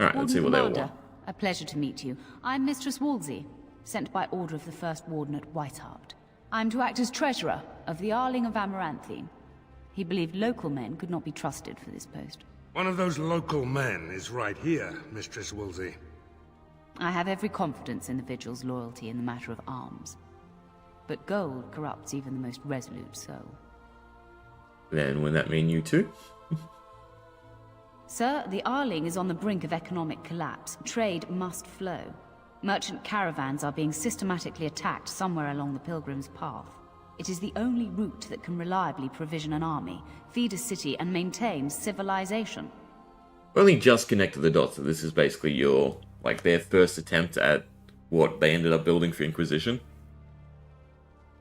Alright, let's see what they all Commander, want. a pleasure to meet you. I'm Mistress Wolsey, sent by order of the First Warden at Whiteheart. I'm to act as treasurer of the Arling of Amaranthine. He believed local men could not be trusted for this post. One of those local men is right here, Mistress Wolsey. I have every confidence in the Vigil's loyalty in the matter of arms. But gold corrupts even the most resolute soul. Then would that mean you too? Sir, the Arling is on the brink of economic collapse. Trade must flow. Merchant caravans are being systematically attacked somewhere along the Pilgrim's Path. It is the only route that can reliably provision an army, feed a city, and maintain civilization. Only just connected the dots that this is basically your, like, their first attempt at what they ended up building for Inquisition.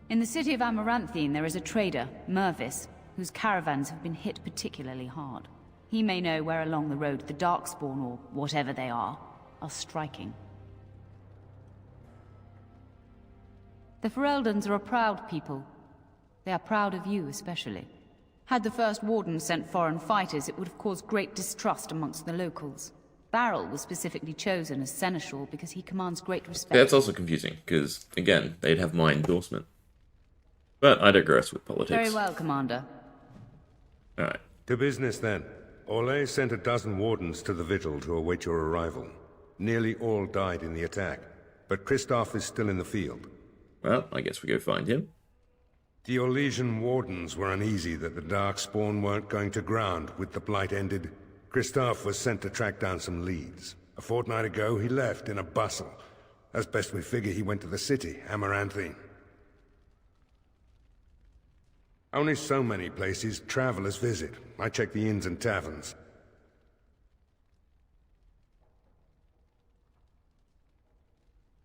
In the city of Amaranthine, there is a trader, Mervis, whose caravans have been hit particularly hard. He may know where along the road the Darkspawn, or whatever they are striking. The Fereldans are a proud people. They are proud of you, especially. Had the First Warden sent foreign fighters, it would have caused great distrust amongst the locals. Barrel was specifically chosen as seneschal because he commands great respect. That's also confusing, because, again, they'd have my endorsement. But I digress with politics. Very well, Commander. Alright. To business, then. Orlais sent a dozen wardens to the Vigil to await your arrival. Nearly all died in the attack, but Kristoff is still in the field. Well, I guess we go find him. The Orlesian wardens were uneasy that the Darkspawn weren't going to ground with the Blight ended. Kristoff was sent to track down some leads. A fortnight ago, he left in a bustle. As best we figure, he went to the city, Amaranthine. Only so many places travelers visit. I check the inns and taverns.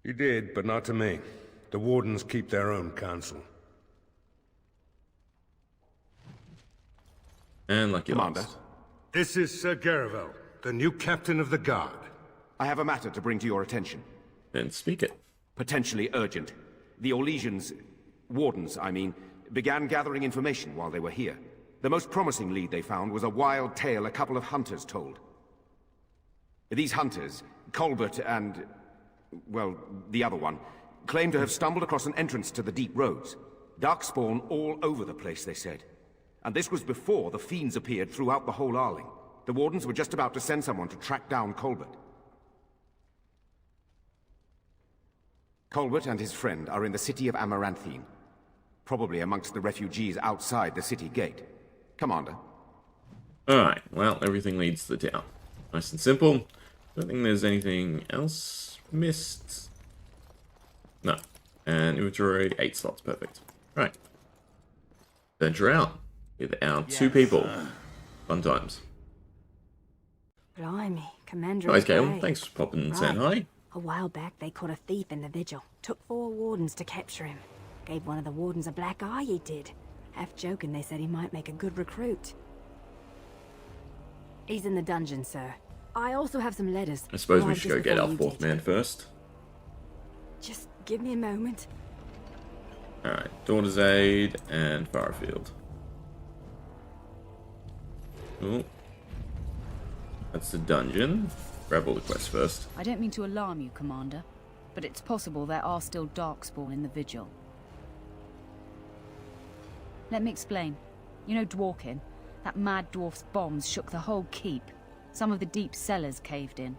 You did, but not to me. The wardens keep their own counsel. And lucky Commander. loss. This is Sir Garavel, the new captain of the guard. I have a matter to bring to your attention. Then speak it. Potentially urgent. The Orlesians, wardens, I mean, began gathering information while they were here. The most promising lead they found was a wild tale a couple of hunters told. These hunters, Colbert and, well, the other one, claim to have stumbled across an entrance to the deep roads. Darkspawn all over the place, they said. And this was before the fiends appeared throughout the whole Arling. The wardens were just about to send someone to track down Colbert. Colbert and his friend are in the city of Amaranthine. Probably amongst the refugees outside the city gate. Commander. Alright, well, everything leads to the town. Nice and simple. Don't think there's anything else missed. No. And inventory, 8 slots, perfect. Right. Venture out with our 2 people. Fun times. Blimey, Commander. Nice, Galen. Thanks for popping and saying hi. A while back, they caught a thief in the Vigil. Took 4 wardens to capture him. Gave one of the wardens a black eye, he did. Half joking, they said he might make a good recruit. He's in the dungeon, sir. I also have some letters. I suppose we arrived should just go get before our you 4th did. man first. Just give me a moment. Alright, Daughter's Aid and Farfield. Cool. That's the dungeon. Grab all the quests first. I don't mean to alarm you, Commander, but it's possible there are still Darkspawn in the Vigil. Let me explain. You know Dworkin? That mad dwarf's bombs shook the whole keep. Some of the deep cellars caved in.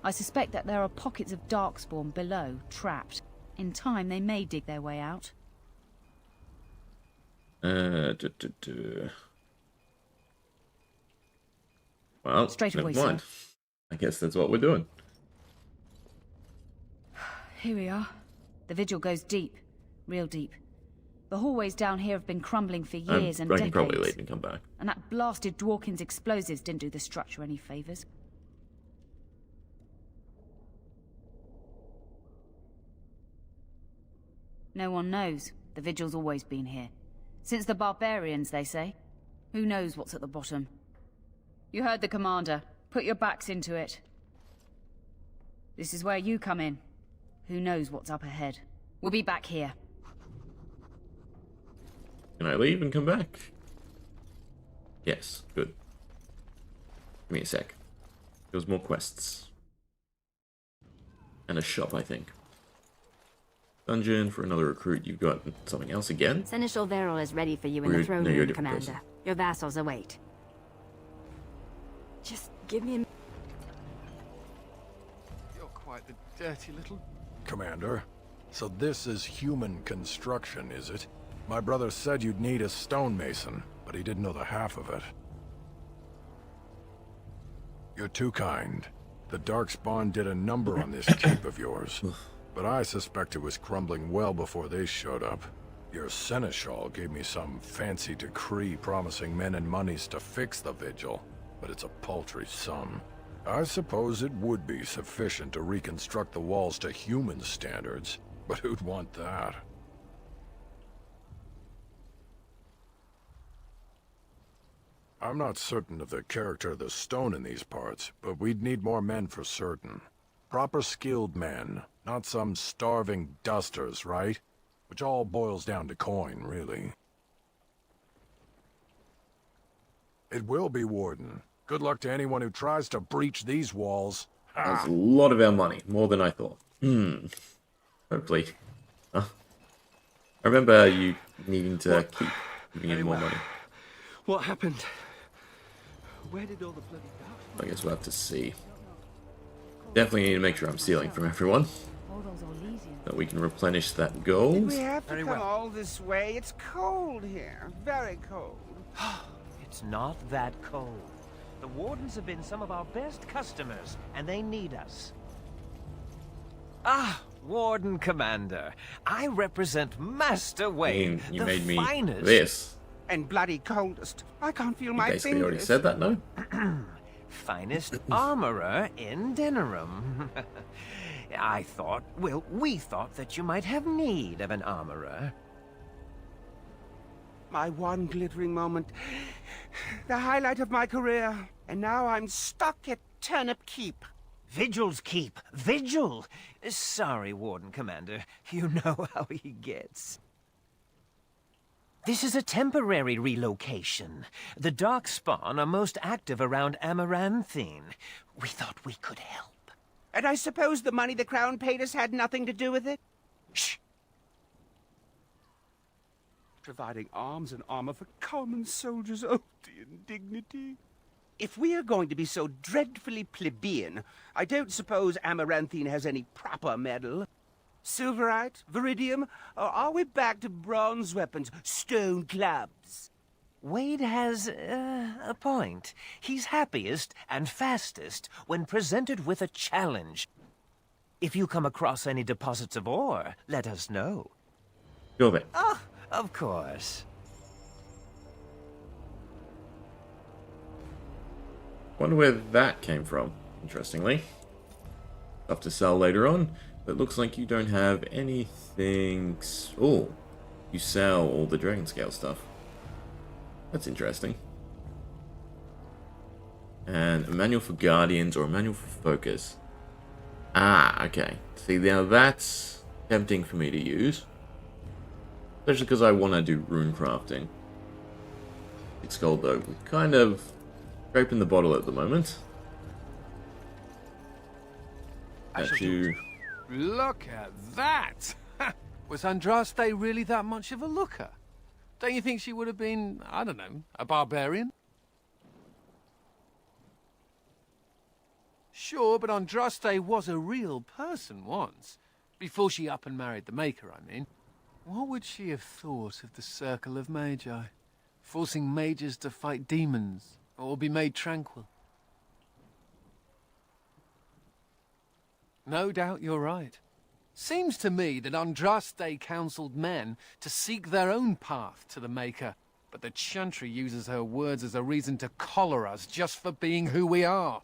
I suspect that there are pockets of Darkspawn below, trapped. In time, they may dig their way out. Well, Straight away, never mind. sir. I guess that's what we're doing. Here we are. The Vigil goes deep. Real deep. The hallways down here have been crumbling for years and I decades. can probably leave and come back. And that blasted Dworkin's explosives didn't do the structure any favors. No one knows. The Vigil's always been here. Since the barbarians, they say. Who knows what's at the bottom? You heard the commander. Put your backs into it. This is where you come in. Who knows what's up ahead? We'll be back here. Can I leave and come back? Yes, good. Give me a sec. There's more quests. And a shop, I think. Dungeon for another recruit. You've got something else again? Seneschal Veril is ready for you in the No, throne you're a room, different Commander. person. Your vassals await. Just give me a... You're quite the dirty little... Commander, so this is human construction, is it? My brother said you'd need a stonemason, but he didn't know the half of it. You're too kind. The Darkspawn did a number on this keep of yours, but I suspect it was crumbling well before they showed up. Your seneschal gave me some fancy decree promising men and monies to fix the vigil, but it's a paltry sum. I suppose it would be sufficient to reconstruct the walls to human standards, but who'd want that? I'm not certain of the character of the stone in these parts, but we'd need more men for certain. Proper skilled men, not some starving dusters, right? Which all boils down to coin, really. It will be, Warden. Good luck to anyone who tries to breach these walls. That's a lot of our money. More than I thought. Hopefully. Huh? I remember you needing to keep giving in more money. What happened? Where did all the bloody dark... I guess we'll have to see. Definitely need to make sure I'm stealing from everyone. That we can replenish that gold. We have to come all this way. It's cold here. Very cold. It's not that cold. The Wardens have been some of our best customers, and they need us. Ah, Warden Commander. I represent Master Wayne, You the made me finest... this. And bloody coldest. I can't feel my Basically fingers. already said that, no? Finest armorer in Denerim. We thought that you might have need of an armorer. My one glittering moment. The highlight of my career. And now I'm stuck at Turnip Keep. Vigil's Keep. Vigil! Sorry, Warden Commander. You know how he gets. This is a temporary relocation. The Darkspawn are most active around Amaranthine. We thought we could help. And I suppose the money the Crown paid us had nothing to do with it? Shh! Providing arms and armor for common soldiers. Oh, the indignity. If we are going to be so dreadfully plebeian, I don't suppose Amaranthine has any proper medal. Silverite? Viridium? Or are we back to bronze weapons, stone clubs? Wade has a point. He's happiest and fastest when presented with a challenge. If you come across any deposits of ore, let us know. Go there. Oh, of course. Wonder where that came from, interestingly. Stuff to sell later on. But it looks like you don't have anything... Oh, you sell all the Dragon Scale stuff. That's interesting. And a manual for Guardians or a manual for Focus. Ah, okay. See, now that's tempting for me to use. Especially because I want to do rune crafting. It's gold though. We're kind of scraping the bottle at the moment. You... Look at that! Was Andraste really that much of a looker? Don't you think she would have been, I don't know, a barbarian? Sure, but Andraste was a real person once. Before she up and married the Maker, I mean. What would she have thought of the Circle of Magi? Forcing mages to fight demons, or be made tranquil? No doubt you're right. Seems to me that Andraste counseled men to seek their own path to the Maker, but the Chantry uses her words as a reason to collar us just for being who we are.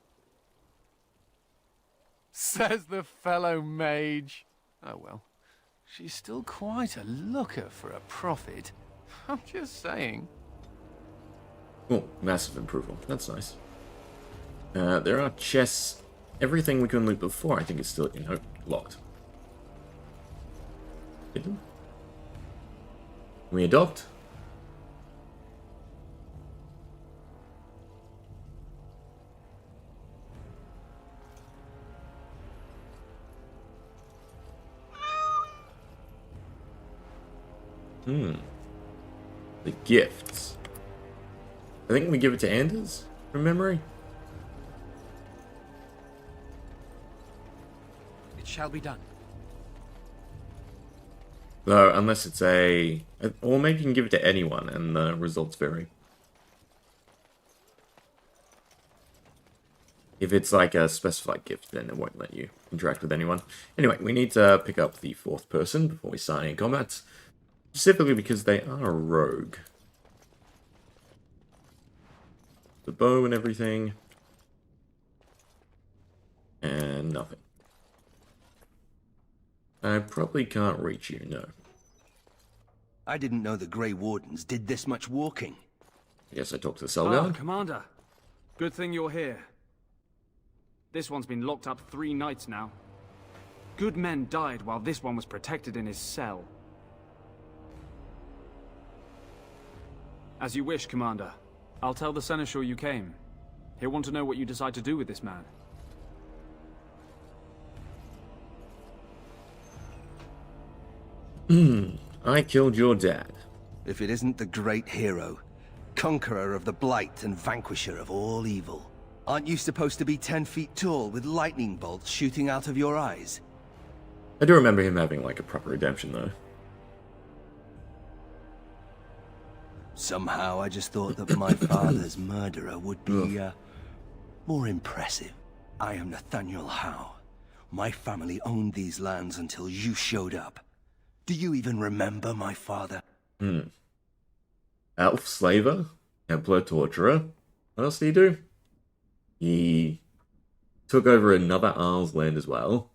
Says the fellow mage. Oh well, she's still quite a looker for a prophet. I'm just saying. Oh, massive improvement. That's nice. There are chests. Everything we couldn't loot before, I think it's still, locked. Hidden? Can we adopt? The gifts. I think we give it to Anders, from memory. It shall be done. Though, unless it's a... Or maybe you can give it to anyone and the results vary. If it's like a specified gift, then it won't let you interact with anyone. Anyway, we need to pick up the fourth person before we start any combat. Specifically because they are a rogue. The bow and everything. And nothing. I probably can't reach you, no. I didn't know the Grey Wardens did this much walking. I guess I talked to the Ah, Veilguard. Commander. Good thing you're here. This one's been locked up 3 nights now. Good men died while this one was protected in his cell. As you wish, Commander. I'll tell the Seneschal you came. He'll want to know what you decide to do with this man. I killed your dad. If it isn't the great hero, conqueror of the Blight and vanquisher of all evil. Aren't you supposed to be 10 feet tall with lightning bolts shooting out of your eyes? I do remember him having like a proper redemption though. Somehow I just thought that my father's murderer would be, more impressive. I am Nathaniel Howe. My family owned these lands until you showed up. Do you even remember my father? Elf slaver, Templar torturer. What else did he do? He took over another Arl's land as well.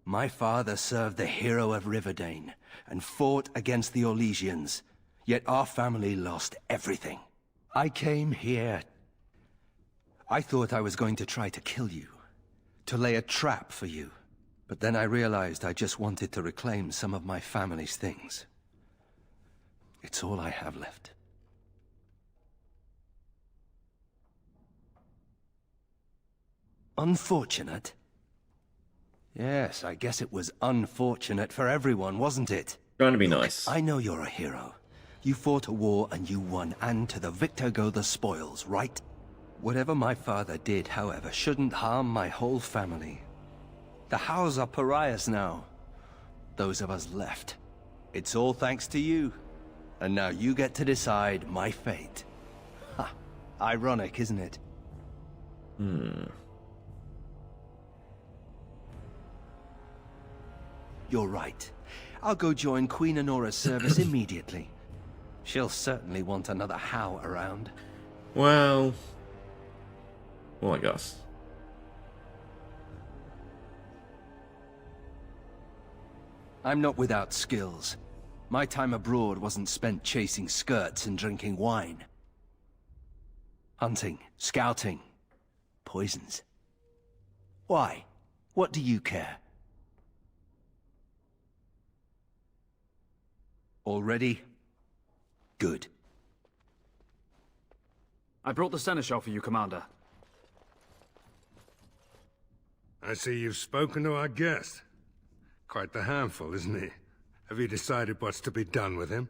My father served the hero of Riverdane and fought against the Orlesians, yet our family lost everything. I came here. I thought I was going to try to kill you, to lay a trap for you. But then I realized I just wanted to reclaim some of my family's things. It's all I have left. Unfortunate? Yes, I guess it was unfortunate for everyone, wasn't it? Trying to be nice. I know you're a hero. You fought a war and you won, and to the victor go the spoils, right? Whatever my father did, however, shouldn't harm my whole family. The Howes are pariahs now. Those of us left. It's all thanks to you. And now you get to decide my fate. Ha! Ironic, isn't it? You're right. I'll go join Queen Honora's service immediately. She'll certainly want another Howe around. Well, I guess. I'm not without skills. My time abroad wasn't spent chasing skirts and drinking wine. Hunting, scouting, poisons. Why? What do you care? Already? Good. I brought the Seneschal for you, Commander. I see you've spoken to our guest. Quite the handful, isn't he? Have you decided what's to be done with him?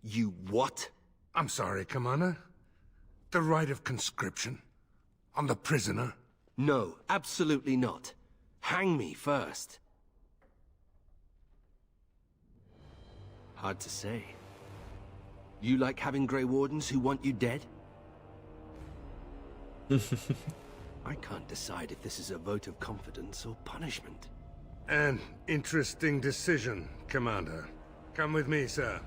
You what? I'm sorry, Commander. The right of conscription? On the prisoner? No, absolutely not. Hang me first. Hard to say. You like having Grey Wardens who want you dead? I can't decide if this is a vote of confidence or punishment. An interesting decision, Commander. Come with me, sir.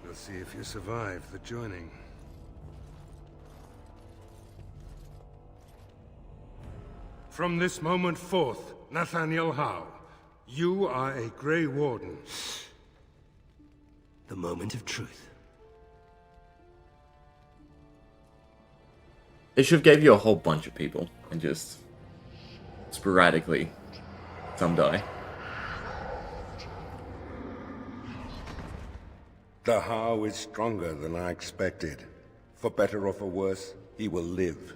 We'll see if you survive the joining. From this moment forth, Nathaniel Howe, you are a Grey Warden. The moment of truth. They should have gave you a whole bunch of people and just sporadically some die. The Howe is stronger than I expected. For better or for worse, he will live.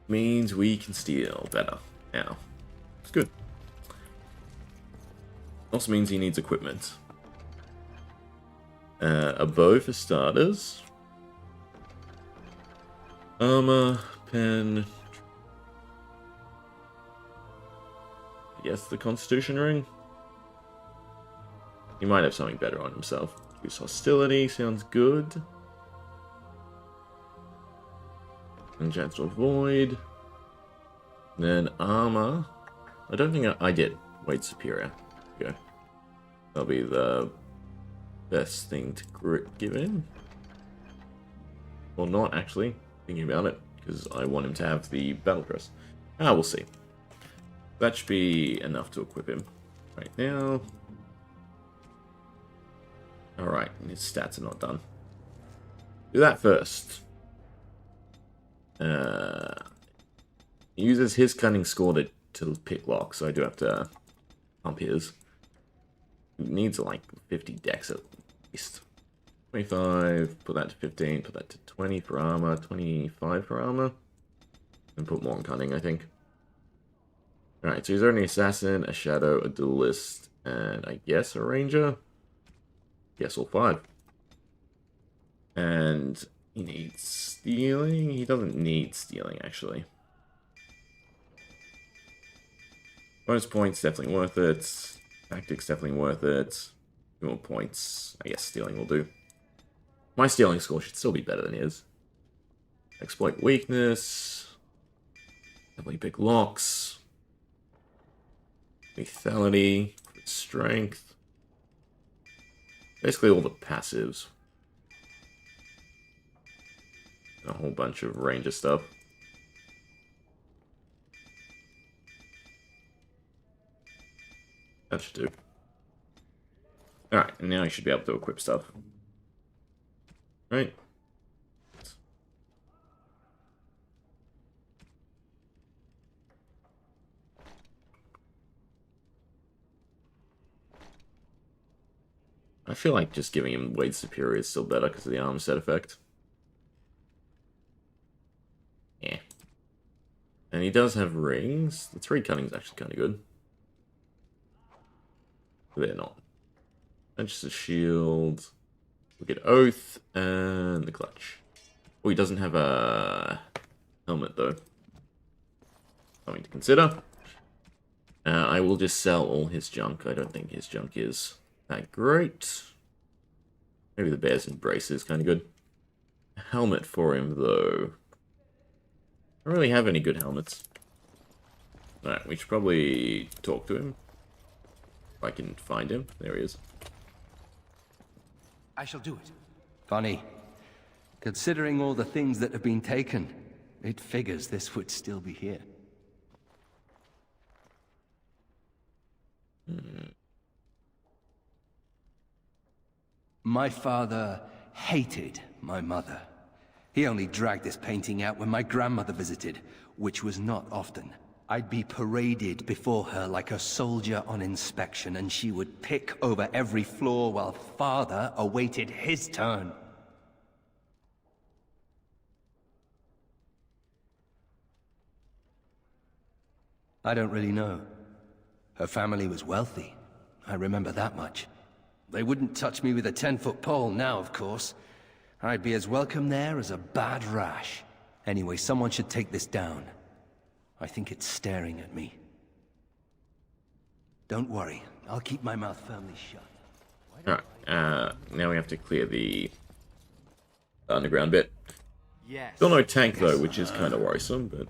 Means we can steal better now. It's good. Also means he needs equipment. A bow for starters. Armor, pen. I guess the Constitution ring. He might have something better on himself. Use hostility sounds good. And chance to avoid. Then armor. I don't think I did. Weight superior. Go. That'll be the best thing to give him. Well, not actually. Thinking about it, because I want him to have the battle crest. We'll see. That should be enough to equip him right now. Alright, his stats are not done. Do that first. He uses his cunning score to pick lock, so I do have to pump his. He needs like 50 dex at least. 25, put that to 15, put that to 20 for armor, 25 for armor. And put more on cunning, I think. Alright, so he's already an assassin, a shadow, a duelist, and I guess a ranger. Yes, all 5. And he needs stealing. He doesn't need stealing, actually. Bonus points, definitely worth it. Tactics, definitely worth it. More points. I guess stealing will do. My stealing score should still be better than his. Exploit weakness. Definitely pick locks. Lethality. Strength. Basically all the passives. A whole bunch of ranger stuff. That should do. Alright, and now you should be able to equip stuff. Right. I feel like just giving him weight superior is still better because of the armor set effect. Yeah. And he does have rings. The 3 cunning is actually kind of good. But they're not. And just a shield. We get Oath and the Clutch. Oh, he doesn't have a helmet though. Something to consider. I will just sell all his junk. I don't think his junk is that great. Maybe the Bear's Embrace is kind of good. A helmet for him though. I don't really have any good helmets. Alright, we should probably talk to him. If I can find him. There he is. I shall do it. Funny. Considering all the things that have been taken, it figures this would still be here. My father hated my mother. He only dragged this painting out when my grandmother visited, which was not often. I'd be paraded before her like a soldier on inspection, and she would pick over every floor while father awaited his turn. I don't really know. Her family was wealthy. I remember that much. They wouldn't touch me with a 10-foot pole now, of course. I'd be as welcome there as a bad rash. Anyway, someone should take this down. I think it's staring at me. Don't worry, I'll keep my mouth firmly shut. Alright, now we have to clear the underground bit. Yes. Still no tank though, which is kind of worrisome, but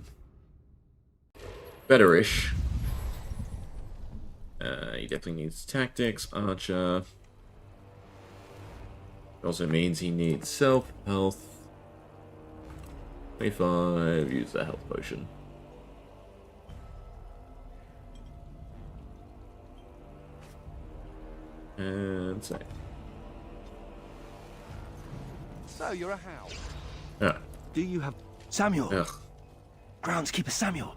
better-ish. He definitely needs tactics, archer. It also means he needs self-health. 25, use the health potion. And save. So you're a hound. Yeah. Do you have... Samuel! Ugh. Groundskeeper Samuel!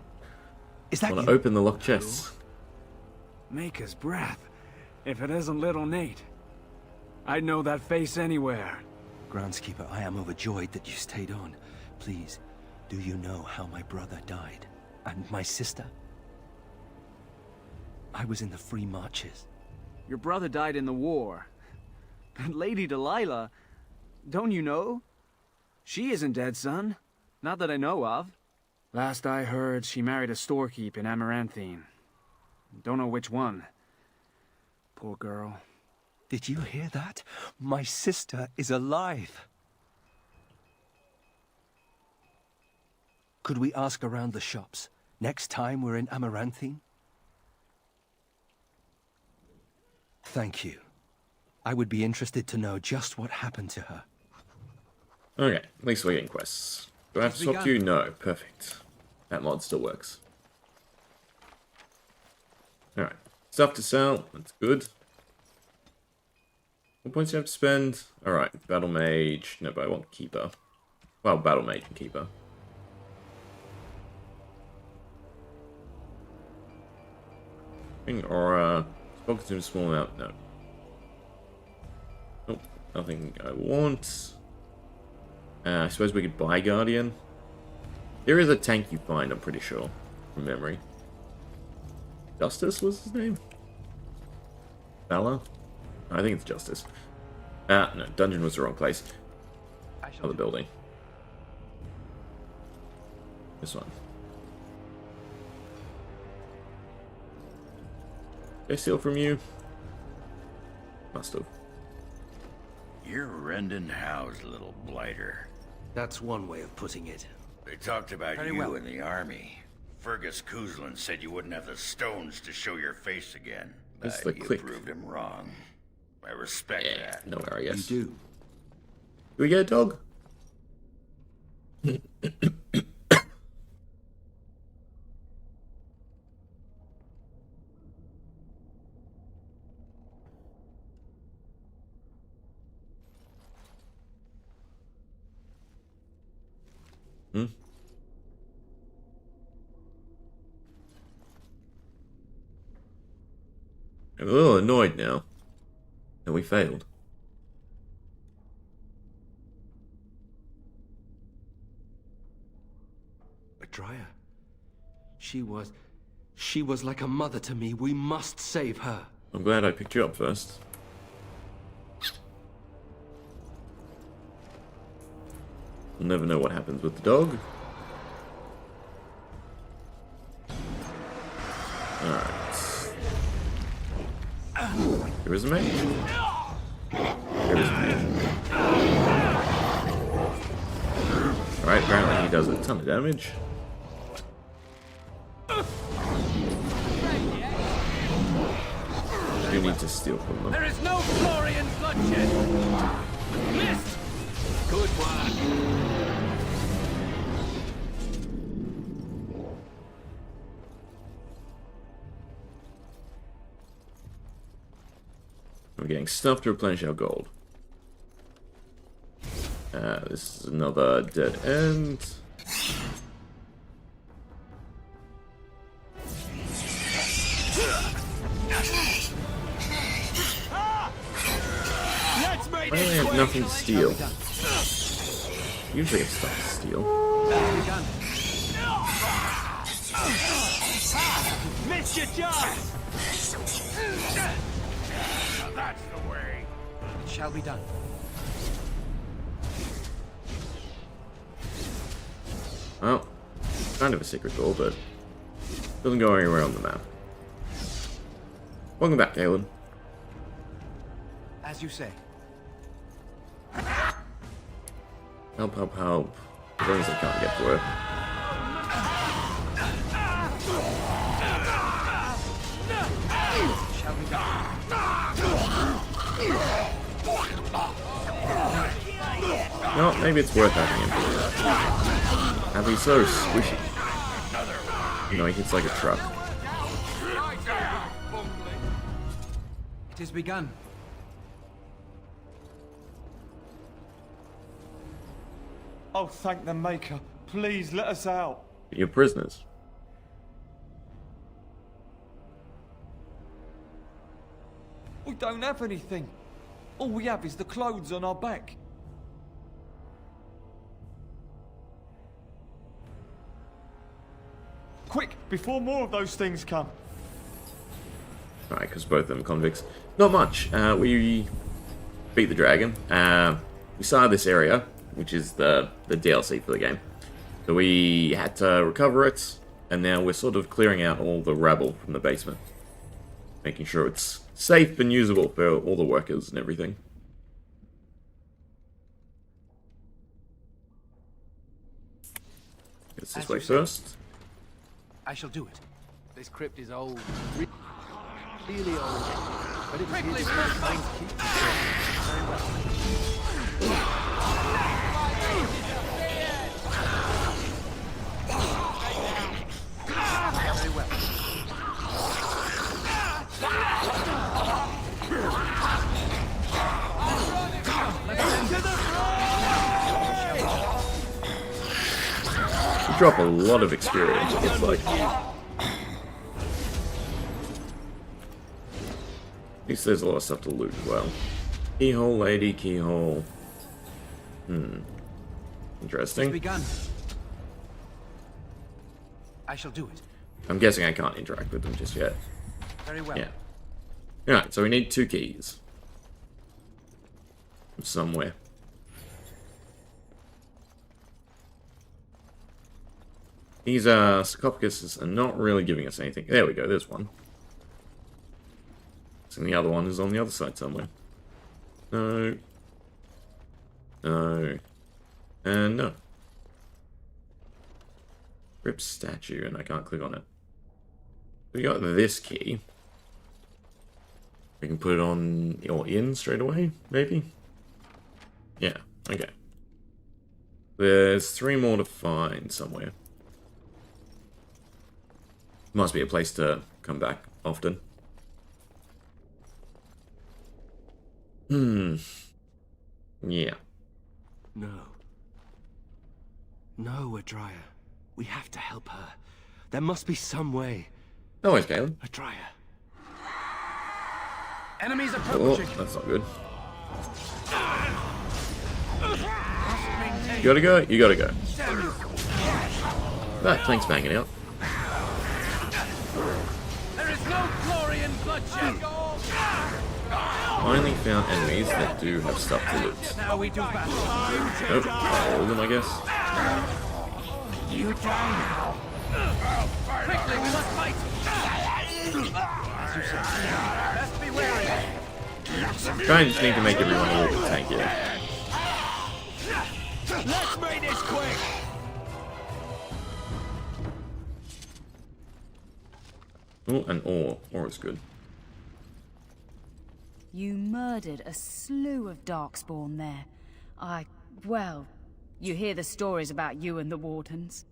Is that Want you? to open the locked chests? Maker's breath. If it isn't little Nate. I'd know that face anywhere. Groundskeeper, I am overjoyed that you stayed on. Please, do you know how my brother died? And my sister? I was in the Free Marches. Your brother died in the war. But Lady Delilah, don't you know? She isn't dead, son. Not that I know of. Last I heard, she married a storekeep in Amaranthine. Don't know which one. Poor girl. Did you hear that? My sister is alive. Could we ask around the shops next time we're in Amaranthine? Thank you. I would be interested to know just what happened to her. Okay, at least we're getting quests. Do I have to talk to you? No. Perfect. That mod still works. Alright. Stuff to sell. That's good. What points do you have to spend? Alright. Battle Mage. No, but I want Keeper. Well, Battle Mage and Keeper. Aura. Spell consume small amount. No. Nope. Nothing I want. I suppose we could buy Guardian. There is a tank you find, I'm pretty sure. From memory. Justice was his name? Valor? I think it's Justice. No. Dungeon was the wrong place. Other building. This one. Did I steal from you? Must have. You're rending house, little blighter. That's one way of putting it. They talked about Very you well. in the army. Fergus Kuzlin said you wouldn't have the stones to show your face again. This is But the you click. proved him wrong. I respect that. No I guess. You do. Do we get a dog? I'm a little annoyed now that we failed. Adria. She was like a mother to me. We must save her. I'm glad I picked you up first. We'll never know what happens with the dog. Alright. There is a mage. There is a mage. Alright, apparently he does a ton of damage. You need to steal from them. There is no glory in bloodshed. Missed. Good one. We're getting stuff to replenish our gold. This is another dead end. Why do I have nothing to steal? Usually I have stuff to steal. Missed your chance. That's the way. It shall be done. Well, kind of a secret door, but doesn't go anywhere on the map. Welcome back, Galen. As you say. Help, help, help. As long as I can't get to it. Shall be done. No, maybe it's worth having him. Have he's so squishy. You know, he hits like a truck. It has begun. Oh, thank the Maker. Please let us out. You're prisoners. We don't have anything. All we have is the clothes on our back. Quick, before more of those things come. Alright, because both of them are convicts. Not much. We beat the dragon. We saw this area, which is the DLC for the game. So we had to recover it, and now we're sort of clearing out all the rubble from the basement. Making sure it's safe and usable for all the workers and everything. It's this way first. I shall do it. This crypt is old. Really old. But it was used to find keep. Very well. Very well. You drop a lot of experience, it's like. At least there's a lot of stuff to loot as well. Keyhole, lady, keyhole. Interesting. It's begun. I shall do it. I'm guessing I can't interact with them just yet. Very well. Yeah. Alright, so we need 2 keys. From somewhere. These sarcophaguses are not really giving us anything. There we go, there's one. And the other one is on the other side somewhere. No. No. And no. Rip statue, and I can't click on it. We got this key. We can put it on or in straight away, maybe? Yeah, okay. There's 3 more to find somewhere. Must be a place to come back often. Yeah. No. No, Adria. We have to help her. There must be some way. No worries, Caleb. Adria. Enemies Oh, approaching. that's not good. You gotta go, you gotta go. That plank's banging out. There is no glory in bloodshed. Finally found enemies that do have stuff to loot. Now we do battle. Oh, all of them, I guess. You die now. Quickly, we must fight. As you said, best be wary. Kinda just need to make everyone a little bit tankier. Let's make this quick. Oh, and ore. Ore is good. You murdered a slew of Darkspawn there. Well, you hear the stories about you and the Wardens.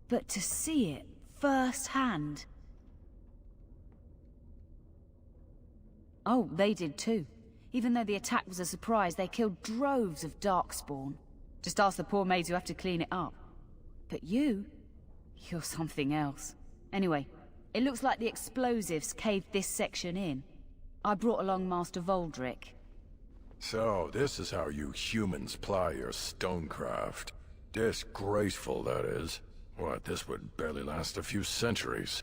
But to see it firsthand... Oh, they did too. Even though the attack was a surprise, they killed droves of Darkspawn. Just ask the poor maids who have to clean it up. But you're something else. Anyway, it looks like the explosives caved this section in. I brought along Master Voldrick. So, this is how you humans ply your stonecraft. Disgraceful, that is. What, this would barely last a few centuries.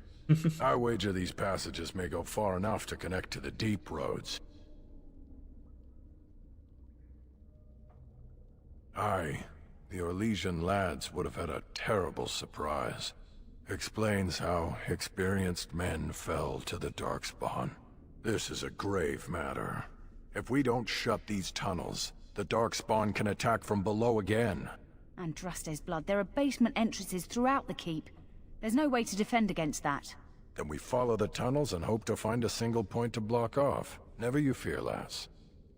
I wager these passages may go far enough to connect to the deep roads. Aye, the Orlesian lads would have had a terrible surprise. Explains how experienced men fell to the Darkspawn. This is a grave matter. If we don't shut these tunnels, the Darkspawn can attack from below again. Andraste's blood. There are basement entrances throughout the keep. There's no way to defend against that. Then we follow the tunnels and hope to find a single point to block off. Never you fear, lass.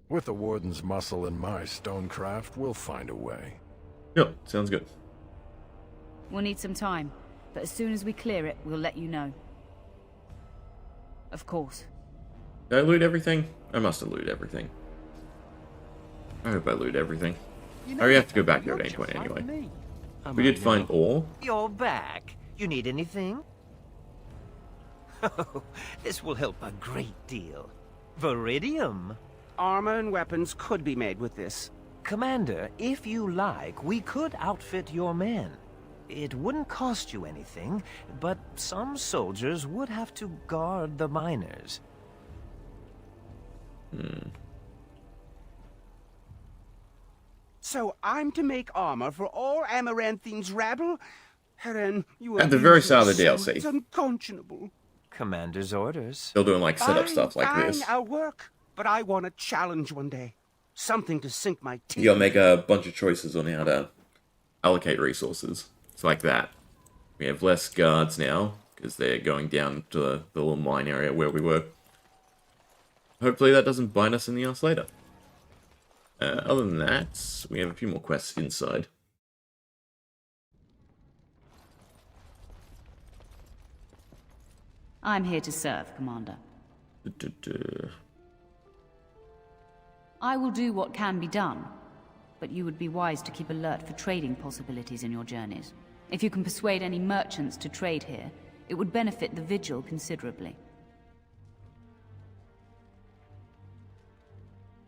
With the Warden's muscle and my stonecraft, we'll find a way. Yep, sounds good. We'll need some time, but as soon as we clear it, we'll let you know. Of course. Did I loot everything? I must have looted everything. I hope I loot everything. I already have to go back there at any point anyway. We did find ore. You're back. You need anything? Oh, this will help a great deal. Viridium. Armor and weapons could be made with this. Commander, if you like, we could outfit your men. It wouldn't cost you anything, but some soldiers would have to guard the miners. So I'm to make armor for all Amaranthine's rabble? Heren, you At the very start of the abuse me DLC. so It's unconscionable. Commander's orders. Still doing like setup stuff like Fine, this. I'll work, but I want a challenge one day. Something to sink my teeth. You gotta make a bunch of choices on how to allocate resources. It's like that. We have less guards now, because they're going down to the little mine area where we were. Hopefully that doesn't bite us in the ass later. Other than that, we have a few more quests inside. I'm here to serve, Commander. I will do what can be done, but you would be wise to keep alert for trading possibilities in your journeys. If you can persuade any merchants to trade here, it would benefit the Vigil considerably.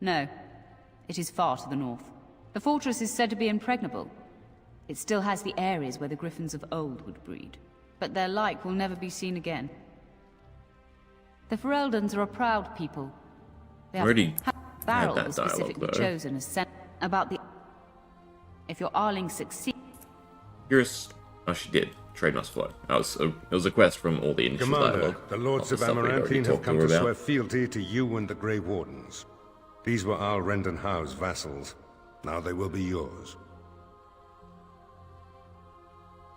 No, it is far to the north. The fortress is said to be impregnable. It still has the areas where the griffins of old would breed, but their like will never be seen again. The Fereldans are a proud people. They are Already Barrel had that was dialogue, specifically though. chosen as about the. If your Arling succeeds. Curious. Oh, she did. Trade must flow. It was a quest from all the initial Commander, dialogue. the Lords Not of the stuff we'd already Amaranthine have talked come her to about. swear fealty to you and the Grey Wardens. These were Al Rendenhau's vassals. Now they will be yours.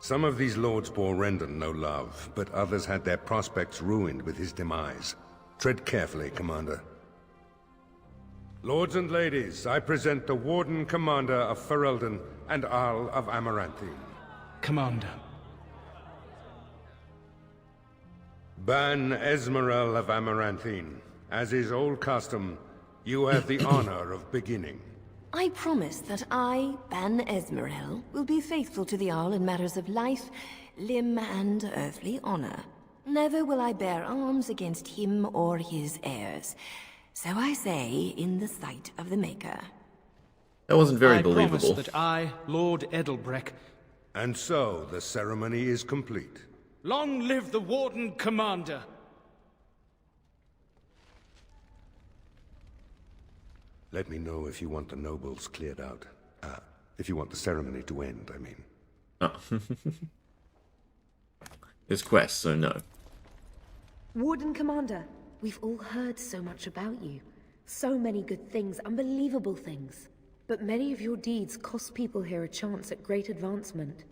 Some of these lords bore Rendon no love, but others had their prospects ruined with his demise. Tread carefully, Commander. Lords and ladies, I present the Warden Commander of Ferelden and Al of Amaranthine. Commander. Ban Esmeralda of Amaranthine. As is old custom, you have the honor of beginning. I promise that I, Ban Esmerel, will be faithful to the Jarl in matters of life, limb, and earthly honor. Never will I bear arms against him or his heirs. So I say, in the sight of the Maker. That wasn't very I believable. promise that I, Lord Edelbreck... And so, the ceremony is complete. Long live the Warden Commander! Let me know if you want the nobles cleared out. If you want the ceremony to end, I mean. Oh. There's quests, so no. Warden Commander, we've all heard so much about you. So many good things, unbelievable things. But many of your deeds cost people here a chance at great advancement.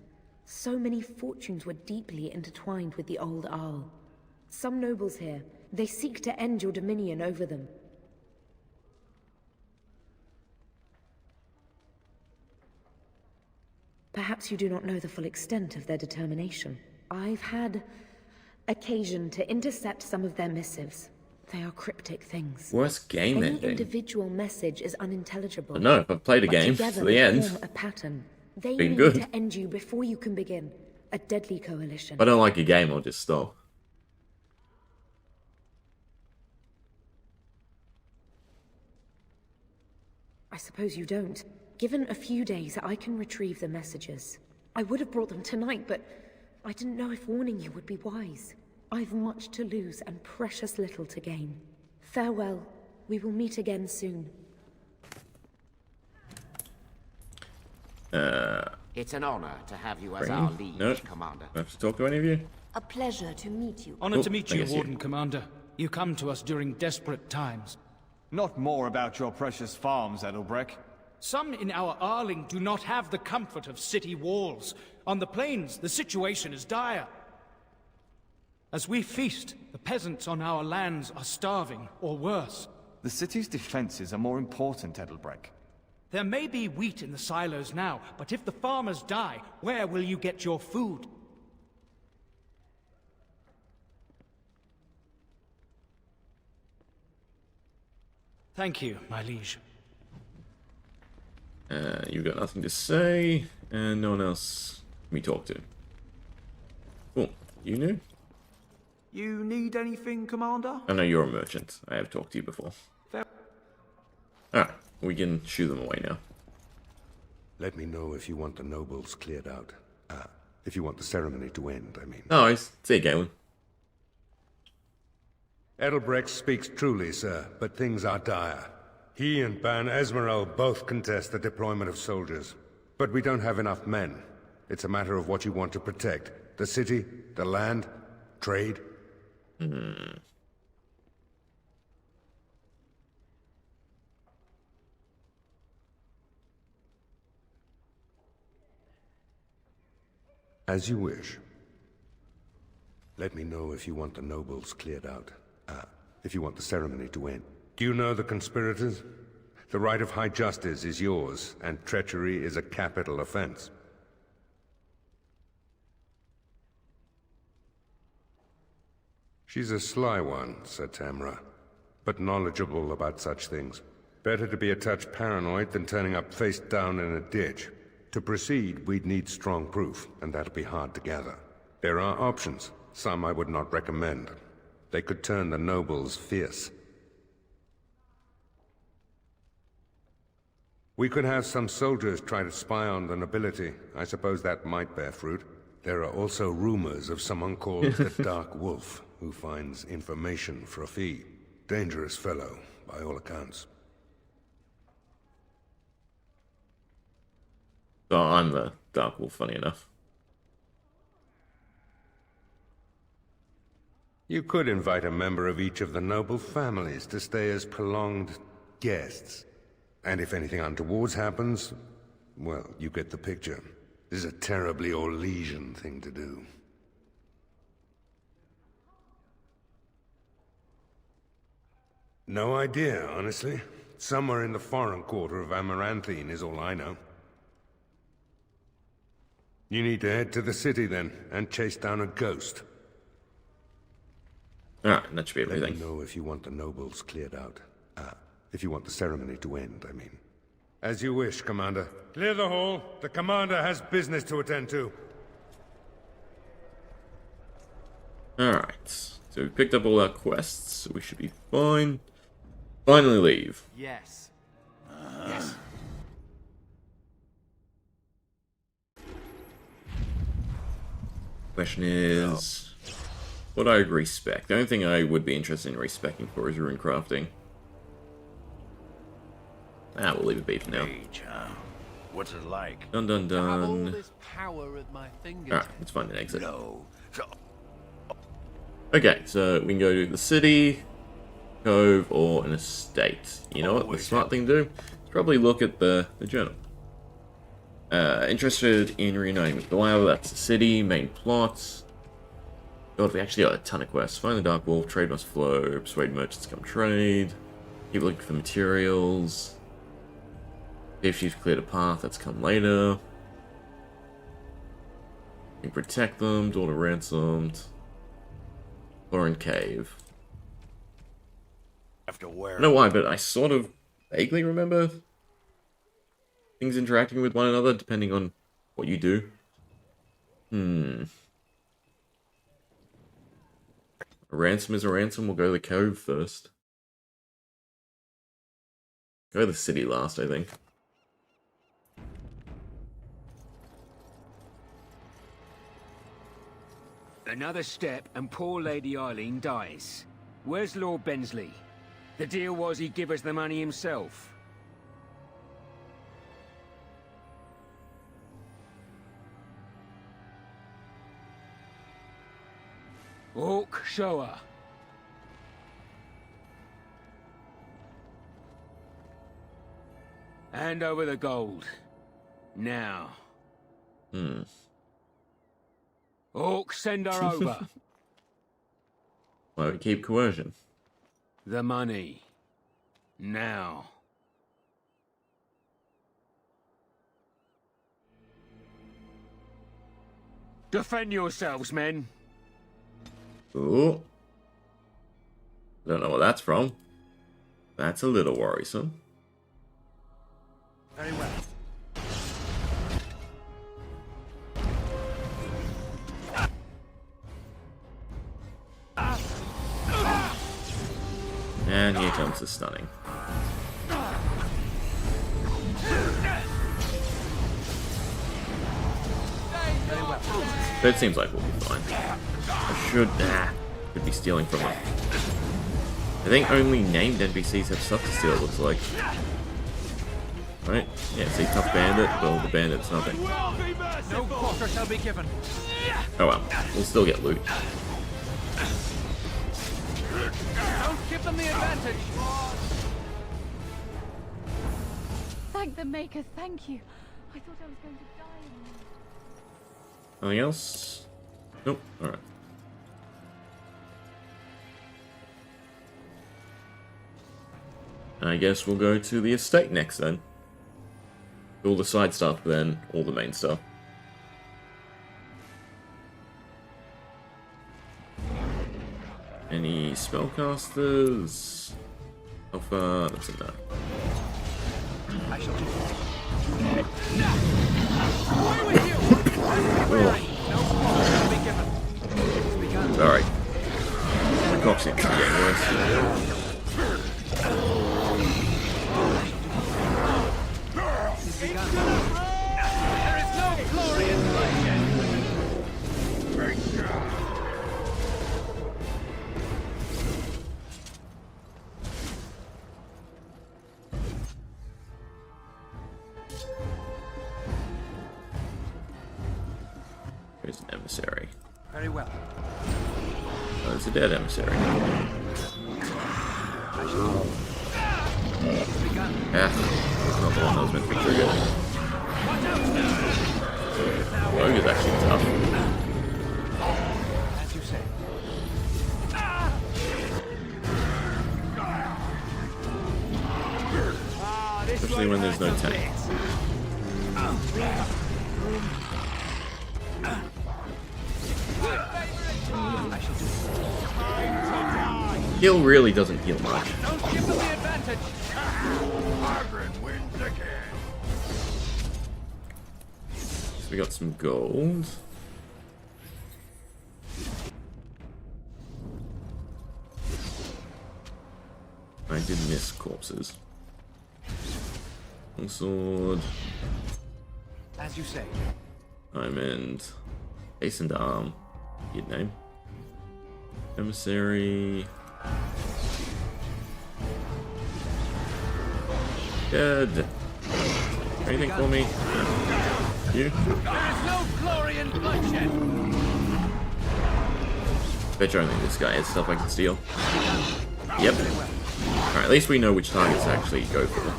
So many fortunes were deeply intertwined with the old Arl. Some nobles here, they seek to end your dominion over them. Perhaps you do not know the full extent of their determination. I've had occasion to intercept some of their missives. They are cryptic things. Worst game Any ending. individual message is unintelligible. I know, if I've played a But game together to the they end, form a pattern. They been need good. to end you before you can begin. A deadly coalition. If I don't like a game, I'll just stop. I suppose you don't. Given a few days, I can retrieve the messages. I would have brought them tonight, but I didn't know if warning you would be wise. I've much to lose and precious little to gain. Farewell. We will meet again soon. It's an honor to have you as Bring- our liege, no. Commander. I have to talk to any of you? A pleasure to meet you. Honored to Oh, meet I you, guess you- Warden Commander. You come to us during desperate times. Not more about your precious farms, Edelbreck. Some in our Arling do not have the comfort of city walls. On the plains, the situation is dire. As we feast, the peasants on our lands are starving, or worse. The city's defenses are more important, Edelbreck. There may be wheat in the silos now, but if the farmers die, where will you get your food? Thank you, my liege. You've got nothing to say, and no one else we talk to. Cool. You knew? You need anything, Commander? I know you're a merchant. I have talked to you before. Alright, we can shoo them away now. Let me know if you want the nobles cleared out. If you want the ceremony to end, I mean. No, I see, Galen. Edelbrecht speaks truly, sir, but things are dire. He and Ban Esmeralda both contest the deployment of soldiers. But we don't have enough men. It's a matter of what you want to protect. The city, the land, trade. As you wish. Let me know if you want the nobles cleared out. If you want the ceremony to end. Do you know the conspirators? The right of high justice is yours, and treachery is a capital offense. She's a sly one, Sir Tamra, but knowledgeable about such things. Better to be a touch paranoid than turning up face down in a ditch. To proceed, we'd need strong proof, and that'll be hard to gather. There are options, some I would not recommend. They could turn the nobles fierce. We could have some soldiers try to spy on the nobility. I suppose that might bear fruit. There are also rumors of someone called the Dark Wolf, who finds information for a fee. Dangerous fellow, by all accounts. Oh, I'm the Dark Wolf, funny enough. You could invite a member of each of the noble families to stay as prolonged guests. And if anything untoward happens, well, you get the picture. This is a terribly Orlesian thing to do. No idea, honestly. Somewhere in the foreign quarter of Amaranthine is all I know. You need to head to the city then, and chase down a ghost. Alright, that should be everything. Let me know if you want the nobles cleared out. If you want the ceremony to end, I mean. As you wish, Commander. Clear the hall. The Commander has business to attend to. Alright, so we picked up all our quests, so we should be fine. Finally leave. Yes. Yes. Question is... Would I respec? The only thing I would be interested in respecing for is rune crafting. We'll leave it be for now. Mage, huh? What's it like? Dun dun dun. Alright, let's find an exit. No. Okay, so we can go to the city, cove, or an estate. You know what? The smart thing to do is probably look at the journal. Interested in reuniting with Bioware, that's the city, main plots. God, we actually got a ton of quests. Find the Dark Wolf, trade must flow, persuade merchants to come trade, keep looking for materials. If she's cleared a path, that's come later. You can protect them, daughter ransomed. Foreign cave. Have to wear. I don't know why, but I sort of vaguely remember things interacting with one another depending on what you do. A ransom is a ransom. We'll go to the cove first. Go to the city last, I think. Another step and poor Lady Eileen dies. Where's Lord Bensley? The deal was he'd give us the money himself. Orc, show her. Hand over the gold. Now. Orc, send her over. Why we keep coercion? The money. Now. Defend yourselves, men. Ooh. Don't know what that's from. That's a little worrisome. Very well. And here comes the stunning. So it seems like we'll be fine. I should be stealing from them. I think only named NPCs have stuff to steal, it looks like. Right? Yeah, see, tough bandit, well, the bandit's nothing. No quarter shall be given. Oh well, we'll still get loot. Don't give them the advantage. Thank the Maker, thank you. I thought I was going to die. Nothing else? Nope. Alright. I guess we'll go to the estate next then. All the side stuff, then all the main stuff. Any spellcasters? How far? That's a no. I shall do. Sorry. The cock seems to be getting worse. There is no glory in bloodshed. There's an emissary. Very well. Oh, there's a dead emissary. Yeah, that's not the one that was meant to be triggered. Rogue is actually tough. As you say. Especially when there's no tank. Heal really doesn't heal much. Don't give them the advantage. Margaret wins again. So we got some gold. I did miss corpses. Long sword. As you say. Diamond. Hastened arm. Good name. Emissary. Dead. Anything for me? You? There is no glory in bloodshed. Bet you only this guy has stuff I can steal. Yep. Alright, at least we know which targets to actually go for.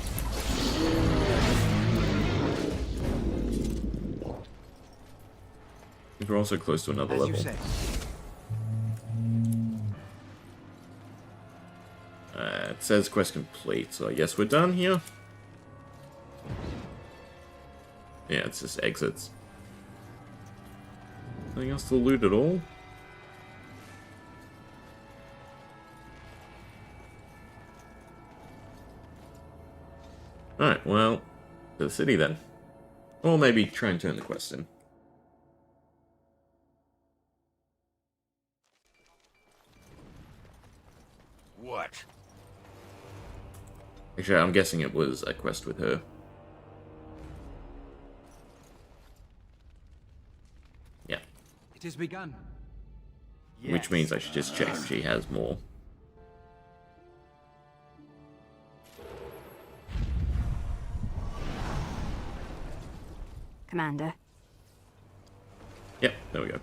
We're also close to another level. It says quest complete, so I guess we're done here. Yeah, it's just exits. Nothing else to loot at all? Alright, well, to the city then. Or maybe try and turn the quest in. What? Actually, I'm guessing it was a quest with her. Yeah. It is begun. Which means I should just check if she has more. Commander. Yep, there we go.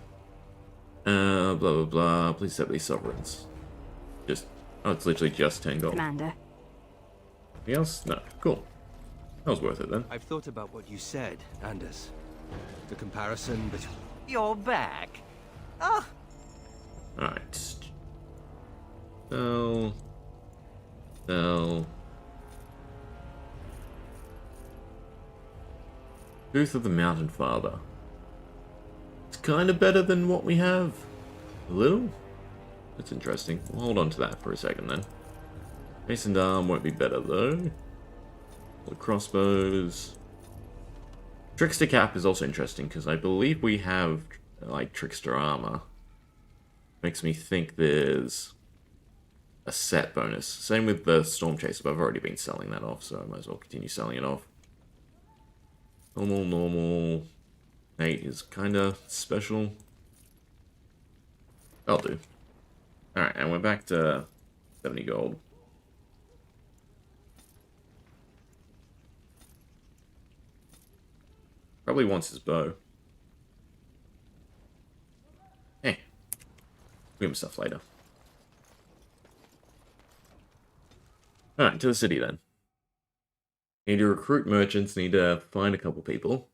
Blah blah blah. Please set these sovereigns. Just, oh, it's literally just 10 gold. Commander. Anything else? No. Cool. That was worth it then. I've thought about what you said, Anders. The comparison between... You're back. Oh. Alright. Sell. Sell. Truth of the Mountain Father. It's kind of better than what we have. A little? That's interesting. We'll hold on to that for a second then. Hastened arm won't be better though. The crossbows. Trickster cap is also interesting because I believe we have like trickster armor. Makes me think there's a set bonus. Same with the storm chaser, but I've already been selling that off, so I might as well continue selling it off. Normal. 8 is kinda special. I'll do. Alright, and we're back to 70 gold. Probably wants his bow. Hey. Give him stuff later. Alright, to the city then. Need to recruit merchants, need to find a couple people.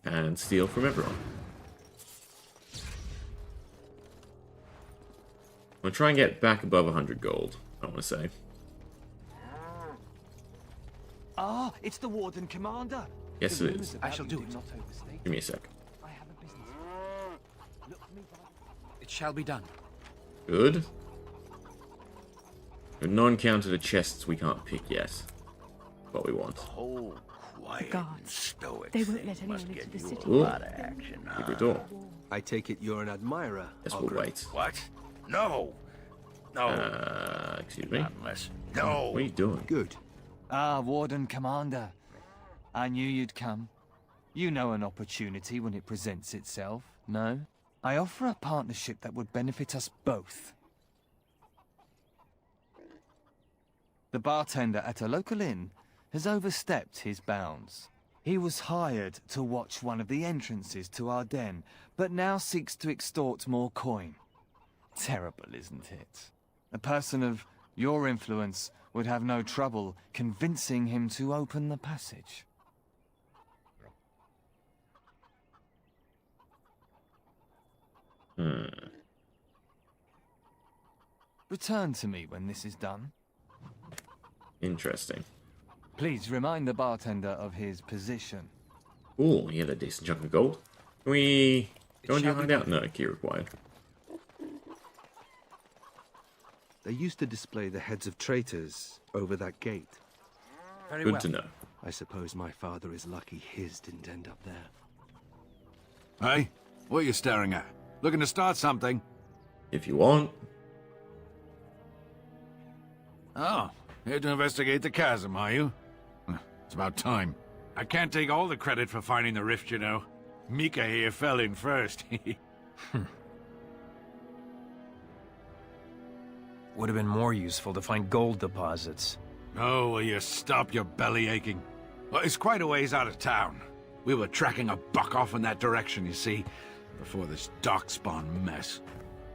And steal from everyone. I'm gonna try and get back above 100 gold, I want to say. Ah, it's the Warden Commander. Yes, it is. I shall do it. Give me a sec. It shall be done. Good. We've non-counted the chests we can't pick yet. What we want. Oh, quiet and stoic. They won't let thing anyone must into get the you city. a lot of action, huh? Secret door. I take it you're an admirer. Yes, we'll wait. What? No. No. Excuse me? Not unless... No. What are you doing? Good. Ah, Warden Commander. I knew you'd come. You know an opportunity when it presents itself, no? I offer a partnership that would benefit us both. The bartender at a local inn has overstepped his bounds. He was hired to watch one of the entrances to our den, but now seeks to extort more coin. Terrible, isn't it? A person of your influence would have no trouble convincing him to open the passage. Return to me when this is done. Interesting. Please remind the bartender of his position. Ooh, he had a decent chunk of gold. Can we go into your hideout? No, key required. They used to display the heads of traitors over that gate. Very Good to know. I suppose my father is lucky his didn't end up there. Hey, what are you staring at? Looking to start something? If you want. Oh, here to investigate the chasm, are you? It's about time. I can't take all the credit for finding the rift, you know. Mika here fell in first. Would have been more useful to find gold deposits. Oh, will you stop your belly aching? Well, it's quite a ways out of town. We were tracking a buck off in that direction, you see, before this darkspawn mess.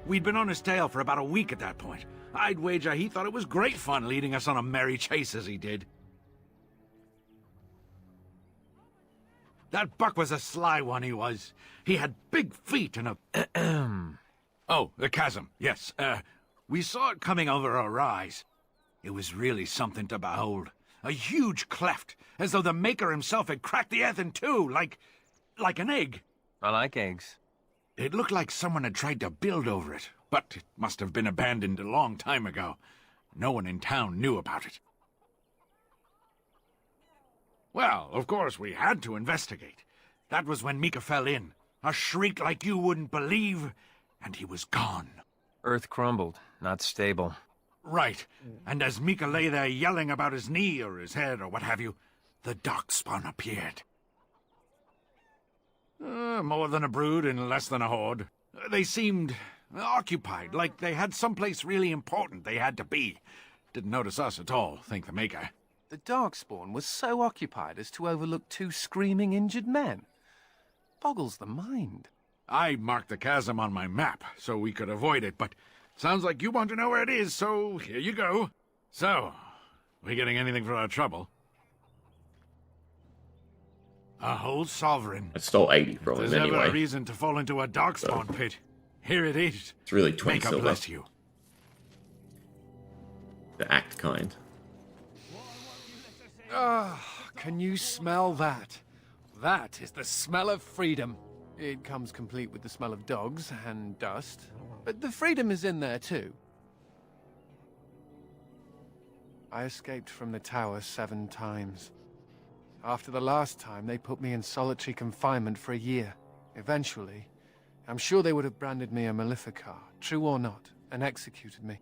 We'd been on his tail for about a week at that point. I'd wager he thought it was great fun leading us on a merry chase as he did. That buck was a sly one, he was. He had big feet and a... Oh, the chasm, yes. We saw it coming over a rise. It was really something to behold. A huge cleft, as though the Maker himself had cracked the earth in two, like an egg. I like eggs. It looked like someone had tried to build over it, but it must have been abandoned a long time ago. No one in town knew about it. Well, of course, we had to investigate. That was when Mika fell in. A shriek like you wouldn't believe, and he was gone. Earth crumbled, not stable. Right, and as Mika lay there yelling about his knee or his head or what have you, the darkspawn appeared. More than a brood and less than a horde. They seemed occupied, like they had someplace really important they had to be. Didn't notice us at all, think the Maker. The Darkspawn was so occupied as to overlook 2 screaming injured men. Boggles the mind. I marked the chasm on my map so we could avoid it, but sounds like you want to know where it is, so here you go. So, we getting anything for our trouble? A whole sovereign. I stole 80 from him There's ever anyway. a reason to fall into a darkspawn pit. Here it is. It's really 20 Maker silver. bless you. The act kind. Ah, can you smell that? That is the smell of freedom. It comes complete with the smell of dogs and dust, but the freedom is in there too. I escaped from the tower 7 times. After the last time, they put me in solitary confinement for a year. Eventually, I'm sure they would have branded me a Maleficar, true or not, and executed me.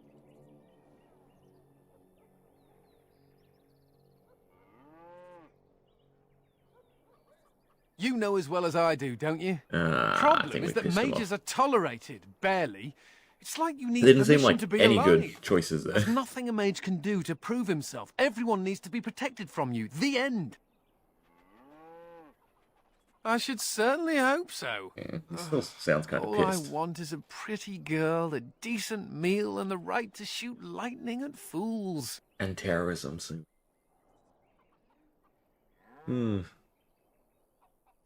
You know as well as I do, don't you? I Problem think is we that pissed him mages off. are tolerated, barely. It's like you need They didn't seem permission like to be any alive. good choices there. There's nothing a mage can do to prove himself. Everyone needs to be protected from you. The end. I should certainly hope so. Yeah, it still sounds kind of All I pissed. want is a pretty girl, a decent meal, and the right to shoot lightning at fools. And terrorism soon.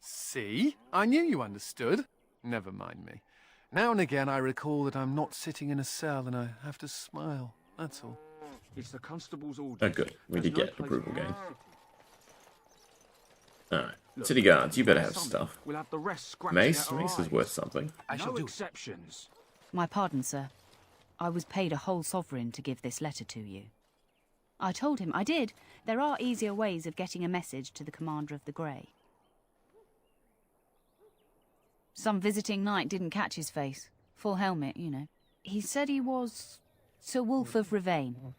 See? I knew you understood. Never mind me. Now and again I recall that I'm not sitting in a cell and I have to smile. That's all. It's the constable's order. Oh, good. We did get approval gain. Alright. City guards, you better have stuff. We'll have the rest scratching Mace? at our Mace is eyes. worth something. No exceptions. My pardon, sir. I was paid a whole sovereign to give this letter to you. I told him I did. There are easier ways of getting a message to the Commander of the Grey. Some visiting knight didn't catch his face. Full helmet, you know. He said he was Sir Wolf of Ravain.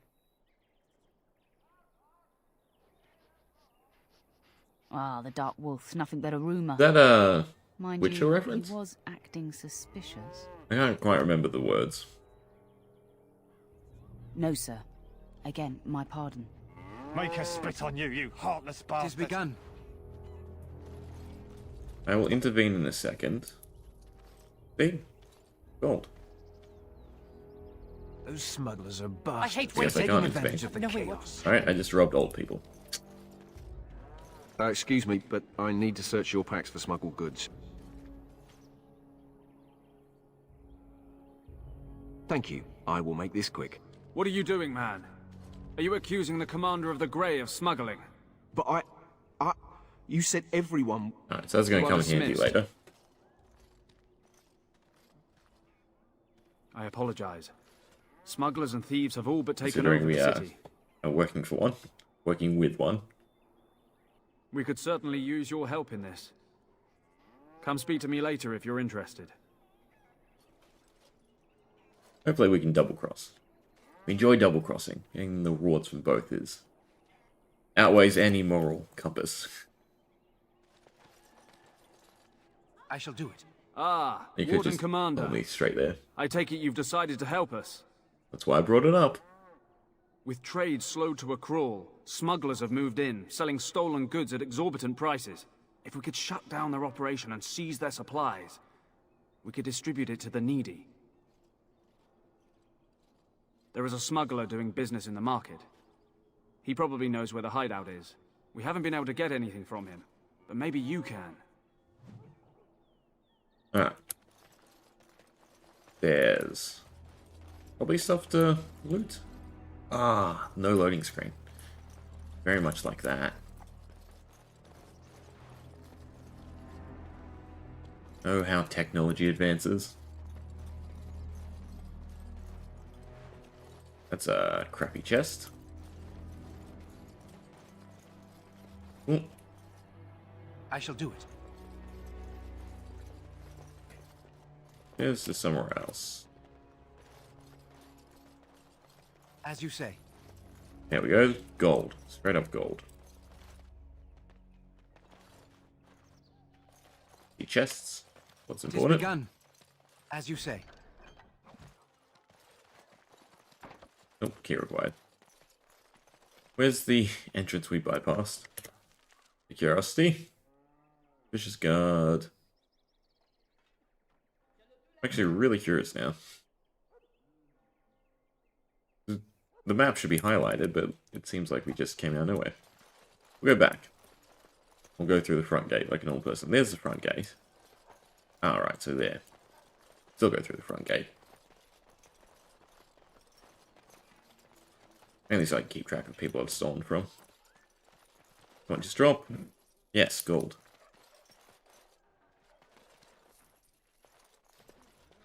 Ah, the Dark Wolf's nothing but a rumour. Is that a Mind Witcher you, reference? He was acting suspicious. I can't quite remember the words. No, sir. Again, my pardon. Make us spit on you, you heartless bastard. It has begun. I will intervene in a second. See? Gold. Those smugglers are Yes, bastards. I can't intervene. Alright, I just robbed old people. Excuse me, but I need to search your packs for smuggled goods. Thank you. I will make this quick. What are you doing, man? Are you accusing the Commander of the Grey of smuggling? But you said everyone... Alright, so that's going to come in handy later. I apologize. Smugglers and thieves have all but taken Considering over we the city. are working for one. Working with one. We could certainly use your help in this. Come speak to me later if you're interested. Hopefully we can double cross. We enjoy double crossing. Getting the rewards from both is outweighs any moral compass. I shall do it. Ah, You could Warden just Commander. hold me straight there. I take it you've decided to help us. That's why I brought it up. With trade slowed to a crawl, smugglers have moved in, selling stolen goods at exorbitant prices. If we could shut down their operation and seize their supplies, we could distribute it to the needy. There is a smuggler doing business in the market. He probably knows where the hideout is. We haven't been able to get anything from him, but maybe you can. Ah. There's probably stuff to loot. Ah, no loading screen. Very much like that. Oh, how technology advances. That's a crappy chest. Ooh. I shall do it. Here's to somewhere else. As you say. There we go. Gold. Straight up gold. The chests. What's It has important? begun. As you say. Oh, key required. Where's the entrance we bypassed? The curiosity? Vicious guard. I'm actually really curious now. The map should be highlighted, but it seems like we just came out of nowhere. We'll go back. We'll go through the front gate like an old person. There's the front gate. Alright, so there. Still go through the front gate. At least I can keep track of people I've stolen from. Come on, just drop. Yes, gold.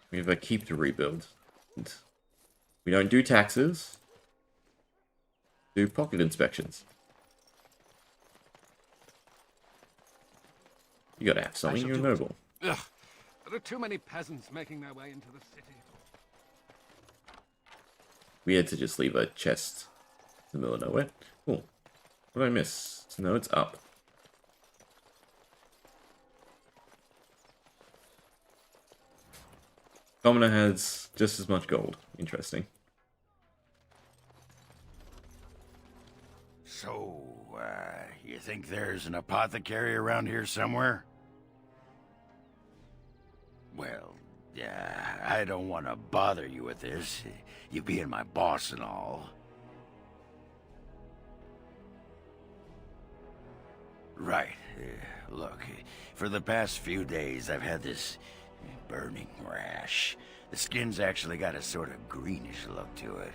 We have a keep to rebuild. And we don't do taxes. Do pocket inspections. You gotta have something, you're a noble. Ugh. There are too many peasants making their way into the city. We had to just leave a chest in the middle of nowhere. Cool. What did I miss? No, it's up. Commoner has just as much gold. Interesting. So, you think there's an apothecary around here somewhere? Well, I don't want to bother you with this, you being my boss and all. Right. Look, for the past few days I've had this burning rash. The skin's actually got a sort of greenish look to it.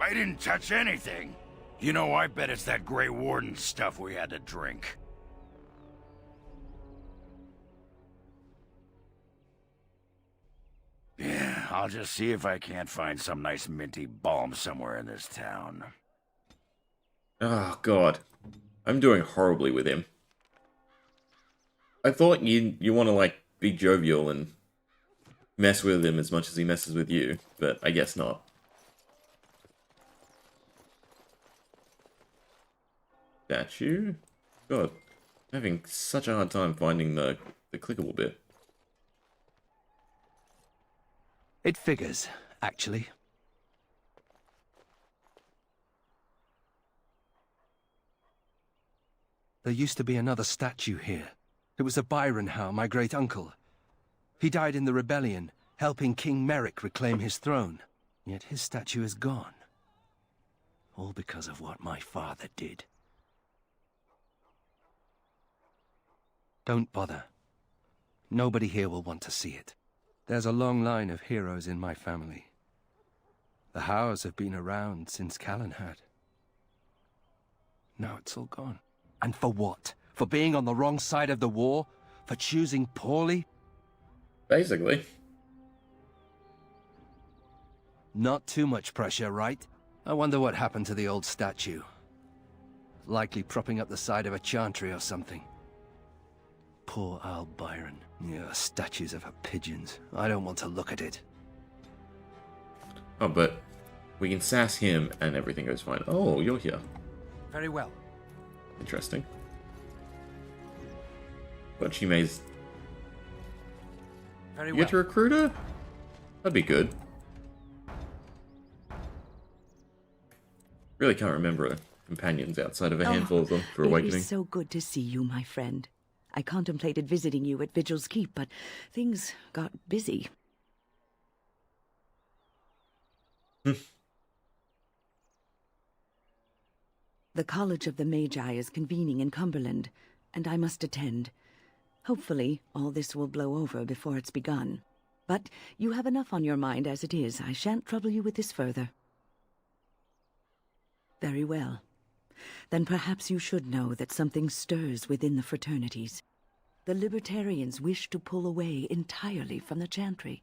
I didn't touch anything. You know, I bet it's that Grey Warden stuff we had to drink. Yeah, I'll just see if I can't find some nice minty balm somewhere in this town. Oh, God. I'm doing horribly with him. I thought you want to, like, be jovial and mess with him as much as he messes with you, but I guess not. Statue? God, I'm having such a hard time finding the clickable bit. It figures, actually. There used to be another statue here. It was of Byron Howe, my great-uncle. He died in the rebellion, helping King Merrick reclaim his throne. Yet his statue is gone. All because of what my father did. Don't bother. Nobody here will want to see it. There's a long line of heroes in my family. The Howes have been around since Callan had. Now it's all gone. And for what? For being on the wrong side of the war? For choosing poorly? Basically. Not too much pressure, right? I wonder what happened to the old statue. Likely propping up the side of a chantry or something. Poor Al Byron. Yeah, statues of her pigeons. I don't want to look at it. Oh, but we can sass him and everything goes fine. Oh, you're here. Very well. Interesting. But she may... Very you well. get to recruit her? That'd be good. Really can't remember companions outside of a handful of them for Awakening. It is so good to see you, my friend. I contemplated visiting you at Vigil's Keep, but things got busy. The College of the Magi is convening in Cumberland, and I must attend. Hopefully, all this will blow over before it's begun. But you have enough on your mind as it is. I shan't trouble you with this further. Very well. Then perhaps you should know that something stirs within the fraternities. The Libertarians wish to pull away entirely from the Chantry.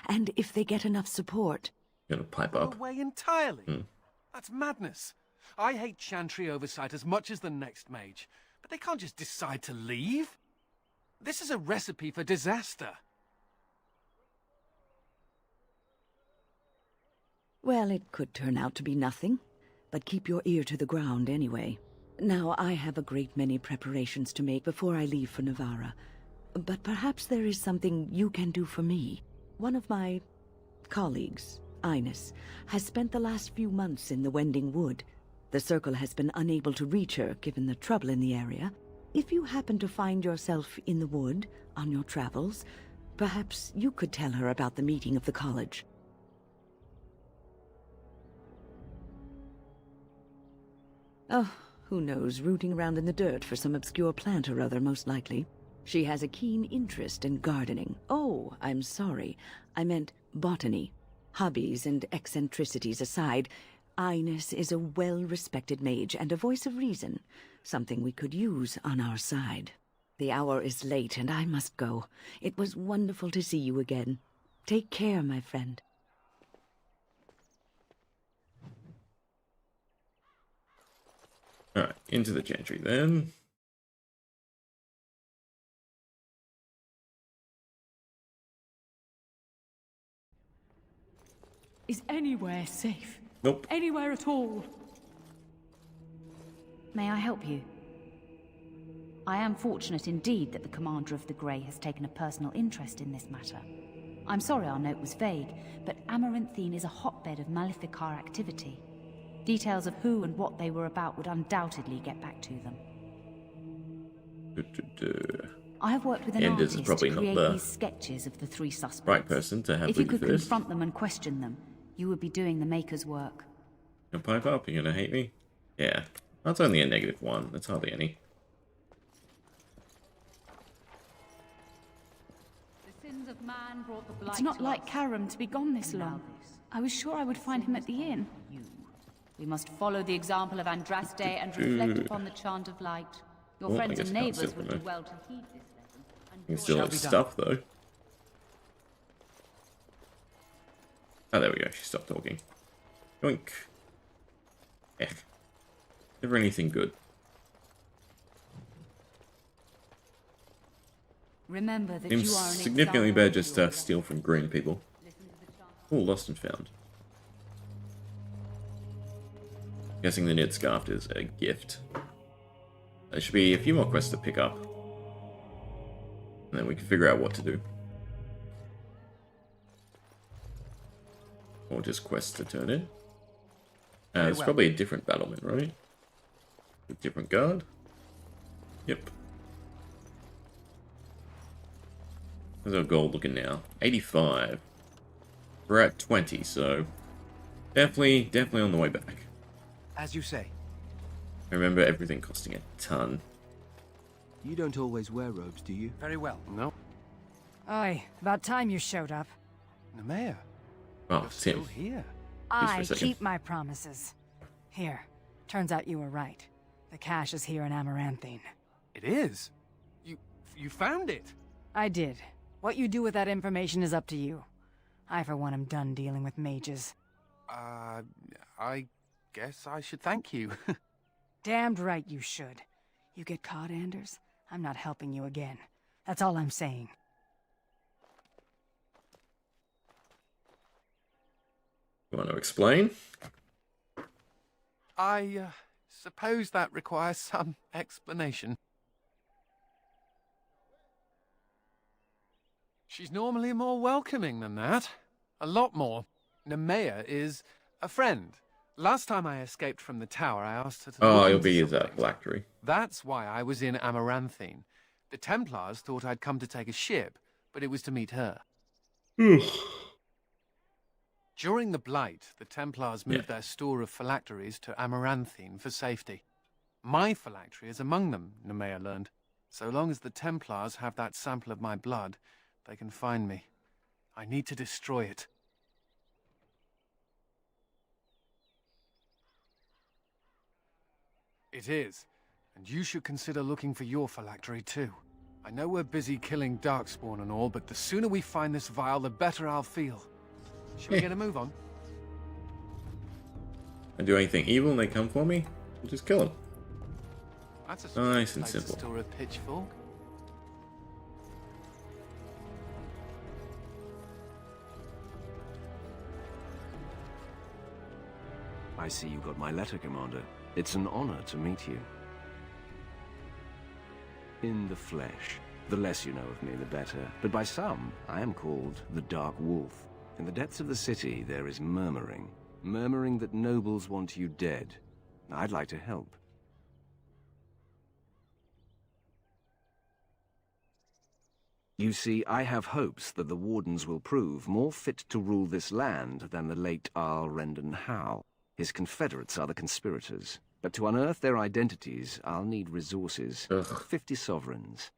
And if they get enough support... Gonna pipe up. Away entirely? That's madness. I hate Chantry oversight as much as the next mage, but they can't just decide to leave. This is a recipe for disaster. Well, it could turn out to be nothing, but keep your ear to the ground anyway. Now, I have a great many preparations to make before I leave for Navarra, but perhaps there is something you can do for me. One of my colleagues, Ines, has spent the last few months in the Wending Wood. The Circle has been unable to reach her, given the trouble in the area. If you happen to find yourself in the wood on your travels, perhaps you could tell her about the meeting of the college. Oh, who knows, rooting around in the dirt for some obscure plant or other, most likely. She has a keen interest in gardening. Oh, I'm sorry. I meant botany. Hobbies and eccentricities aside, Ines is a well-respected mage and a voice of reason, something we could use on our side. The hour is late and I must go. It was wonderful to see you again. Take care, my friend. Alright, into the Chantry then. Is anywhere safe? Nope. Anywhere at all? May I help you? I am fortunate indeed that the commander of the Grey has taken a personal interest in this matter. I'm sorry our note was vague, but Amaranthine is a hotbed of Maleficar activity. Details of who and what they were about would undoubtedly get back to them. I have worked with an Anders artist is probably to not create the these sketches of the three suspects. right person to have If you with could for this. confront them and question them, you would be doing the Maker's work. Gonna pipe up? You're gonna hate me? Yeah. That's only a -1. That's hardly any. The sins of man brought the blight. It's not like Karam to be gone this long. I was sure I would find him at the inn. We must follow the example of Andraste and reflect upon the chant of light. Your Well, I friends guess and I can't neighbors steal would from do her. well to heed this lesson. You can still have stuff though. Oh, there we go. She stopped talking. Yoink. Ech. Never anything good. Remember that Seems you are an significantly example better of just your steal from green people. Oh, lost and found. Guessing the knit scarf is a gift. There should be a few more quests to pick up. And then we can figure out what to do. Or just quests to turn in. It's probably a different battlement, right? A different guard? Yep. How's our gold looking now? 85. We're at 20, so definitely on the way back. As you say. Remember, everything costing a ton. You don't always wear robes, do you? Very well. No. Oi, about time you showed up. Nemea. Oh, You're still Tim. here. I keep my promises. Here. Turns out you were right. The cache is here in Amaranthine. It is? You found it? I did. What you do with that information is up to you. I, for one, am done dealing with mages. I guess I should thank you. Damned right you should. You get caught, Anders, I'm not helping you again. That's all I'm saying. You want to explain? I suppose that requires some explanation. She's normally more welcoming than that. A lot more. Nemea is a friend. Last time I escaped from the tower, I asked her to... Oh, look you'll into be his something. phylactery. That's why I was in Amaranthine. The Templars thought I'd come to take a ship, but it was to meet her. During the Blight, the Templars moved their store of phylacteries to Amaranthine for safety. My phylactery is among them, Nemea learned. So long as the Templars have that sample of my blood, they can find me. I need to destroy it. It is, and you should consider looking for your phylactery too. I know we're busy killing Darkspawn and all, but the sooner we find this vial, the better I'll feel. Shall we get a move on? I do anything evil and they come for me, I'll just kill them. That's a Nice and place to simple. store a pitchfork. I see you got my letter, Commander. It's an honor to meet you. In the flesh. The less you know of me, the better. But by some, I am called the Dark Wolf. In the depths of the city, there is murmuring. Murmuring that nobles want you dead. I'd like to help. You see, I have hopes that the Wardens will prove more fit to rule this land than the late Arl Rendon Howe. His confederates are the conspirators. But to unearth their identities, I'll need resources. 50 sovereigns.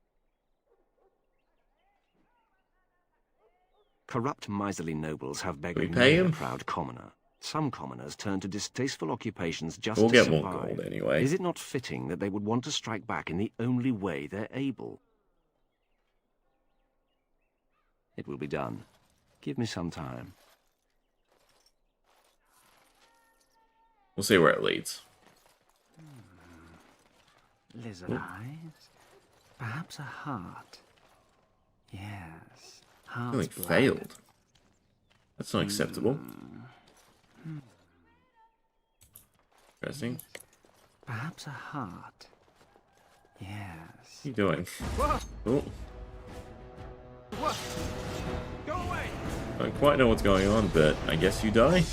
Corrupt, miserly nobles have begged pay many a him? proud commoner. Some commoners turn to distasteful occupations just We'll to get survive. more gold anyway. Is it not fitting that they would want to strike back in the only way they're able? It will be done. Give me some time. We'll see where it leads. Lizard eyes. Perhaps a heart. Yes. Feeling Heart's blood. failed. That's not acceptable. Interesting. Perhaps a heart. Yes. What are you doing? Oh. What? Go away! I don't quite know what's going on, but I guess you die.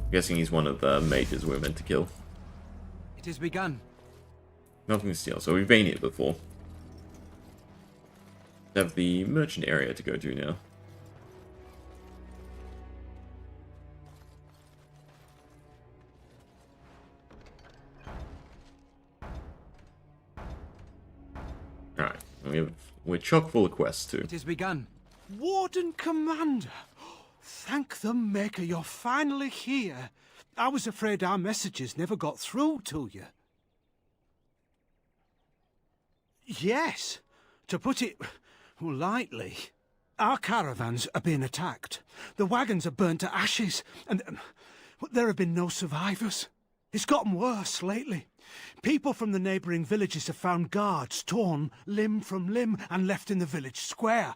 I'm guessing he's one of the mages we're meant to kill. It has begun. Nothing to steal, so we've been here before. We have the merchant area to go to now. Alright, we're chock full of quests too. It has begun. Warden Commander! Thank the Maker you're finally here. I was afraid our messages never got through to you. Yes, to put it lightly, our caravans are being attacked. The wagons are burnt to ashes, and there have been no survivors. It's gotten worse lately. People from the neighbouring villages have found guards torn limb from limb and left in the village square.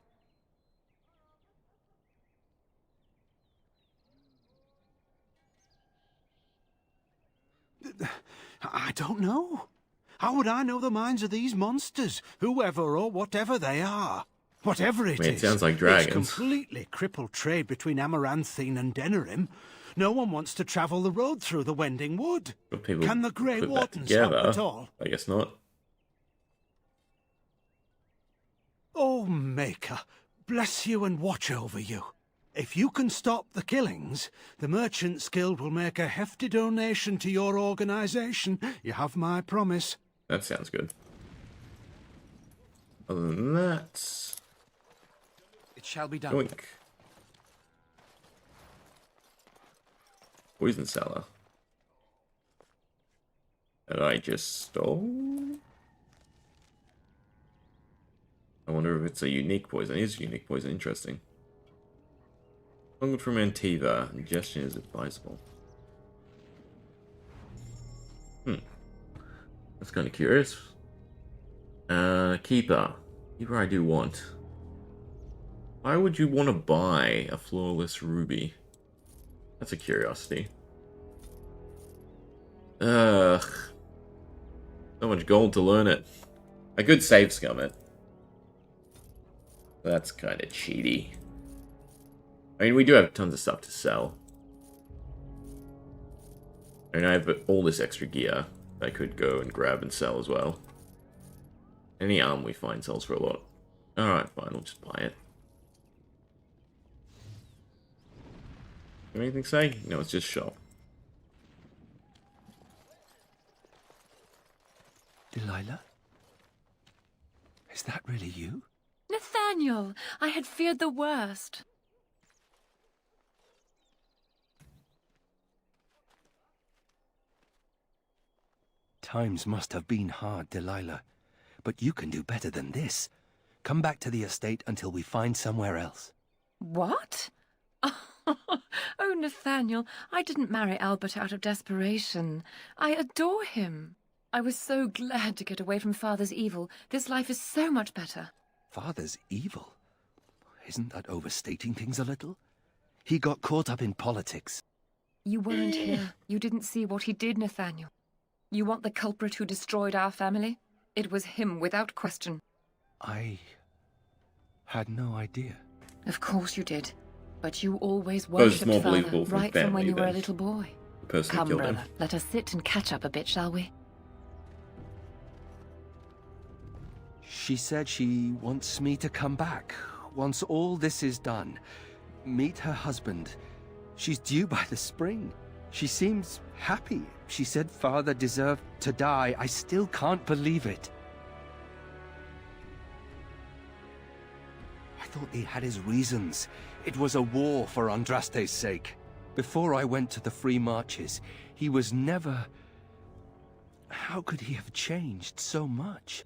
I don't know. How would I know the minds of these monsters, whoever or whatever they are? Whatever it is, it sounds like dragons. It's completely crippled trade between Amaranthine and Denerim. No one wants to travel the road through the Wending Wood. Can the Grey Wardens help at all? I guess not. Oh, Maker, bless you and watch over you. If you can stop the killings, the Merchants Guild will make a hefty donation to your organisation. You have my promise. That sounds good. Other than that... It shall be done. Yoink. Poison cellar. That I just stole? I wonder if it's a unique poison. It is a unique poison. Interesting. Fungal from Antiva. Ingestion is advisable. That's kind of curious. Keeper. Keeper I do want. Why would you want to buy a flawless ruby? That's a curiosity. Ugh. So much gold to learn it. I could save scum it. That's kind of cheaty. I mean, we do have tons of stuff to sell. I mean, I have all this extra gear I could go and grab and sell as well. Any arm we find sells for a lot. Alright, fine, we'll just buy it. Anything to say? No, it's just shop. Delilah? Is that really you? Nathaniel, I had feared the worst. Times must have been hard, Delilah. But you can do better than this. Come back to the estate until we find somewhere else. What? Oh, Nathaniel, I didn't marry Albert out of desperation. I adore him. I was so glad to get away from Father's evil. This life is so much better. Father's evil? Isn't that overstating things a little? He got caught up in politics. You weren't here. You didn't see what he did, Nathaniel. You want the culprit who destroyed our family? It was him, without question. I had no idea. Of course you did. But you always worshipped Father, right from when you were a little boy. Come, brother, let us sit and catch up a bit, shall we? She said she wants me to come back, once all this is done. Meet her husband. She's due by the spring. She seems happy. She said Father deserved to die. I still can't believe it. I thought he had his reasons. It was a war for Andraste's sake. Before I went to the Free Marches, he was never... How could he have changed so much?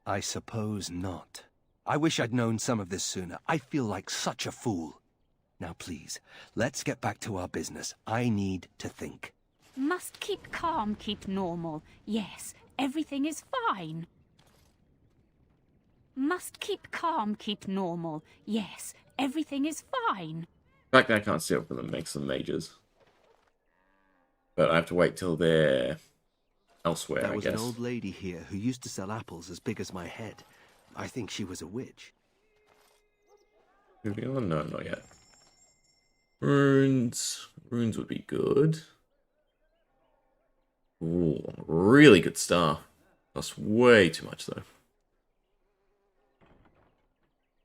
I suppose not. I wish I'd known some of this sooner. I feel like such a fool. Now please, let's get back to our business. I need to think. Must keep calm, keep normal. Yes, everything is fine. Must keep calm, keep normal. Yes, everything is fine. In fact, I can't steal from them, make some mages. But I have to wait till they're elsewhere, There I was guess. an old lady here who used to sell apples as big as my head. I think she was a witch. Moving on? No, not yet. Runes. Runes would be good. Ooh, really good star. That's way too much, though.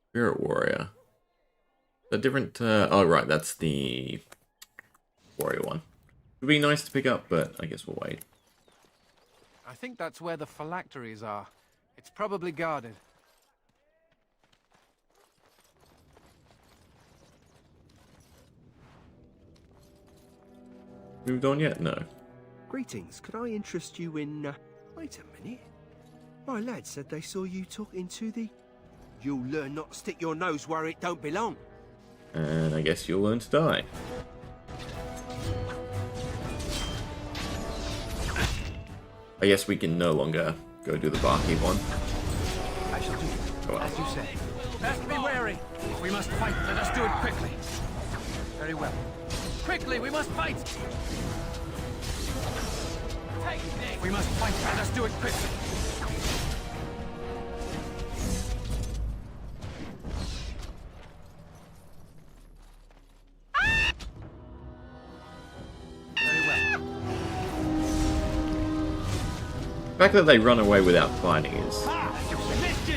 Spirit Warrior. A different... oh, right, that's the Warrior one. Would be nice to pick up, but I guess we'll wait. I think that's where the phylacteries are. It's probably guarded. Moved on yet? No. Greetings, could I interest you in... Wait a minute. My lad said they saw you talking to the... You'll learn not to stick your nose where it don't belong. And I guess you'll learn to die. I guess we can no longer go do the barkeep one. I shall do Go on. as you say. Best be wary. We must fight. Let us do it quickly. Very well. Quickly, we must fight. We must fight. Let us do it quickly. The fact that they run away without fighting is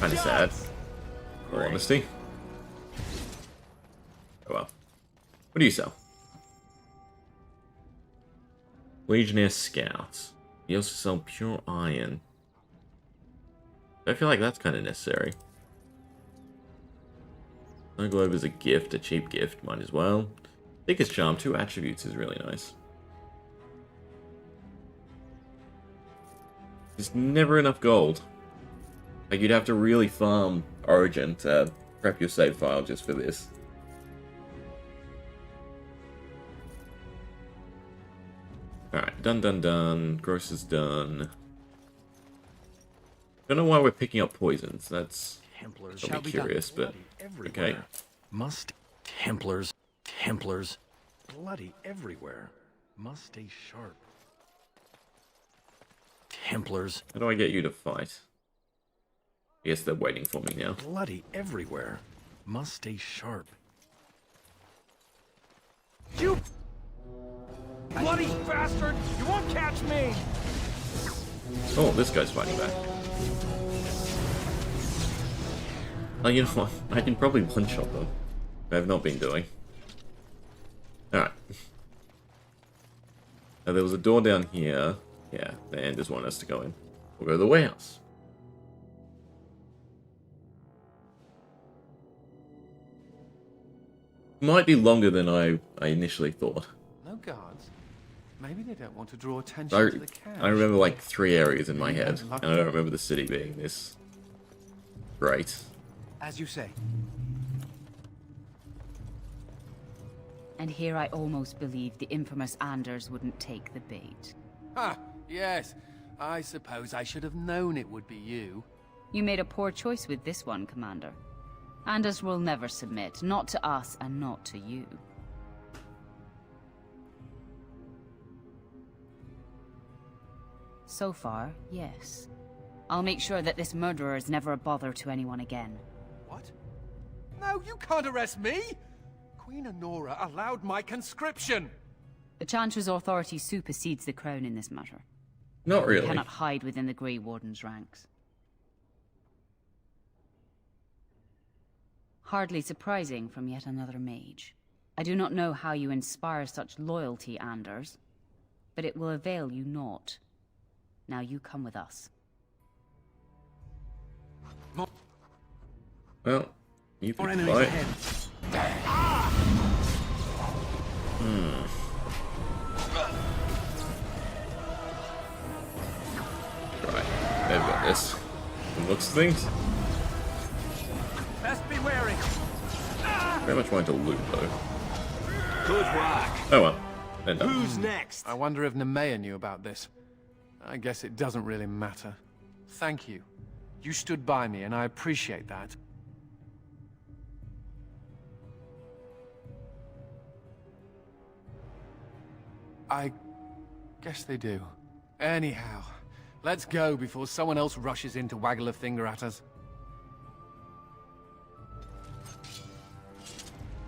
kind of sad, for honesty. Oh well. What do you sell? Legionnaire Scouts. You also sell pure iron. I feel like that's kind of necessary. Snow Globe is a gift, a cheap gift, might as well. Thickest Charm, 2 attributes is really nice. There's never enough gold. Like, you'd have to really farm Origin to prep your save file just for this. Alright, done. Gross is done. Don't know why we're picking up poisons. That's I'll be curious, but okay. Must Templars, bloody everywhere. Must stay sharp. Templars. How do I get you to fight? I guess they're waiting for me now. Bloody everywhere. Must stay sharp. You bloody bastard! You won't catch me! Oh, this guy's fighting back. Oh, you know what? I can probably one-shot them. I have not been doing. Alright. Now, there was a door down here. Yeah, the Enders want us to go in. We'll go to the warehouse. Might be longer than I initially thought. No guards. Maybe they don't want to draw attention to the cash. I remember like 3 areas in my head, and I don't remember the city being this great. As you say. And here I almost believed the infamous Anders wouldn't take the bait. Ah, yes. I suppose I should have known it would be you. You made a poor choice with this one, Commander. Anders will never submit, not to us and not to you. So far, yes. I'll make sure that this murderer is never a bother to anyone again. What? No, you can't arrest me! Queen Honora allowed my conscription! The Chantress authority supersedes the crown in this matter. Not really. You cannot hide within the Grey Warden's ranks. Hardly surprising from yet another mage. I do not know how you inspire such loyalty, Anders, but it will avail you naught. Now you come with us. Well, you More can enemies fight. ahead. Right, they've got this. From looks of things. Best be wary. Very much wanted to loot though. Good work. Oh well. They're done. Who's next? I wonder if Nemea knew about this. I guess it doesn't really matter. Thank you. You stood by me, and I appreciate that. I guess they do. Anyhow, let's go before someone else rushes in to waggle a finger at us.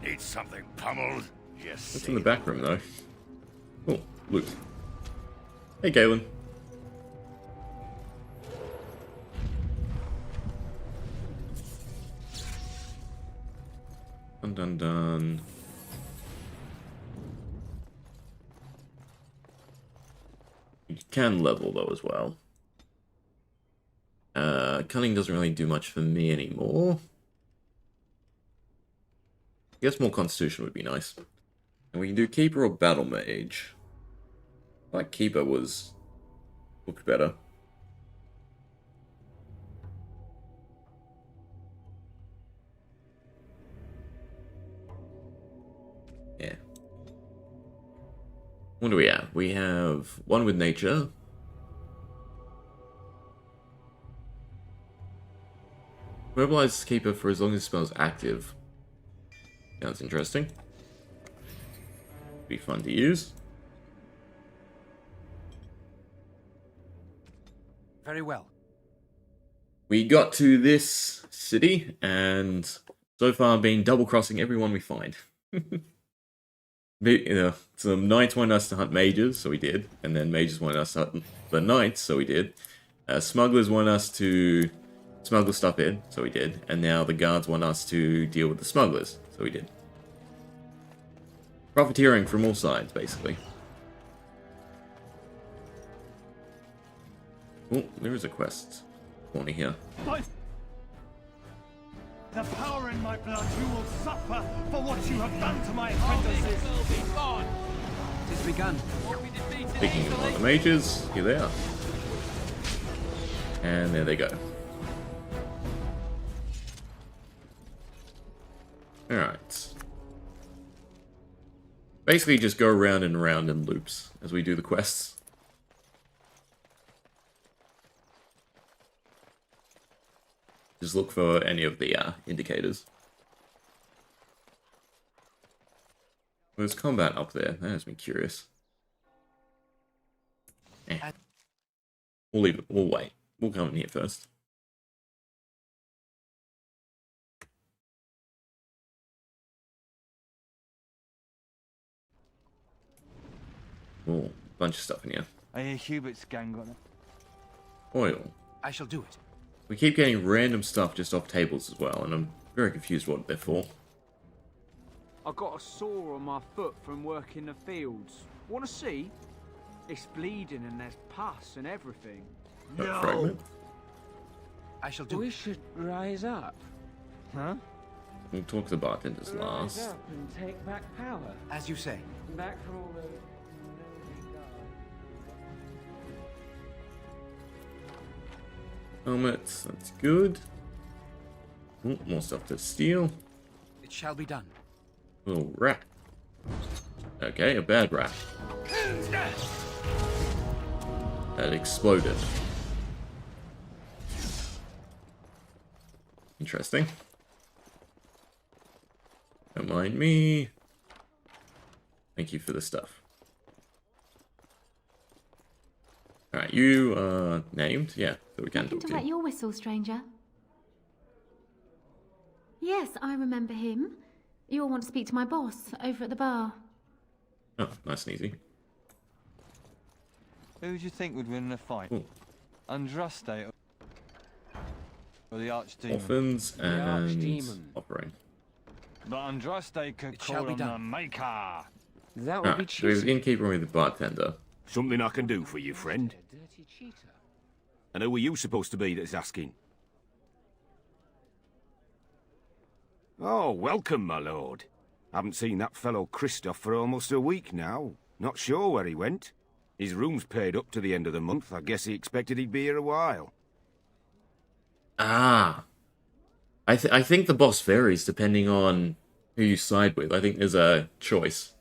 Need something pummeled? Yes. What's in the back room, though? Oh, loot. Hey, Galen. Dun dun dun. You can level, though, as well. Cunning doesn't really do much for me anymore. I guess more Constitution would be nice. And we can do Keeper or Battle Mage. I like Keeper looked better. Yeah. What do we have? We have one with Nature. Mobilize Keeper for as long as the spell is active. Sounds interesting. Be fun to use. Very well. We got to this city, and so far been double-crossing everyone we find. Some knights wanted us to hunt mages, so we did. And then mages wanted us to hunt the knights, so we did. Smugglers want us to smuggle stuff in, so we did. And now the guards want us to deal with the smugglers, so we did. Profiteering from all sides, basically. Oh, there is a quest corner here. The power in my blood, you will suffer for what you have done to my apprentices. It's begun. Speaking of the mages, here they are. And there they go. Alright. Basically just go around and around in loops as we do the quests. Just look for any of the indicators. There's combat up there. That has me curious. We'll leave it. We'll wait. We'll come in here first. Oh, bunch of stuff in here. I hear Hubert's gang got it. Oil. I shall do it. We keep getting random stuff just off tables as well, and I'm very confused what they're for. I got a sore on my foot from working the fields. Want to see? It's bleeding and there's pus and everything. No. Fragment. I shall do We it. should rise up. Huh? We'll talk to the bartenders last. Rise up and take back power. As you say. Back from all the... Helmets, that's good. Oh, more stuff to steal. It shall be done. Little rat. Okay, a bad rat. That exploded. Interesting. Don't mind me. Thank you for the stuff. Alright, you are named? Yeah, so we can Nothing talk to to wet you. your whistle, stranger. Yes, I remember him. You all want to speak to my boss over at the bar. Oh, nice and easy. Who do you think would win in a fight? Ooh. Andraste or the Archdemon? Orphans and offering. But Andraste could It shall call be on done. the Maker. That would be Alright, so we have cheesy. the innkeeper with the bartender. Something I can do for you, friend. Dirty cheater. And who are you supposed to be that's asking? Oh, welcome, my lord. Haven't seen that fellow Christoph for almost a week now. Not sure where he went. His room's paid up to the end of the month. I guess he expected he'd be here a while. Ah. I think the boss varies depending on who you side with. I think there's a choice.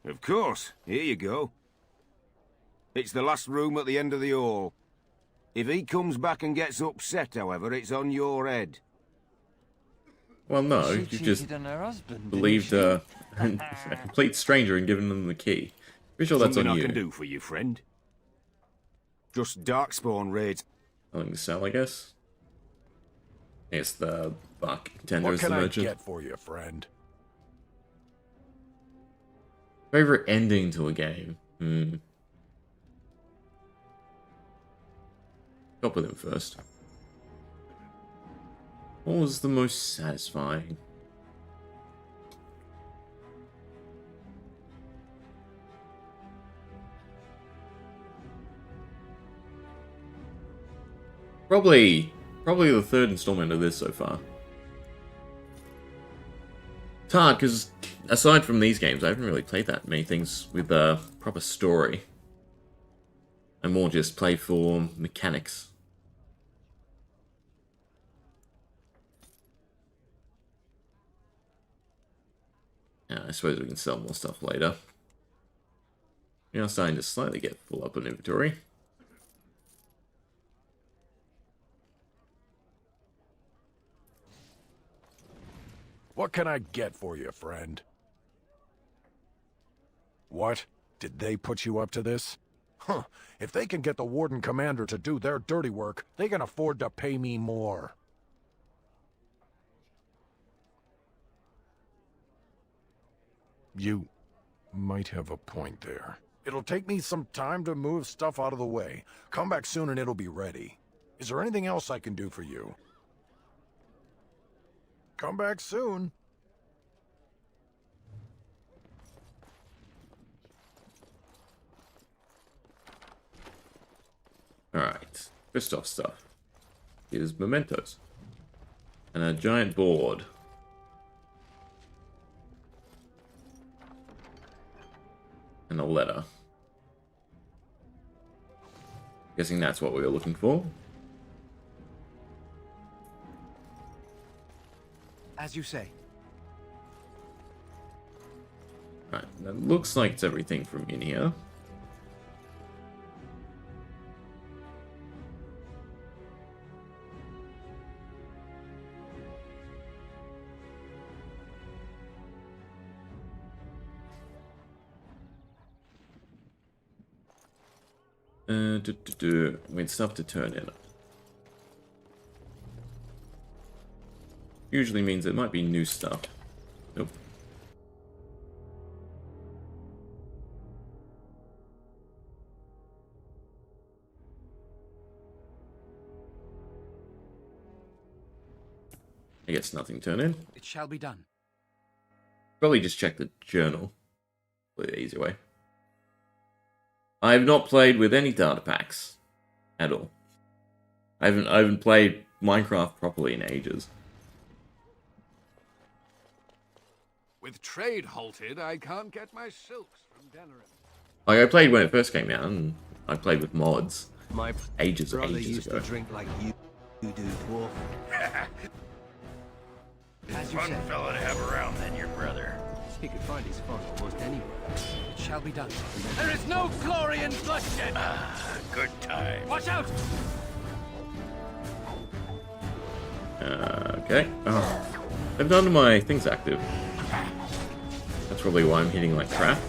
Of course. Here you go. It's the last room at the end of the hall. If he comes back and gets upset, however, it's on your head. Well, no, She you just cheated on her husband, believed didn't a complete stranger and given them the key. Pretty sure that's Something on I you. can do for you, friend. Just darkspawn raids. Nothing to sell, I guess. It's the bark contender What is the can I merchant. get for you, friend? Favorite ending to a game? Stop with him first. What was the most satisfying? Probably the third installment of this so far. It's hard because aside from these games, I haven't really played that many things with a proper story. I more just play for mechanics. Yeah, I suppose we can sell more stuff later. We are starting to slightly get full up on inventory. What can I get for you, friend? What? Did they put you up to this? Huh. If they can get the Warden Commander to do their dirty work, they can afford to pay me more. You might have a point there. It'll take me some time to move stuff out of the way. Come back soon and it'll be ready. Is there anything else I can do for you? Come back soon. Alright, first off stuff. Here's mementos. And a giant board. And a letter. Guessing that's what we were looking for. As you say. Right, that looks like it's everything from in here. We had stuff to turn in. Usually means it might be new stuff. Nope. I guess nothing turn in. It shall be done. Probably just check the journal. The easy way. I have not played with any data packs at all. I haven't played Minecraft properly in ages. With trade halted, I can't get my silks from Denerim. Like I played when it first came out, and I played with mods. My ages brother used ago. to drink like you do, dwarf. As you Fun say. fella to have around than your brother. He could find his fun almost anywhere. It shall be done. There is no glory in bloodshed. Ah, good time. Watch out! Okay. Oh, I've done my things active. That's probably why I'm hitting like crap.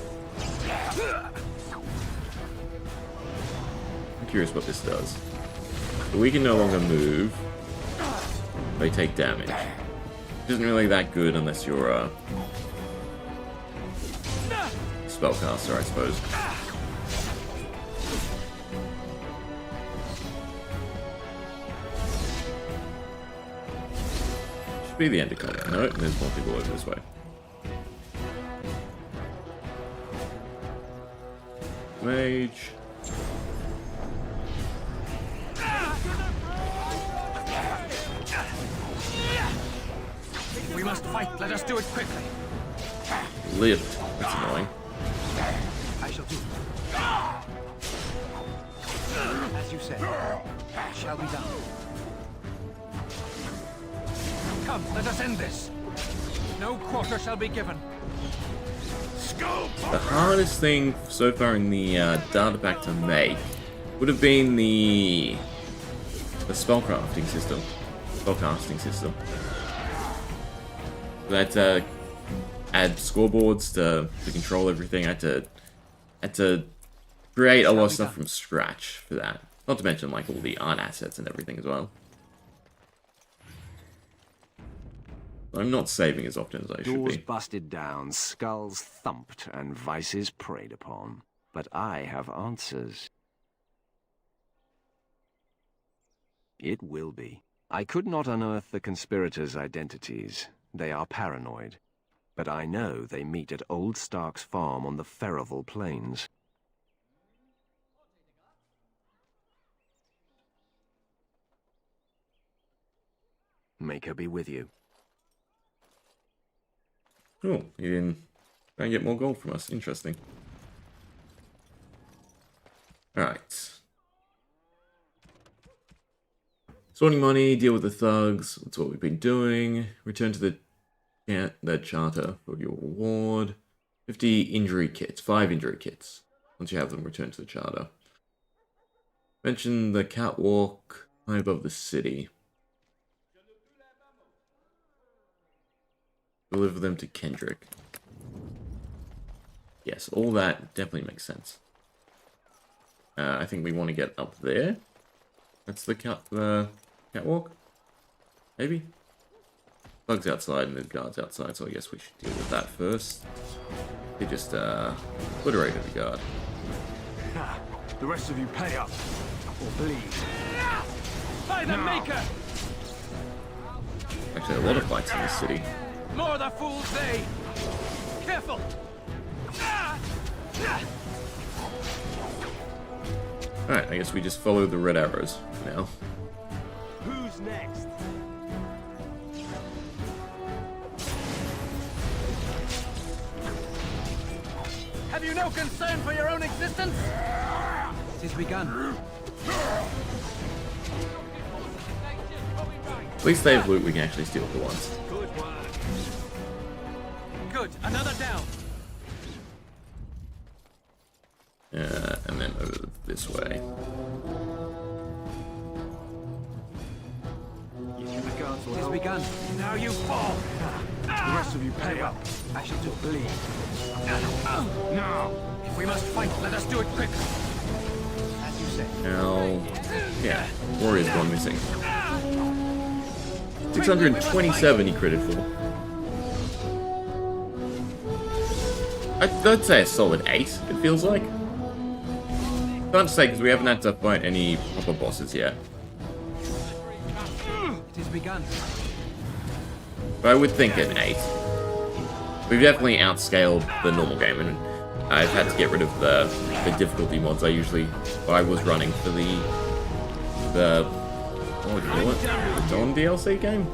I'm curious what this does. So we can no longer move. They take damage. Which isn't really that good unless you're a spellcaster, I suppose. Should be the end of combat. No, there's more people over this way. Mage. We must fight. Let us do it quickly. Lived. That's annoying. I shall do it. As you say. It shall be done. Come, let us end this. No quarter shall be given. The hardest thing so far in the data pack to make would have been the spellcrafting system. Spellcasting system. I had to add scoreboards to control everything. I had to create a lot of stuff from scratch for that. Not to mention like all the art assets and everything as well. I'm not saving as often as I should Doors be. busted down, skulls thumped, and vices preyed upon. But I have answers. It will be. I could not unearth the conspirators' identities. They are paranoid. But I know they meet at Old Stark's farm on the Ferroval Plains. Make her be with you. Cool. You didn't try and get more gold from us. Interesting. Alright. Sorting money, deal with the thugs. That's what we've been doing. Return to the charter for your reward. 50 injury kits. 5 injury kits. Once you have them, return to the charter. Mention the catwalk high above the city. Deliver them to Kendrick. Yes, all that definitely makes sense. I think we want to get up there. That's the catwalk? Maybe? Bugs outside and there's guards outside, so I guess we should deal with that first. They just obliterated the guard. The rest of you pay up, or bleed. By the Maker! Actually, a lot of fights in this city. More the fools they! Careful! Alright, I guess we just follow the red arrows for now. Who's next? Have you no concern for your own existence? It is begun. At least they have loot we can actually steal for once. Good one. Good, another down. And then over this way. It has begun. Now you fall. The rest of you pay up. I shall do bleed. Now, if we must fight, let us do it quick. As you say. Now, yeah, Warrior's gone missing. 627 he critted for. I'd say a solid 8, it feels like. Can't say because we haven't had to fight any proper bosses yet. It has begun. But I would think an 8. We've definitely outscaled the normal game, and I've had to get rid of the difficulty mods I was running for the what would you call it? The Dawn DLC game?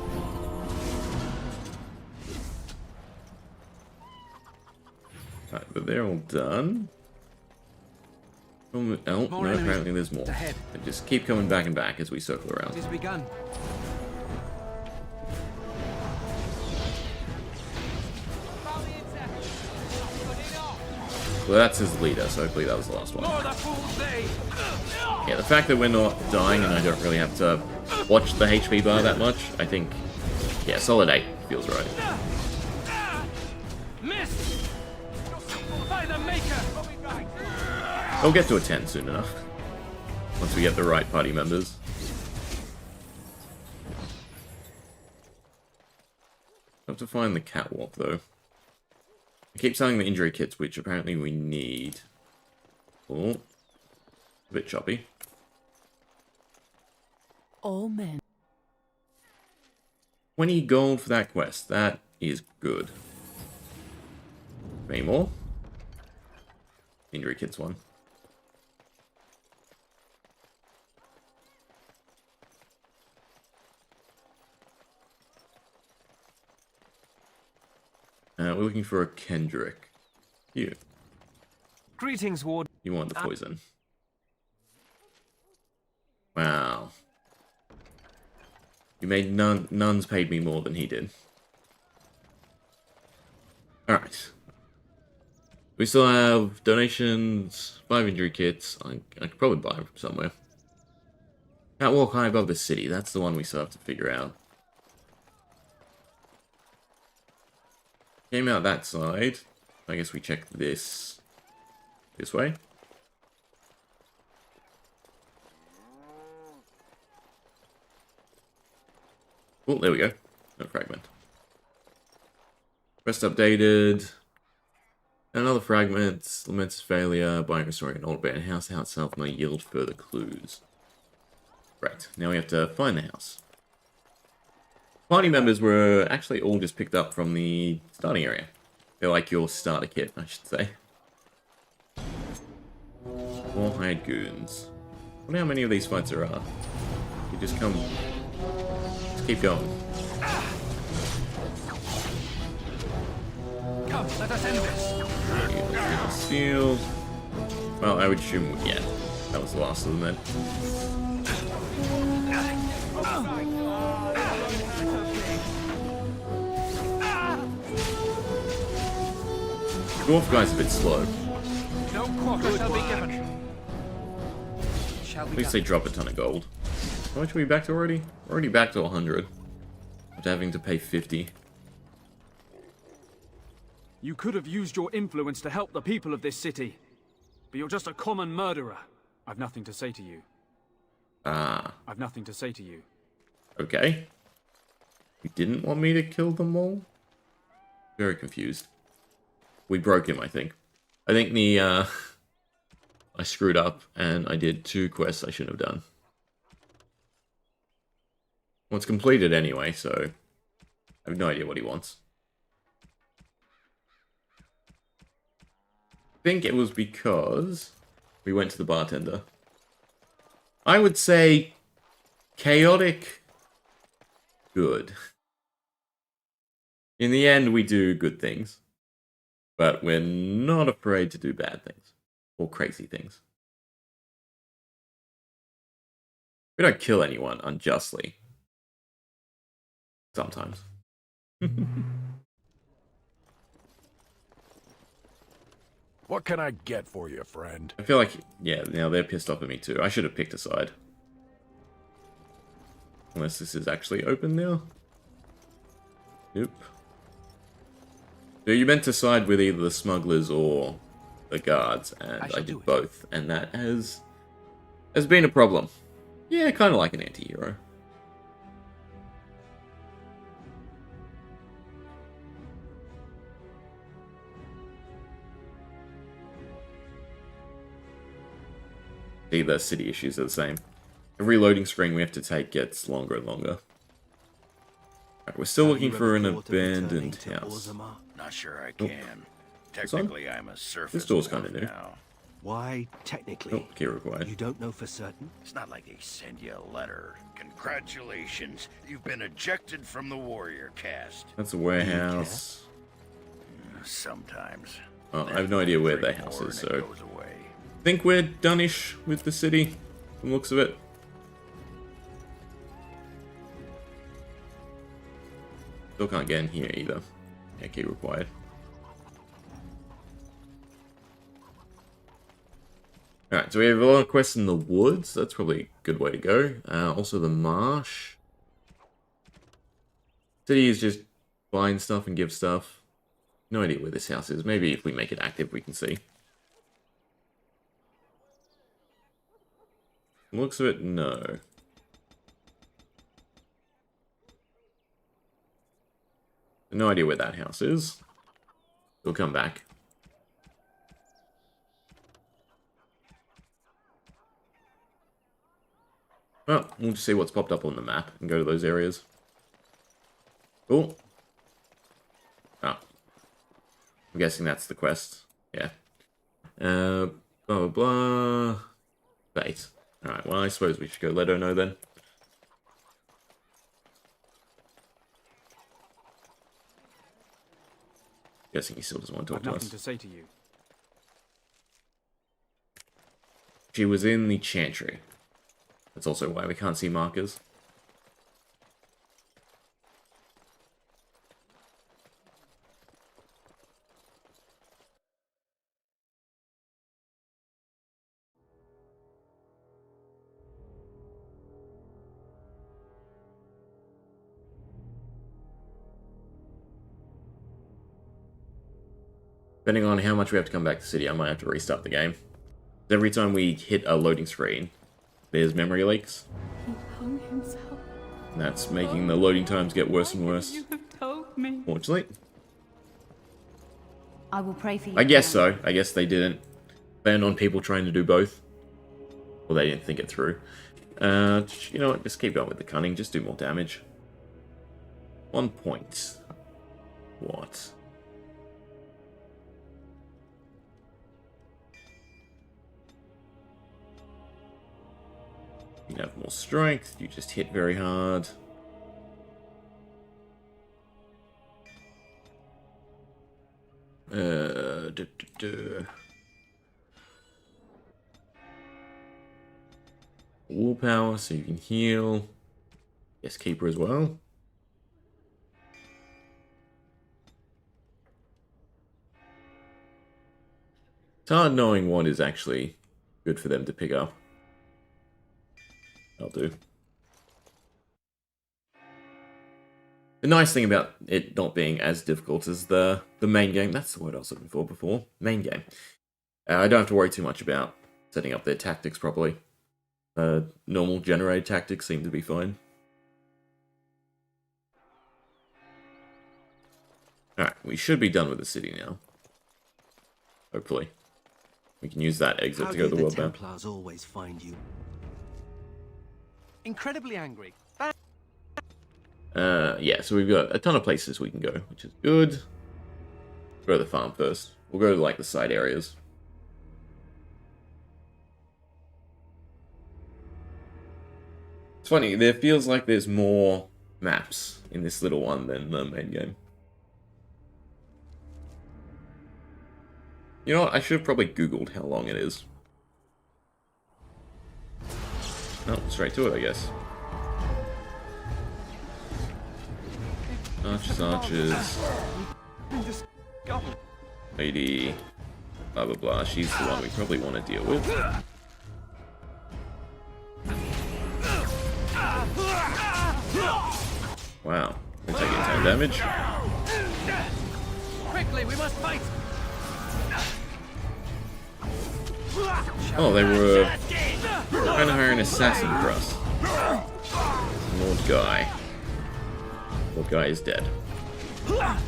Right, but they're all done. Oh, no, apparently there's more. They just keep coming back and back as we circle around. It has begun. Well, that's his leader, so hopefully that was the last one. Yeah, the fact that we're not dying and I don't really have to watch the HP bar that much, I think, yeah, solid 8 feels right. Miss! By the Maker! I'll get to a 10 soon enough. Once we get the right party members. I have to find the catwalk, though. I keep selling the injury kits, which apparently we need. Oh, a bit choppy. All men. 20 gold for that quest. That is good. Any more? Injury kits one. We're looking for a Kendrick. You. Greetings, Ward. You want the poison. Wow. You made nuns paid me more than he did. Alright. We still have donations, 5 injury kits. I could probably buy them from somewhere. Can't walk high above the city. That's the one we still have to figure out. Came out that side. I guess we check this way. Oh, there we go. No fragment. Quest updated. Another fragment. Laments failure. Buying restoring an old abandoned house. The house itself may yield further clues. Right. Now we have to find the house. Party members were actually all just picked up from the starting area. They're like your starter kit, I should say. 4 hired goons. I wonder how many of these fights there are. You just come... Just keep going. Come, let us end this. Sealed. Well, I would assume, yeah. That was the last of them then. Dwarf guy's a bit slow. No quarter shall be given. At least they drop a ton of gold. How much are we back to already? We're already back to 100. After having to pay 50. You could have used your influence to help the people of this city. But you're just a common murderer. I've nothing to say to you. Ah. I've nothing to say to you. Okay. You didn't want me to kill them all? Very confused. We broke him, I think. I think the, I screwed up, and I did 2 quests I shouldn't have done. Well, it's completed anyway, so... I have no idea what he wants. I think it was because we went to the bartender. I would say... chaotic... good. In the end, we do good things. But we're not afraid to do bad things. Or crazy things. We don't kill anyone unjustly. Sometimes. What can I get for you, friend? I feel like, yeah, now they're pissed off at me too. I should have picked a side. Unless this is actually open now. Nope. So you meant to side with either the smugglers or the guards, and I did both, and that has been a problem. Yeah, kind of like an anti-hero. See, the city issues are the same. Every loading screen we have to take gets longer and longer. Right, we're still looking for an abandoned house. Not sure I can. Technically, I'm a surface. This door's kind of new. Now. Why, technically? Oh, key required. You don't know for certain? It's not like they send you a letter. Congratulations, you've been ejected from the warrior caste. That's a warehouse. Sometimes. Oh, I have no idea where the house is, so... I think we're done-ish with the city, from the looks of it. Still can't get in here either. Yeah, key required. Alright, so we have a lot of quests in the woods. That's probably a good way to go. Also the marsh. City is just buying stuff and give stuff. No idea where this house is. Maybe if we make it active we can see. Looks of it, no. No idea where that house is. We'll come back. Well, we'll just see what's popped up on the map and go to those areas. Cool. Oh. I'm guessing that's the quest. Yeah. Blah, blah, blah. Bait. Alright, well, I suppose we should go let her know then. Guessing he still doesn't want to talk to us. I've nothing to say to you. She was in the chantry. That's also why we can't see markers. Depending on how much we have to come back to the city, I might have to restart the game. Every time we hit a loading screen, there's memory leaks. He hung himself. And that's making the loading times get worse and worse. You have told me. Fortunately. I will pray for you. I guess so. I guess they didn't plan on people trying to do both. Or they didn't think it through. You know what? Just keep going with the cunning. Just do more damage. 1 point. What? You have more strength. You just hit very hard. Willpower, so you can heal. Yes, Keeper as well. It's hard knowing what is actually good for them to pick up. I'll do. The nice thing about it not being as difficult as the main game, that's the word I was looking for before, main game. I don't have to worry too much about setting up their tactics properly. Normal generated tactics seem to be fine. Alright, we should be done with the city now. Hopefully. We can use that exit to go to the world map. Templars always find you? Incredibly angry. Yeah, so we've got a ton of places we can go, which is good. Go to the farm first. We'll go to, like, the side areas. It's funny, there feels like there's more maps in this little one than the main game. You know what, I should have probably Googled how long it is. No, straight to it, I guess. Archers. Lady. Blah blah blah. She's the one we probably want to deal with. Wow. We're taking 10 damage. Quickly, we must fight. Oh, they were trying to hire an assassin for us. Lord Guy. Lord Guy is dead. I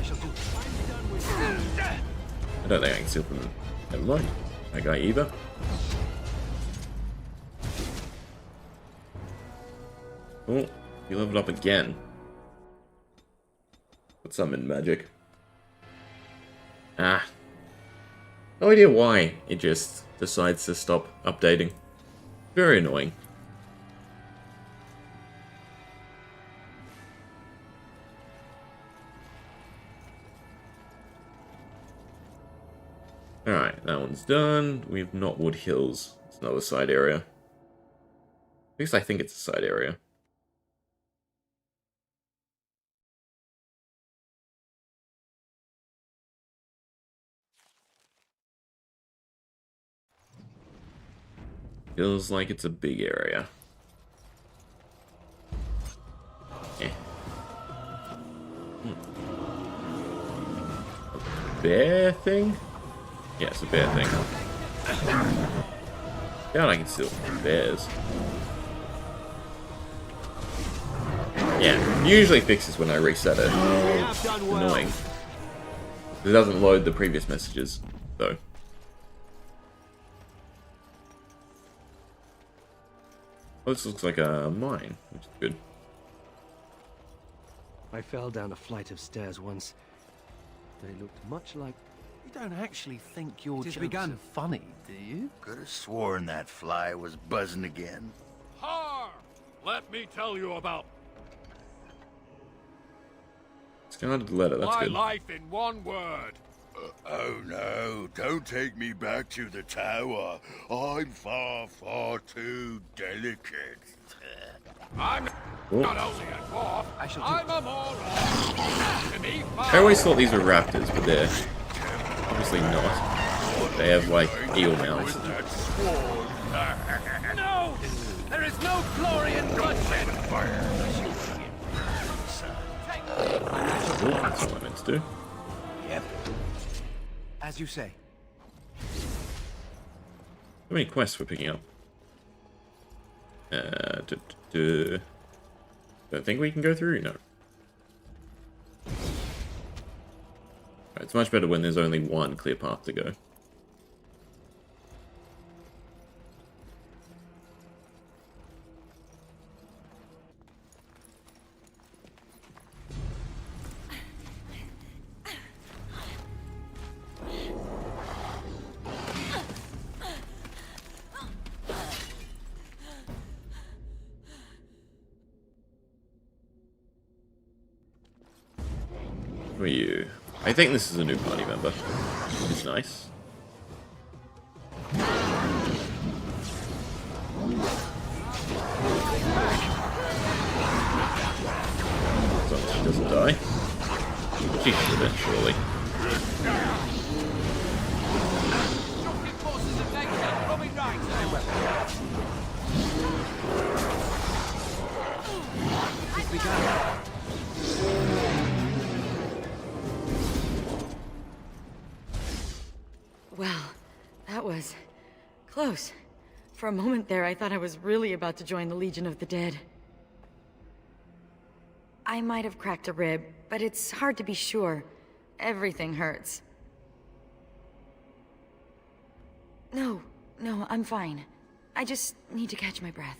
shall do. I don't think I can steal from them. Never mind. That guy either. Oh, he leveled up again. Put some in magic. Ah. No idea why it just decides to stop updating. Very annoying. Alright, that one's done. We have Knotwood Hills. It's another side area. At least I think it's a side area. Feels like it's a big area. Yeah. A bear thing? Yeah, it's a bear thing. Yeah, I can steal bears. Yeah, usually fixes when I reset it. Annoying. It doesn't load the previous messages, though. Oh, this looks like a mine, which is good. I fell down a flight of stairs once. They looked much like... You don't actually think your jokes are funny, do you? Could have sworn that fly was buzzing again. Har! Let me tell you about Discarded letter, that's my good. life in one word. Oh no, don't take me back to the tower. I'm far, far too delicate. I'm not only a dwarf, I'm a moron. To me, I always thought these were raptors, but they're obviously not. They have, like, eel mouths. No! There is no glory in bloodshed! Cool, that's all I meant to do. As you say. How many quests we're picking up? Don't think we can go through? No. It's much better when there's only one clear path to go. Who are you? I think this is a new party member. It's nice. As long as she doesn't die. She should eventually. Well, that was close. For a moment there, I thought I was really about to join the Legion of the Dead. I might have cracked a rib, but it's hard to be sure. Everything hurts. No, I'm fine. I just need to catch my breath.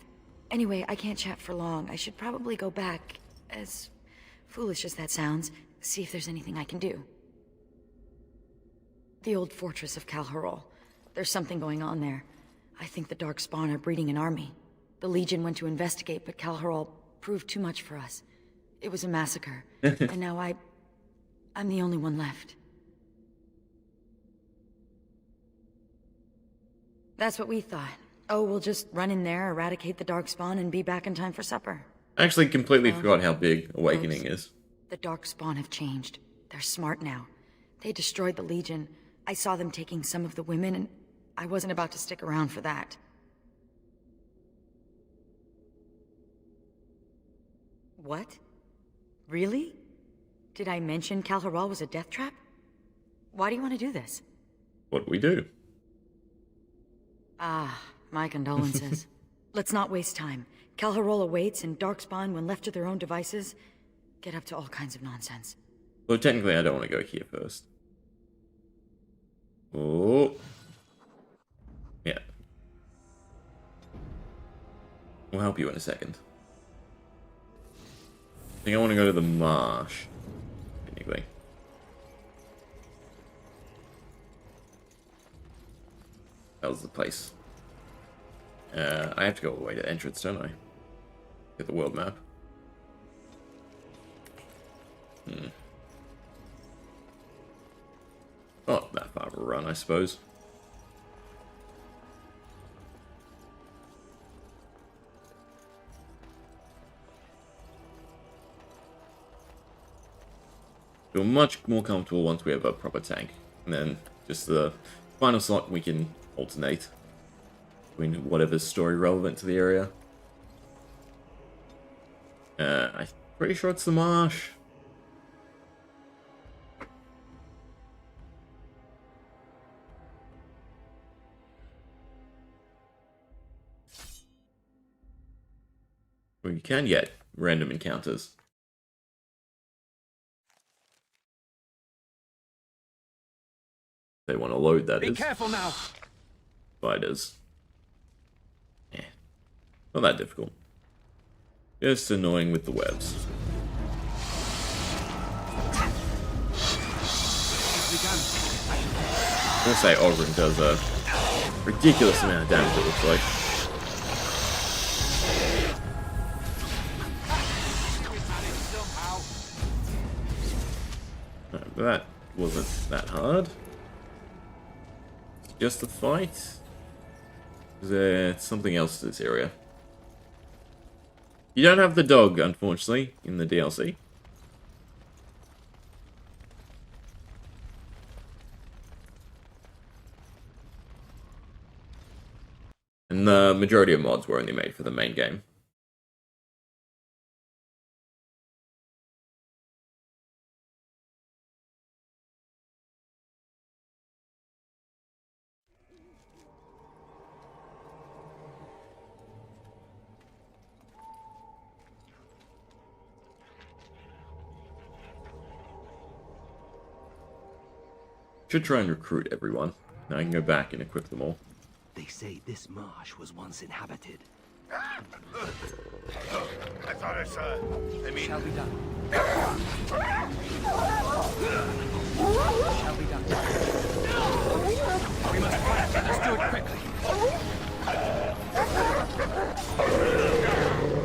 Anyway, I can't chat for long. I should probably go back, as foolish as that sounds, see if there's anything I can do. The old fortress of Klloo. There's something going on there. I think the Darkspawn are breeding an army. The Legion went to investigate, but Klloo proved too much for us. It was a massacre, and now I'm the only one left. That's what we thought. Oh, we'll just run in there, eradicate the Darkspawn, and be back in time for supper. I actually completely forgot how big Awakening is. The Darkspawn have changed. They're smart now. They destroyed the Legion. I saw them taking some of the women, and I wasn't about to stick around for that. What? Really? Did I mention Klloo was a death trap? Why do you want to do this? What we do? Ah, my condolences. Let's not waste time. Klloo awaits, and Darkspawn, when left to their own devices, get up to all kinds of nonsense. Well, technically I don't want to go here first. Oh. Yeah. We'll help you in a second. I think I want to go to the marsh. Anyway. That was the place. I have to go all the way to the entrance, don't I? Get the world map. Not that far of a run, I suppose. Feel much more comfortable once we have a proper tank. And then just the final slot we can alternate between whatever's story relevant to the area. I'm pretty sure it's the marsh. Well, you can get random encounters. They want to load, that is. Be careful now. Spiders. Yeah. Not that difficult. Just annoying with the webs. I'm gonna say Ogren does a ridiculous amount of damage, it looks like. But that wasn't that hard. Just the fight? Is there something else to this area? You don't have the dog, unfortunately, in the DLC. And the majority of mods were only made for the main game. Should try and recruit everyone. Now I can go back and equip them all. They say this marsh was once inhabited. I thought I saw. I mean, Shall be done. Shall be done. We must fight. Let's do it quickly.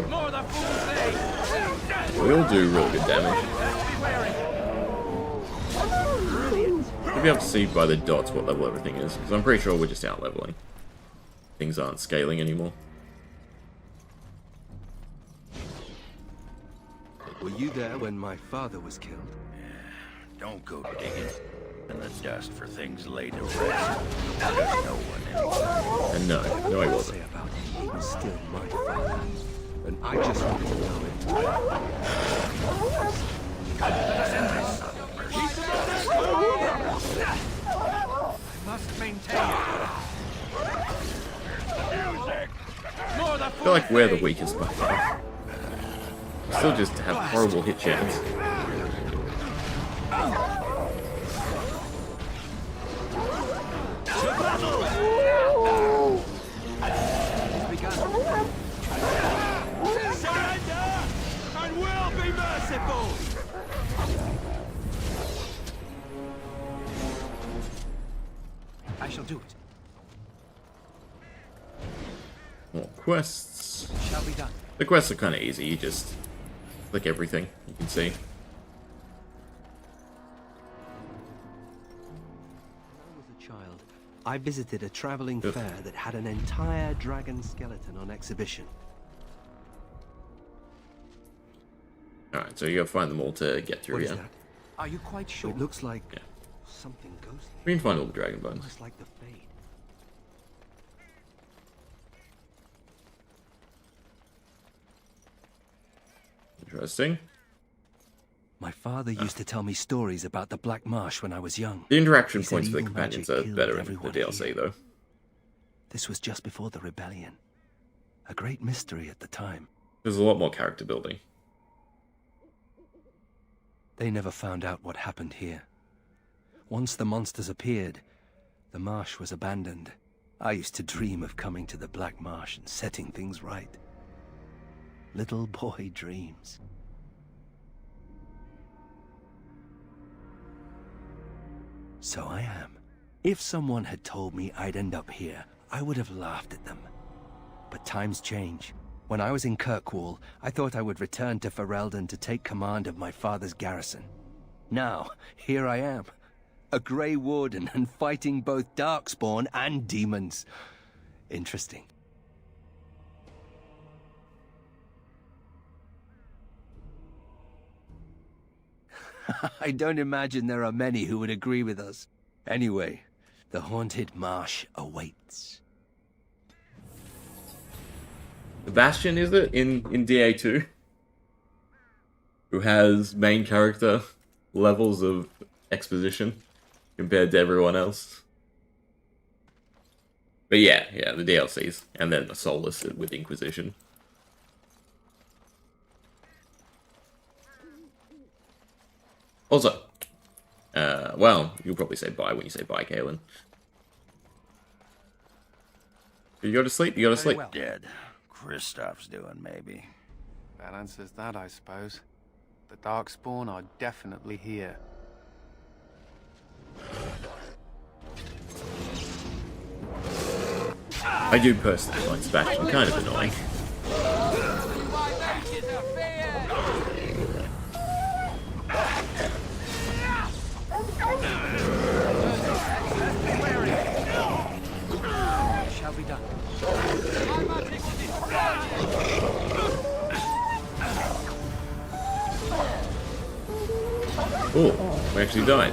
More the fools they. We all do really good damage. You'll be able to see by the dots what level everything is, because I'm pretty sure we're just out leveling. Things aren't scaling anymore. Were you there when my father was killed? don't go digging in the dust for things laid to rest. There's no one anymore. And no I wasn't. About him, he was still my father, and I just wanted to know it. I must maintain. I feel like we're the weakest by far. We still just have horrible hit chance. Surrender and we'll be merciful. I shall do it. More quests. Shall be done. The quests are kind of easy. You just click everything. You can see. Child, I visited a traveling fair that had an entire dragon skeleton on exhibition. Alright, so you gotta find them all to get through here. Are you quite sure? It looks like something ghostly. We can find all the dragon bones. Almost like the fade. Interesting. My father used to tell me stories about the Black Marsh when I was young. The interaction He said points for the evil companions magic are killed better in the everyone DLC, here. though. This was just before the rebellion. A great mystery at the time. There's a lot more character building. They never found out what happened here. Once the monsters appeared, the marsh was abandoned. I used to dream of coming to the Black Marsh and setting things right. Little boy dreams. So I am. If someone had told me I'd end up here, I would have laughed at them. But times change. When I was in Kirkwall, I thought I would return to Ferelden to take command of my father's garrison. Now, here I am. A Grey Warden and fighting both Darkspawn and demons. Interesting. I don't imagine there are many who would agree with us. Anyway, the haunted marsh awaits. The Bastion, is it? In DA2? Who has main character levels of exposition compared to everyone else. But yeah, the DLCs. And then the Solus with Inquisition. Also, well, you'll probably say bye when you say bye, Kaelin. You go to sleep? You go to sleep? Dead. Kristoff's doing, maybe. That answers that, I suppose. The Darkspawn are definitely here. I do personally find Sebastian kind of annoying. Shall be done. Oh, we actually died.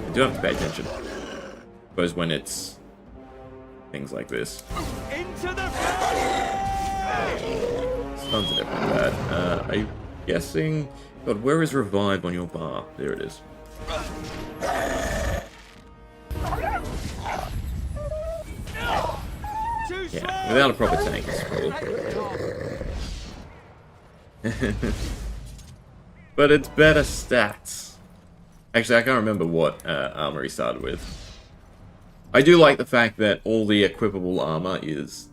I do have to pay attention. Suppose when it's things like this. Into the Stuns are definitely bad. Are you guessing? God, where is revive on your bar? There it is. Yeah, without a proper tank, it's cool. But it's better stats. Actually, I can't remember what armor he started with. I do like the fact that all the equipable armor is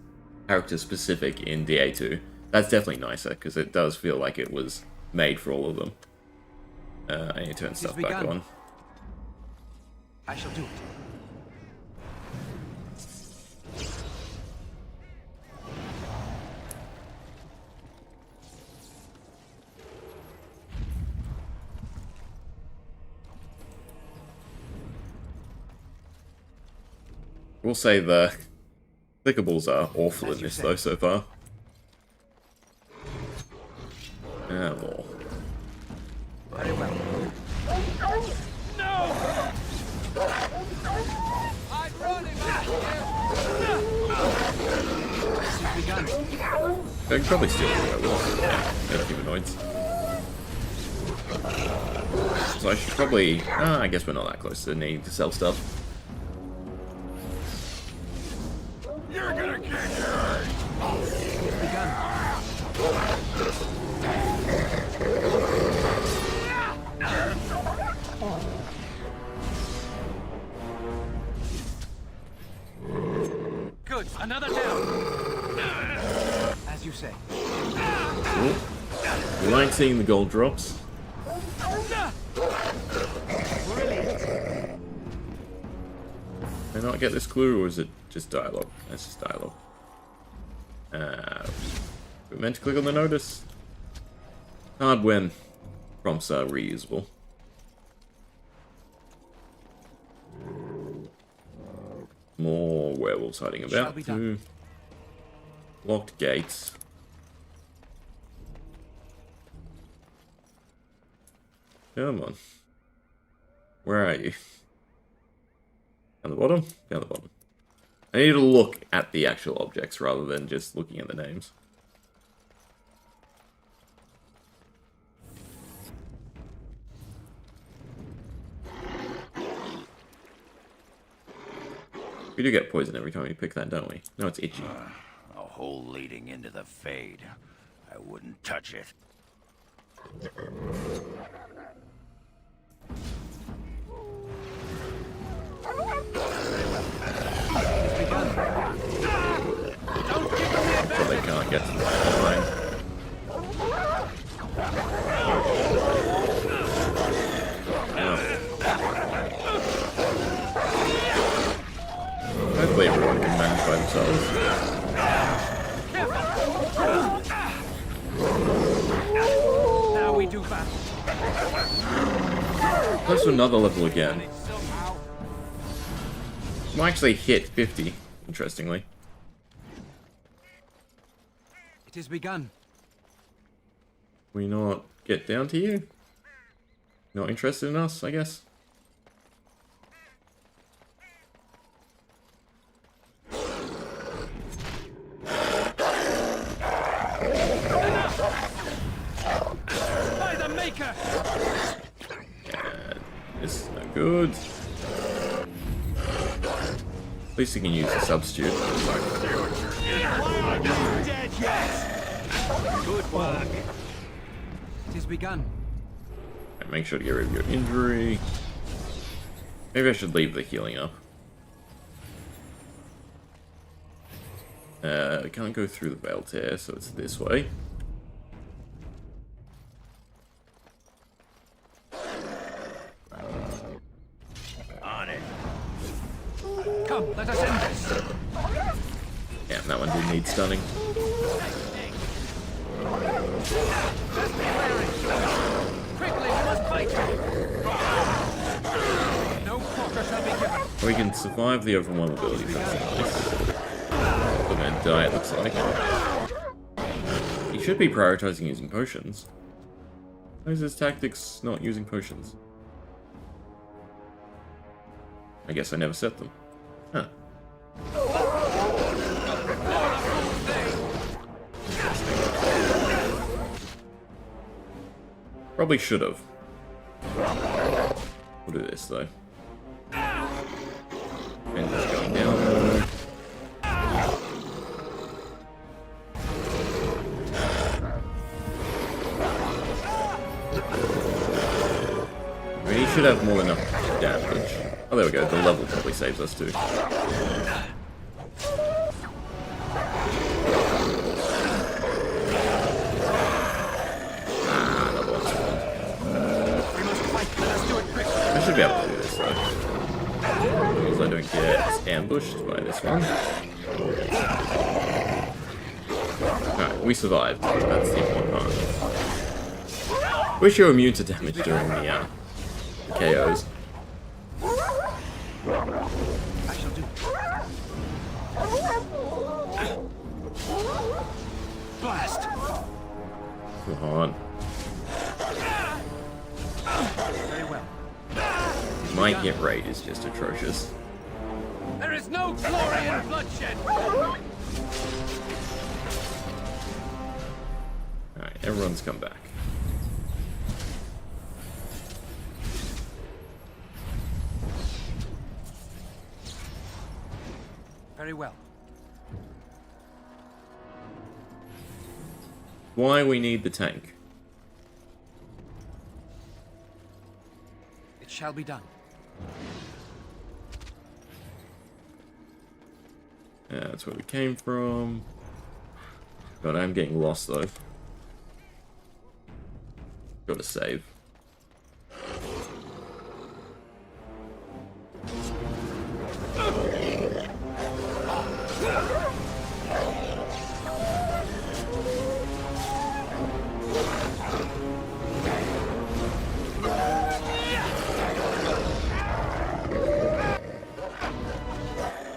character-specific in DA2. That's definitely nicer, because it does feel like it was made for all of them. I need to turn stuff back on. I shall do it. We'll say the clickables are awful in this, though, so far. More. Very well. No! I'm running out I can probably steal it. Yeah, humanoids. So I should probably... I guess we're not that close to needing to sell stuff. You're gonna kick her! Good, another down. As you say. Cool. We like seeing the gold drops. Can I not get this clue, or is it just dialogue? That's just dialogue. We're meant to click on the notice. Hard when prompts are reusable. More werewolves hiding about. Locked gates. Come on. Where are you? Down the bottom? Down the bottom. I need to look at the actual objects rather than just looking at the names. We do get poison every time we pick that, don't we? No, it's itchy. A hole leading into the Fade. I wouldn't touch it. So they can't get to the line. Hopefully everyone can manage by themselves. Now we do fast. Close to another level again. Might actually hit 50, interestingly. It has begun. We not get down to you? Not interested in us, I guess. By the Maker! This is no good. At least he can use a substitute. Dead yet. Good work. It has begun. Right, make sure to get rid of your injury. Maybe I should leave the healing up. I can't go through the veil tear, so it's this way. On it. Come, let us end this. Yeah, that one did need stunning. Quickly, we must fight. No quarter shall be given. We can survive the overwhelm ability, that's nice. But then die, it looks like. He should be prioritizing using potions. Why is his tactics not using potions? I guess I never set them. Huh. Probably should have. We'll do this though. And just going down there. I mean, he should have more than enough damage. Oh, there we go. The level probably saves us too. Another one spawned. I should be able to do this though. As long as I don't get ambushed by this one. Alright, we survived. That's the important part. Wish you're immune to damage during the KOs. I shall do. Blast! Come on. Very well. My hit rate is just atrocious. There is no glory in bloodshed. Alright, everyone's come back. Very well. Why we need the tank? It shall be done. Yeah, that's where we came from. God, I'm getting lost though. Gotta save.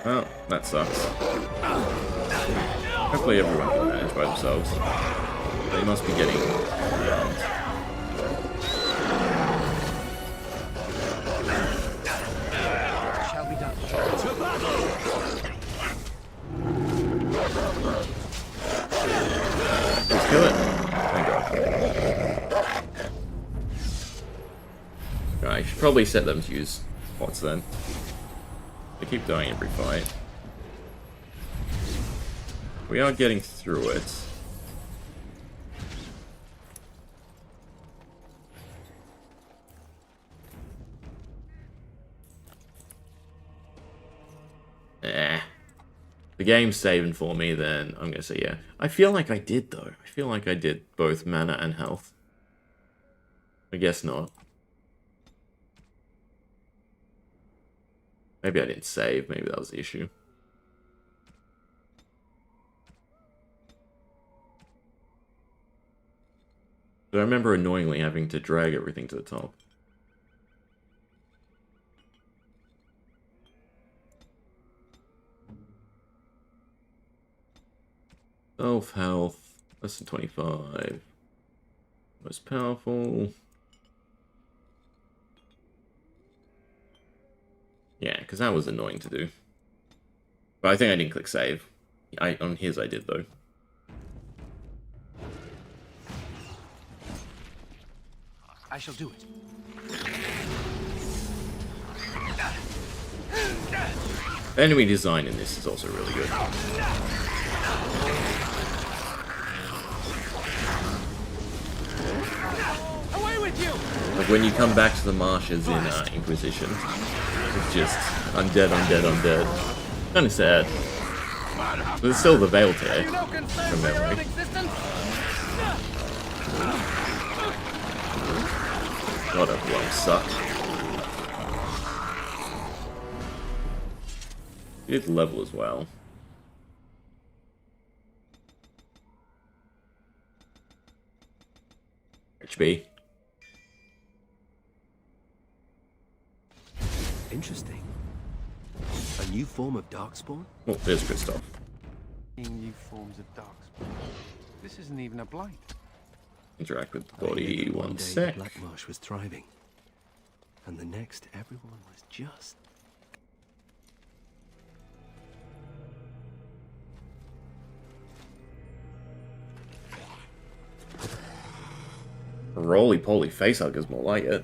Well, that sucks. Hopefully everyone can manage by themselves. They must be getting around. Shall be done. To battle! Let's kill it. Thank God. Right, I should probably set them to use pots then. They keep dying every fight. We are getting through it. The game's saving for me, then I'm gonna say yeah. I feel like I did though. I feel like I did both mana and health. I guess not. Maybe I didn't save, maybe that was the issue. But I remember annoyingly having to drag everything to the top. Health, less than 25. Most powerful. Yeah, because that was annoying to do. But I think I didn't click save. On his I did though. I shall do it. Enemy design in this is also really good. Away with you! Like when you come back to the marshes in Inquisition, it's just undead, undead, undead. Kind of sad. But it's still the Veiled here, from memory. God, everyone sucked. Good level as well. HB. Interesting. A new form of darkspawn? Oh, there's Kristoff. New forms of darkspawn. This isn't even a blight. Interact with the body, one day sec. the Black Marsh was thriving, and the next everyone was just... Roly-poly facehugger's more like it.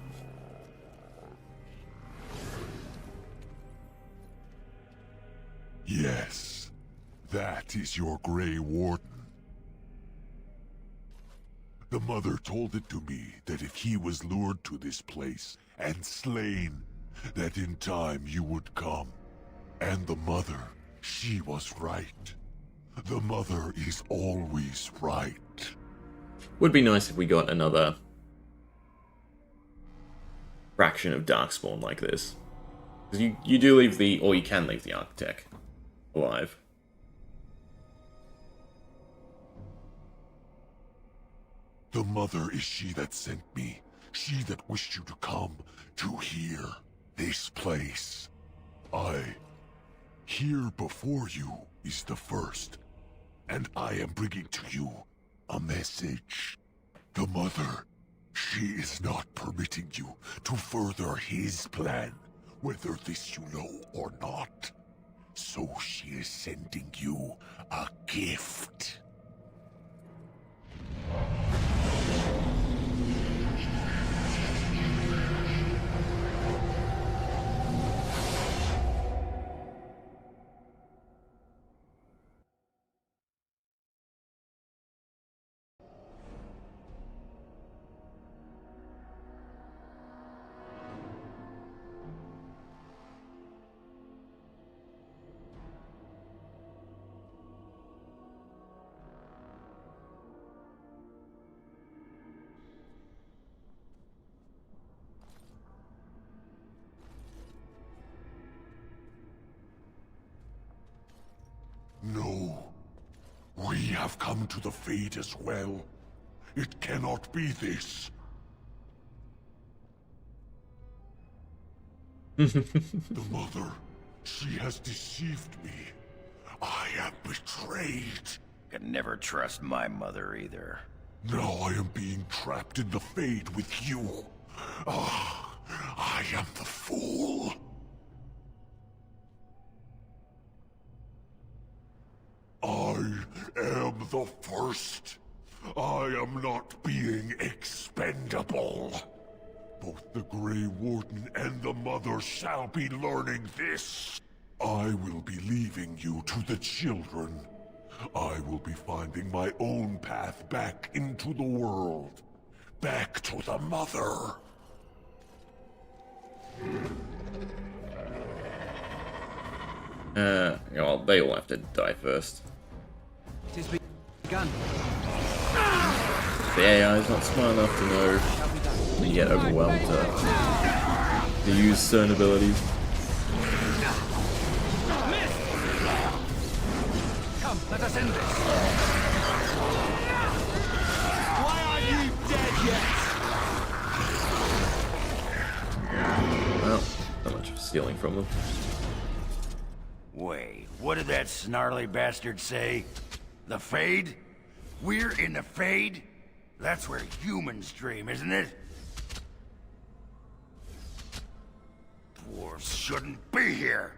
Yes, that is your Grey Warden. The mother told it to me that if he was lured to this place and slain, that in time you would come. And the mother, she was right. The mother is always right. Would be nice if we got another fraction of Darkspawn like this. Because you do leave the, or you can leave the Architect alive. The mother is she that sent me. She that wished you to come to here, this place. Here before you is the first, and I am bringing to you a message. The mother, she is not permitting you to further his plan, whether this you know or not. So she is sending you a gift. No. We have come to the fate as well. It cannot be this. The mother, she has deceived me. I am betrayed. Can never trust my mother either. Now I am being trapped in the Fade with you. Ah, I am the fool. I am the first. I am not being expendable. Both the Grey Warden and the Mother shall be learning this. I will be leaving you to the children. I will be finding my own path back into the world. Back to the Mother. Well, they all have to die first. It is begun. The AI is not smart enough to know and get overwhelmed to use certain abilities. Come, let us end this. Why aren't you dead yet? Well, not much for stealing from them. Wait, what did that snarly bastard say? The Fade? We're in the Fade? That's where humans dream, isn't it? Dwarves shouldn't be here.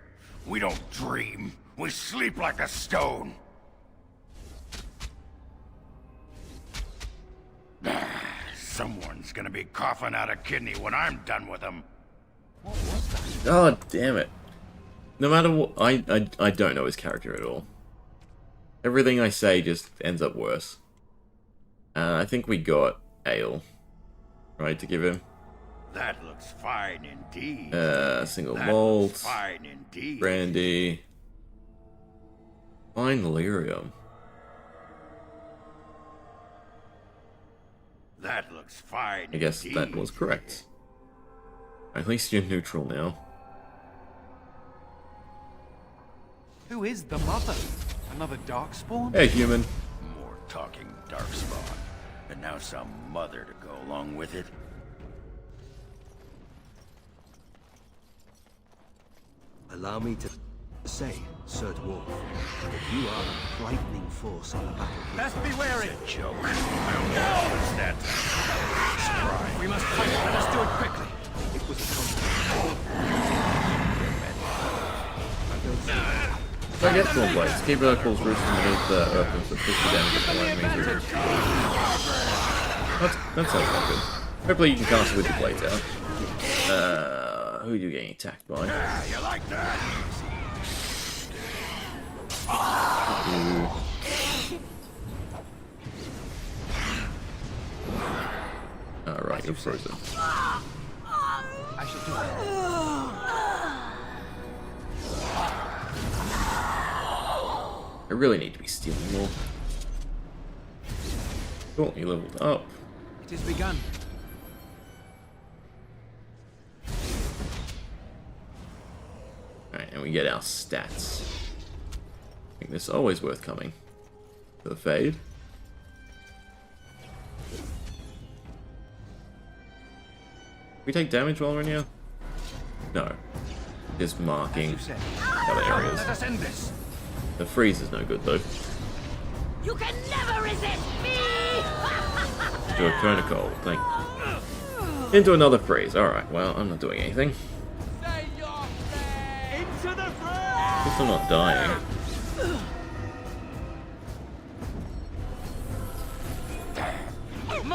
We don't dream. We sleep like a stone. Someone's gonna be coughing out a kidney when I'm done with them. God damn it. No matter what, I don't know his character at all. Everything I say just ends up worse. I think we got ale, right, to give him. That looks fine indeed. Single That malt, looks fine indeed. brandy, fine lyrium. That looks fine I guess indeed. that was correct. At least you're neutral now. Who is the Mother? Another Darkspawn? Hey, human. More talking Darkspawn. And now some mother to go along with it. Allow me to say, Sir Dwarf, that you are a frightening force on the battlefield. Best be wary. It's a joke. It's that surprise. We must fight. Let us do it quickly. It was a So I get Thorn Blades. Keep Urkel's roots from beneath the earth and 50 damage if the enemies are... That sounds not good. Hopefully you can cast it with the blades out. Who are you getting attacked by? Yeah, you like that? Alright, you're frozen. I shall do I really need to be stealing more. Cool, you leveled up. It has begun. Alright, and we get our stats. I think this is always worth coming. For the fade. We take damage while we're in here? No. Just marking other areas. Let us end this. The freeze is no good though. You can never resist me! Do a conical thing. Into another freeze. Alright, well, I'm not doing anything. Into the At least I'm not dying.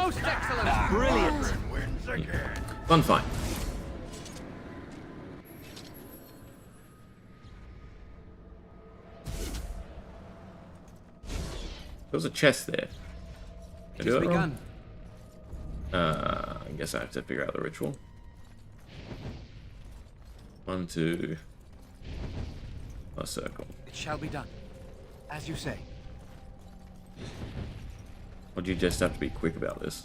most excellent. Brilliant. Fun fight. There was a chest there. Did I do that wrong? I guess I have to figure out the ritual. 1, 2. A circle. It shall be done. As you say. Or do you just have to be quick about this?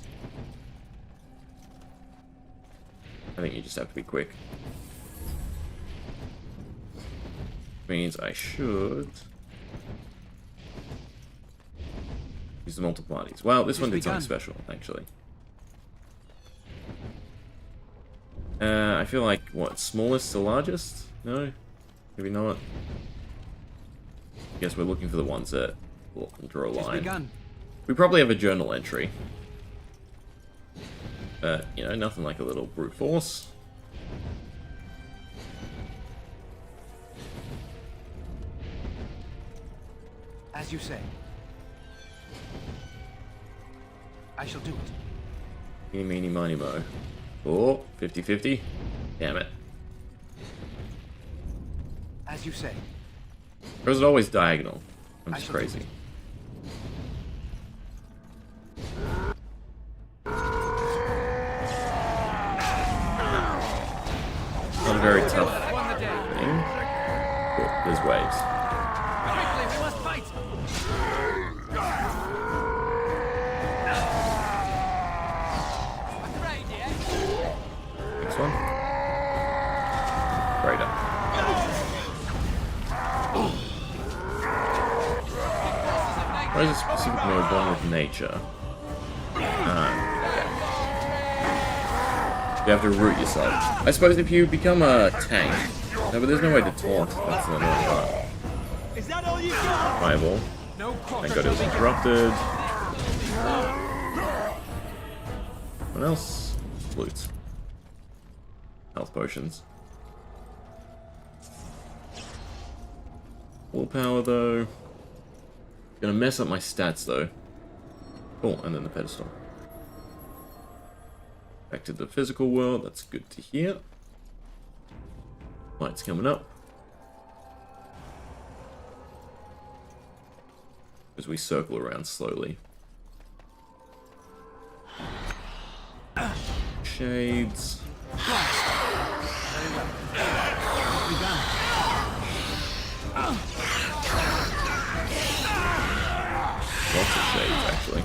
I think you just have to be quick. Means I should use the multiple parties. Well, this one did something special, actually. I feel like, what, smallest to largest? No? Maybe not. Guess we're looking for the ones that will draw a line. We probably have a journal entry. But, you know, nothing like a little brute force. As you say. I shall do it. Eeny, meeny, miny, mo. Oh, 50-50. Damn it. As you say. Or is it always diagonal? I'm just crazy. Not a very tough thing. Cool, there's waves. Quickly, we must fight. Next one. Right up. Why is it specific mode 1 with nature? You have to root yourself. I suppose if you become a tank. No, but there's no way to taunt. That's the annoying part. Is that all you got? Fireball. Thank God it was interrupted. What else? Loot. Health potions. Willpower though. Gonna mess up my stats though. Cool, and then the pedestal. Back to the physical world, that's good to hear. Lights coming up. As we circle around slowly. Shades. Lots of shades, actually.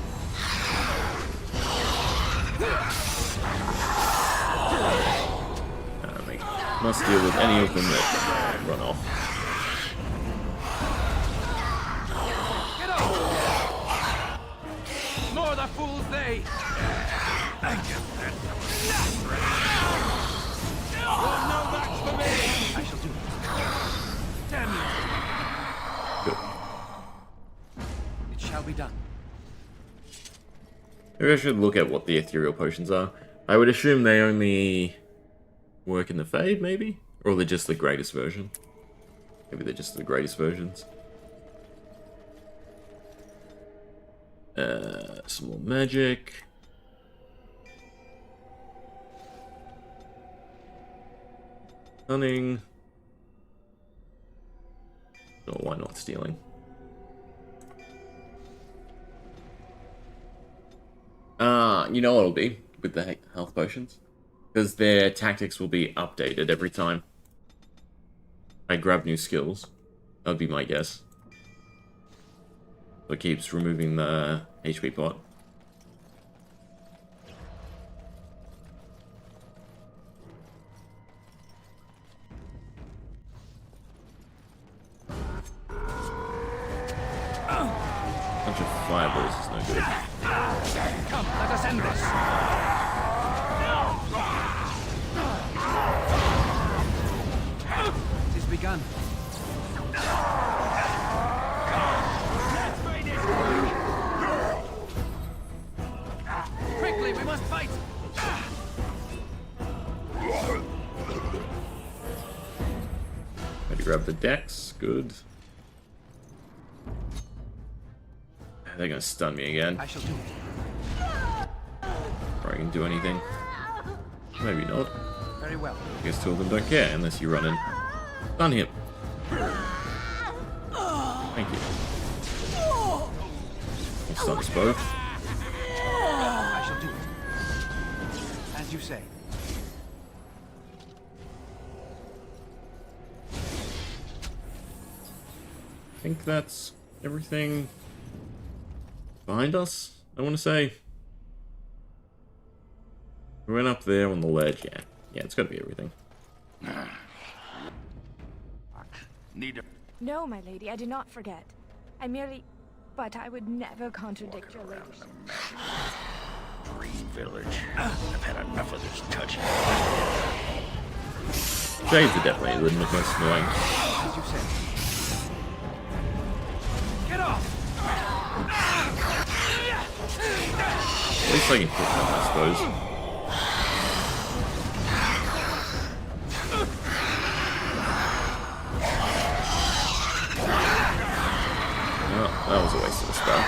Must deal with any of them that run off. Get off! More the fools they! No match for me! I shall do it. Damn you! Good. It shall be done. Maybe I should look at what the ethereal potions are. I would assume they only work in the Fade, maybe? Or they're just the greatest version? Maybe they're just the greatest versions. Some more magic. Cunning. Oh, why not stealing? You know what it'll be with the health potions? Because their tactics will be updated every time I grab new skills. That would be my guess. So it keeps removing the HP pot. Bunch of fireballs is no good. Come, let us end this. It is begun. Quickly, we must fight. Maybe grab the decks. Good. They're gonna stun me again. I shall do it. Or I can do anything. Maybe not. Very well. I guess two of them don't care unless you run in. Stun him. Thank you. I'll stun us both. I shall do it. As you say. I think that's everything behind us, I want to say. We went up there on the ledge, yeah. Yeah, it's gotta be everything. No, my lady, I do not forget. I merely... But I would never contradict your ladyship. Green Village. I've had enough of this touching. Shades are definitely the most annoying. As you say. Get off! At least I can hit them, I suppose. Oh, that was a waste of a spell.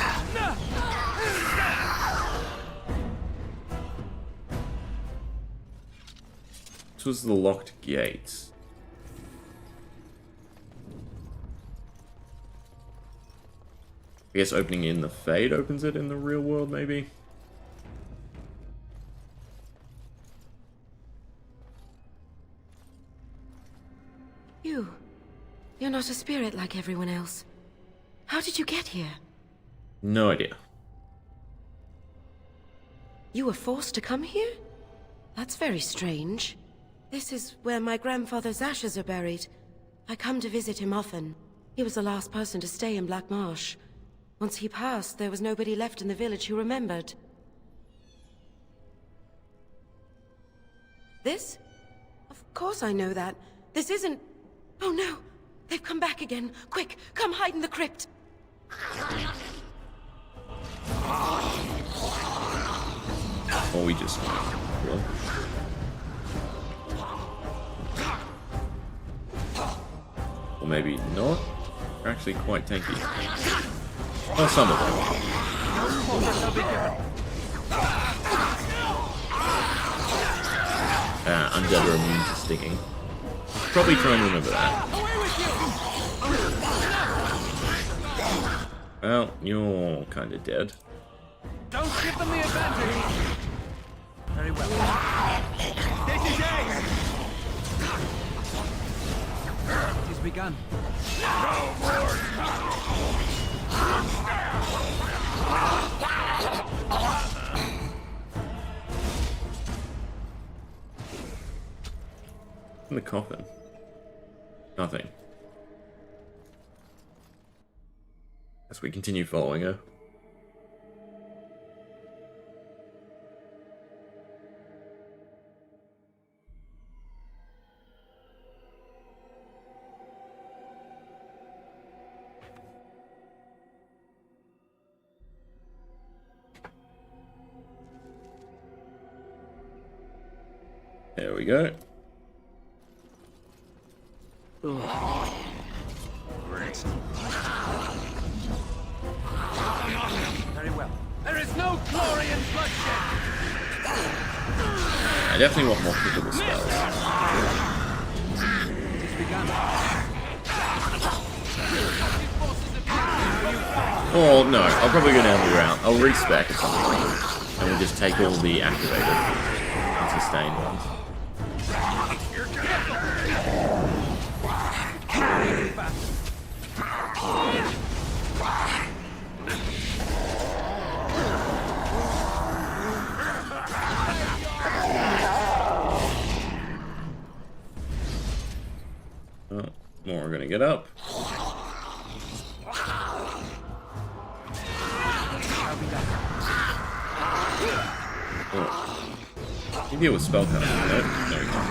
This was the locked gate. I guess opening in the Fade opens it in the real world, maybe? You're not a spirit like everyone else. How did you get here? No idea. You were forced to come here? That's very strange. This is where my grandfather's ashes are buried. I come to visit him often. He was the last person to stay in Black Marsh. Once he passed, there was nobody left in the village who remembered. This? Of course I know that. This isn't... Oh no! They've come back again! Quick, come hide in the crypt! Or we just... Well. Or maybe not. They're actually quite tanky. Well, some of them. Undead are immune to stinging. Probably try and remember that. Well, you're kind of dead. Don't give them the advantage. Very well. This is it. It is begun. In the coffin. Nothing. As we continue following her. There we go. Very well. There is no glory in bloodshed. I definitely want more clickable spells. It's begun. Oh no, I'll probably go down the route. I'll respec at some point, and we'll just take all the activated. Once this blood-stained ones. Oh, more are gonna get up. Oh. You deal with spellcasting, no? No, you can't.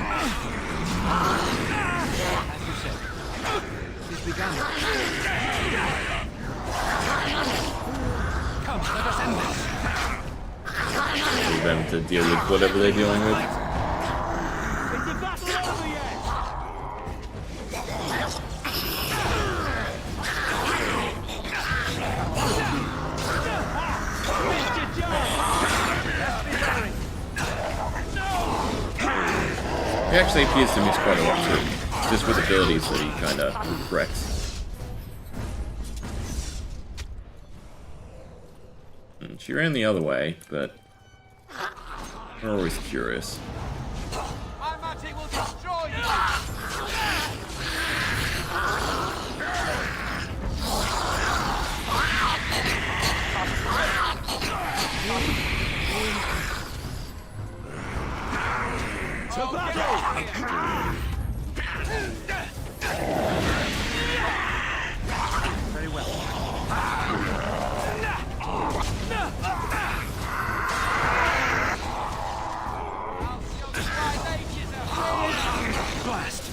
As you said, it's begun. Come, let us end this. Leave them to deal with whatever they're dealing with. Is the battle over yet? He actually appears to miss quite a lot too, just with abilities that he kind of wrecks. And she ran the other way, but we're always curious. My magic will destroy you! To battle! Very well. Blast!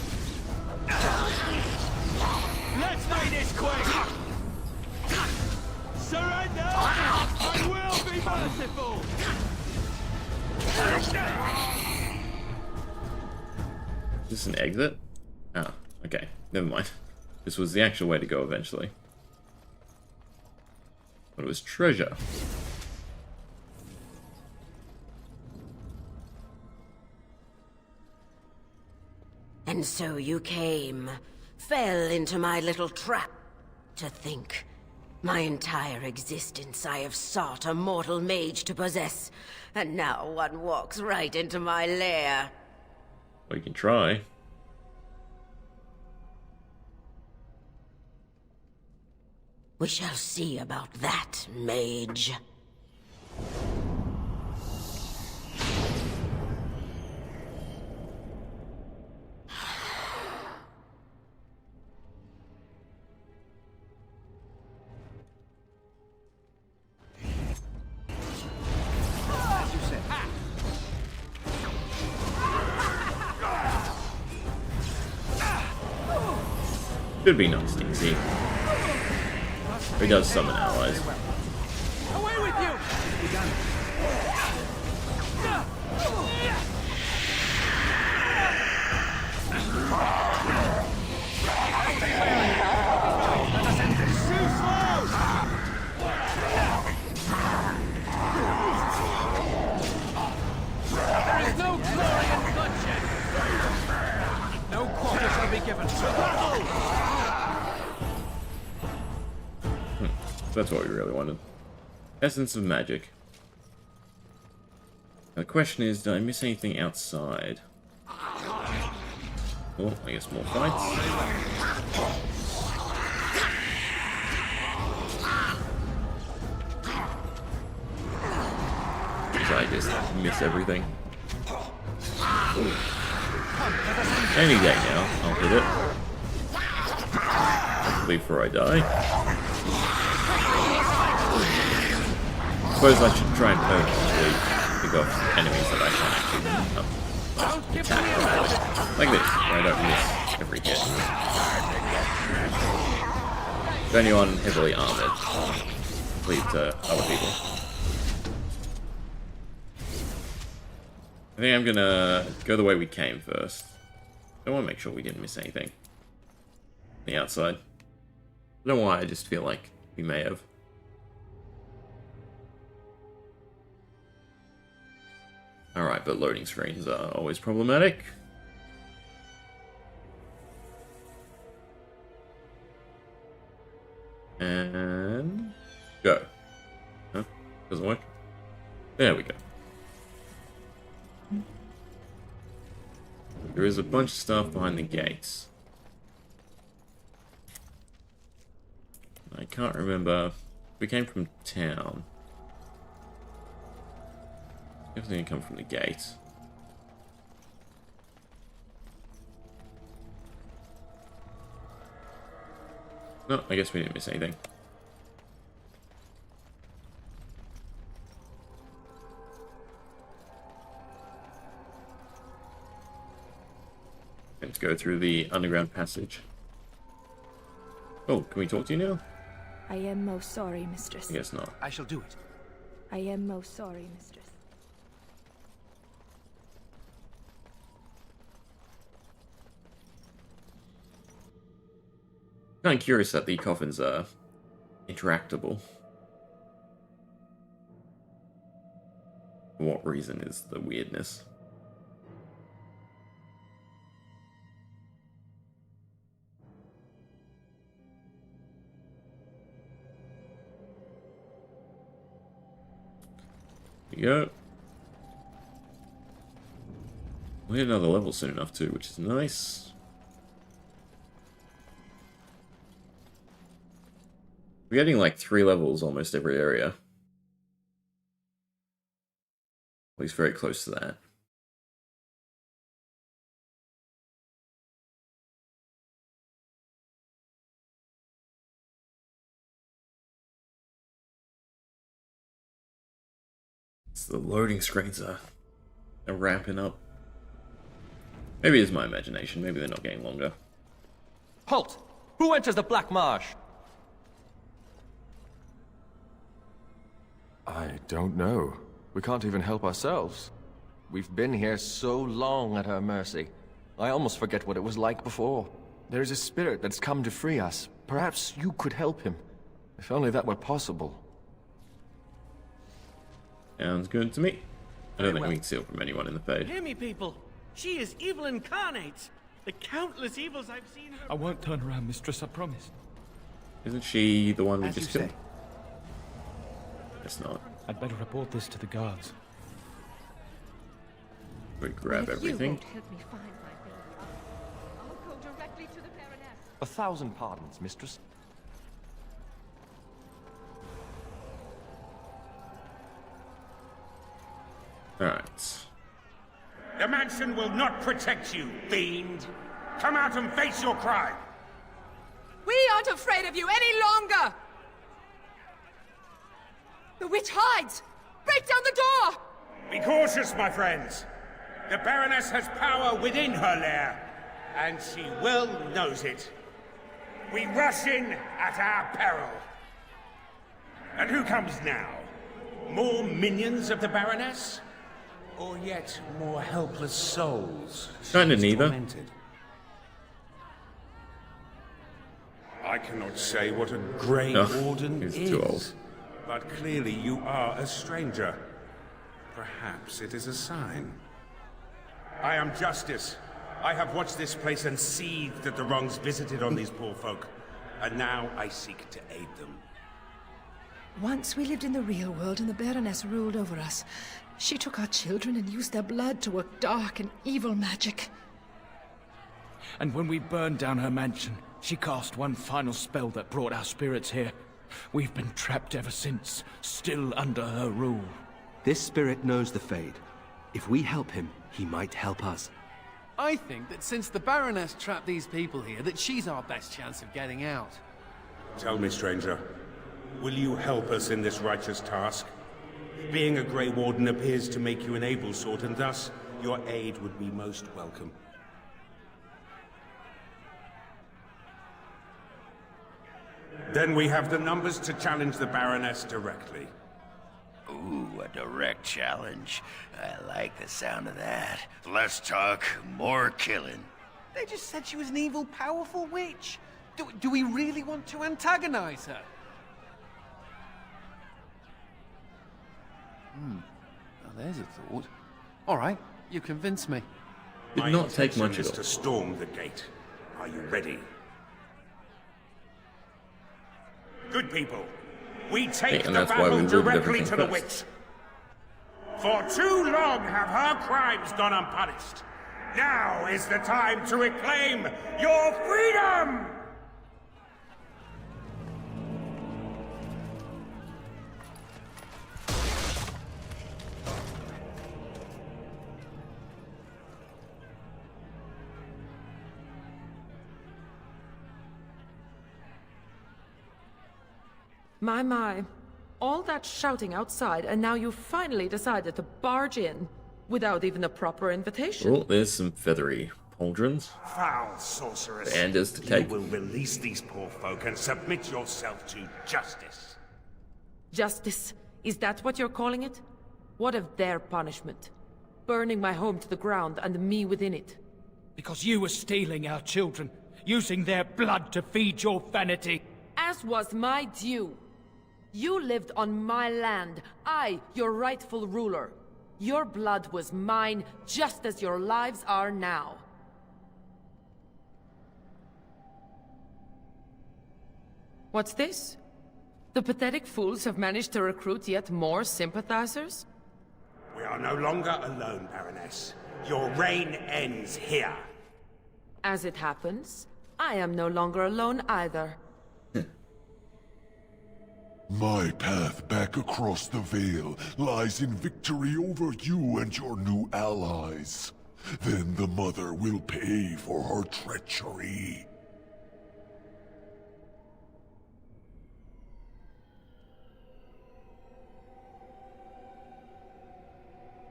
Let's make this quick! Surrender! I will be merciful! Is this an exit? Oh, okay. Never mind. This was the actual way to go eventually. But it was treasure. And so you came, fell into my little trap. To think, my entire existence I have sought a mortal mage to possess, and now one walks right into my lair. Well, you can try. We shall see about that, mage. Should be nice and easy. He does summon allies. Away with you! Begun. Let us end this. Too slow! There is no glory in bloodshed. No quarter shall be given. To battle! That's what we really wanted. Essence of magic. Now the question is, did I miss anything outside? Oh, I guess more fights. Did I just miss everything? Any day now, I'll hit it. Hopefully before I die. I suppose I should try and purposely pick off enemies that I can't actually attack properly. Like this, where I don't miss every hit. If anyone heavily armored, leave to other people. I think I'm gonna go the way we came first. I want to make sure we didn't miss anything. On the outside. I don't know why, I just feel like we may have. Alright, but loading screens are always problematic. And go. Huh? Doesn't work? There we go. There is a bunch of stuff behind the gates. I can't remember. We came from town. Definitely come from the gate. No, I guess we didn't miss anything. Let's go through the underground passage. Oh, can we talk to you now? I am most sorry, mistress. I guess not. I shall do it. I am most sorry, mistress. Kind of curious that the coffins are interactable. For what reason is the weirdness? There you go. We'll hit another level soon enough too, which is nice. We're getting like 3 levels almost every area. At least very close to that. It's the loading screens are ramping up. Maybe it's my imagination. Maybe they're not getting longer. Halt! Who enters the Black Marsh? I don't know. We can't even help ourselves. We've been here so long at her mercy. I almost forget what it was like before. There's a spirit that's come to free us. Perhaps you could help him. If only that were possible. Sounds good to me. I don't think we can steal from anyone in the Fade. Hear me, people. She is evil incarnate. The countless evils I've seen her... I won't turn around, mistress, I promise. Isn't she the one we As just you killed? say. It's not. I'd better report this to the guards. We grab everything. You won't help me find my baby. I'll go directly to the Baroness. 1,000 pardons, mistress. Alright. The mansion will not protect you, fiend. Come out and face your crime. We aren't afraid of you any longer! The witch hides! Break down the door! Be cautious, my friends. The Baroness has power within her lair, and she well knows it. We rush in at our peril. And who comes now? More minions of the Baroness? Or yet more helpless souls? Kinda neither. Tormented? I cannot say what a Grey Warden he's is. too old. But clearly you are a stranger. Perhaps it is a sign. I am Justice. I have watched this place and seethed at the wrongs visited on these poor folk. And now I seek to aid them. Once we lived in the real world and the Baroness ruled over us. She took our children and used their blood to work dark and evil magic. And when we burned down her mansion, she cast one final spell that brought our spirits here. We've been trapped ever since, still under her rule. This spirit knows the Fade. If we help him, he might help us. I think that since the Baroness trapped these people here, that she's our best chance of getting out. Tell me, stranger, will you help us in this righteous task? Being a Grey Warden appears to make you an able sort, and thus your aid would be most welcome. Then we have the numbers to challenge the Baroness directly. Ooh, a direct challenge. I like the sound of that. Less talk, more killing. They just said she was an evil, powerful witch. Do we really want to antagonize her? Now there's a thought. All right, you convinced me. Did not take much is at all. to storm the gate. Are you ready? Good people, we take and the that's why we battle looted directly everything to the first. witch. For too long have her crimes gone unpunished. Now is the time to reclaim your freedom! My. All that shouting outside, and now you finally decided to barge in without even a proper invitation. Oh, there's some feathery pauldrons. Foul sorceress. Banders to take. You will release these poor folk and submit yourself to justice. Justice? Is that what you're calling it? What of their punishment? Burning my home to the ground and me within it. Because you were stealing our children, using their blood to feed your vanity. As was my due. You lived on my land, I, your rightful ruler. Your blood was mine, just as your lives are now. What's this? The pathetic fools have managed to recruit yet more sympathizers? We are no longer alone, Baroness. Your reign ends here. As it happens, I am no longer alone either. My path back across the Veil lies in victory over you and your new allies. Then the Mother will pay for her treachery.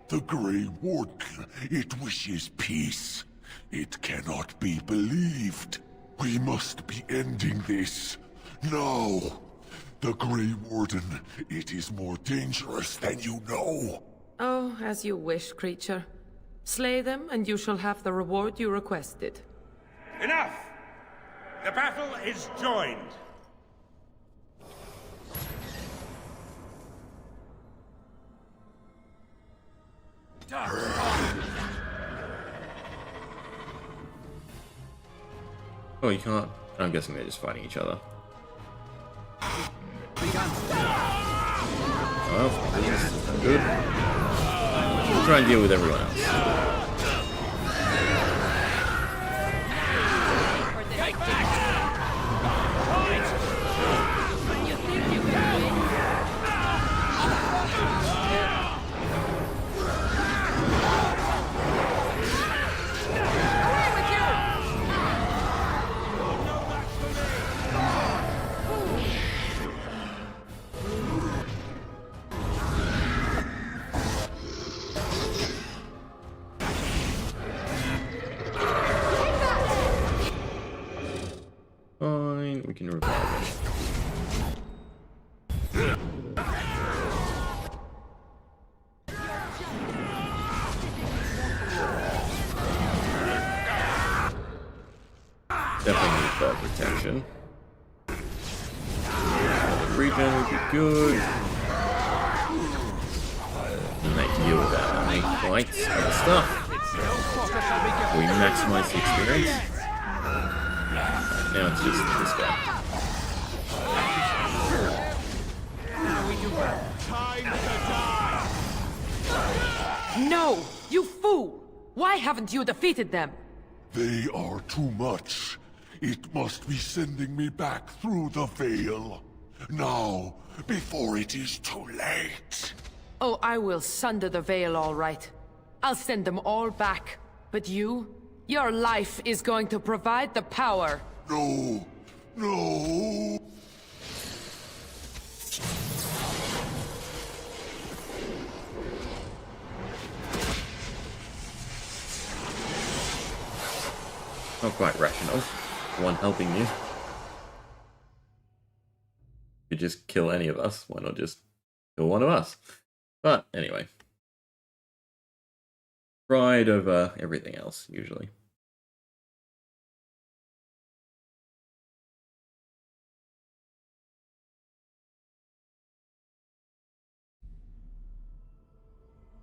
The Grey Warden, it wishes peace. It cannot be believed. We must be ending this, now. The Grey Warden, it is more dangerous than you know. Oh, as you wish, creature. Slay them, and you shall have the reward you requested. Enough! The battle is joined. Oh, you can't. I'm guessing they're just fighting each other. Well, this is good. We'll try and deal with everyone else. Fine, we can revive him. Definitely need that protection. Regen would be good. And they deal with that. And they fight other stuff. We maximize the experience. Now it's just this guy. No! You fool! Why haven't you defeated them? They are too much. It must be sending me back through the Veil. Now, before it is too late. Oh, I will sunder the Veil all right. I'll send them all back. But you? Your life is going to provide the power. No. No. Not quite rational. One helping you. You just kill any of us. Why not just kill one of us? But anyway. Pride over everything else, usually.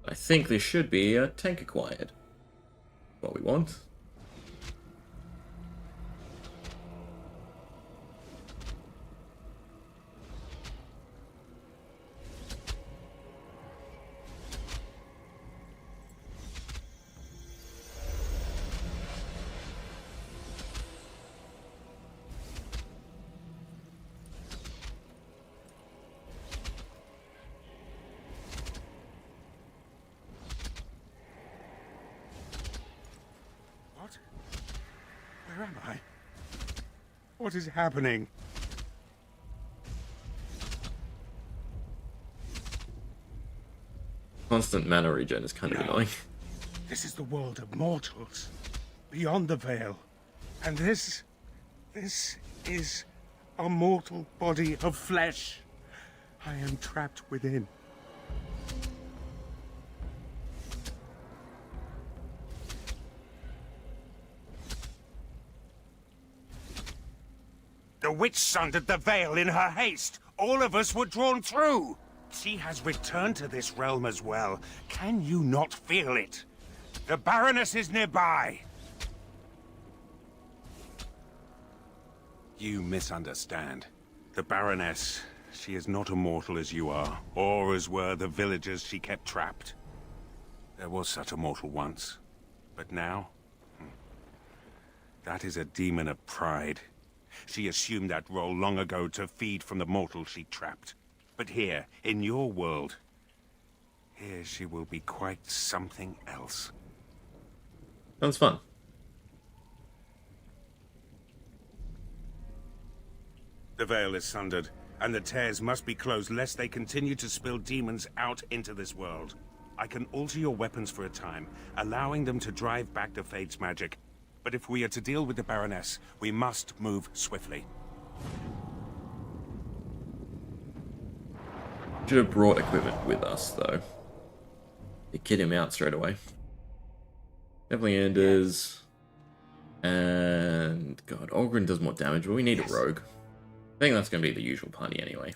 I think there should be a tank acquired. What we want. Where am I? What is happening? Constant mana regen is kind of annoying. This is the world of mortals, beyond the veil. And this is a mortal body of flesh. I am trapped within. The witch sundered the veil in her haste. All of us were drawn through. She has returned to this realm as well. Can you not feel it? The Baroness is nearby. You misunderstand. The Baroness, she is not immortal as you are, or as were the villagers she kept trapped. There was such a mortal once, but now? That is a demon of pride. She assumed that role long ago to feed from the mortal she trapped. But here, in your world, here she will be quite something else. Sounds fun. The veil is sundered, and the tears must be closed lest they continue to spill demons out into this world. I can alter your weapons for a time, allowing them to drive back the Fate's magic. But if we are to deal with the Baroness, we must move swiftly. Should have brought equipment with us, though. To kit him out straight away. Definitely Enders. And... God, Ogren does more damage, but we need a rogue. I think that's going to be the usual party anyway.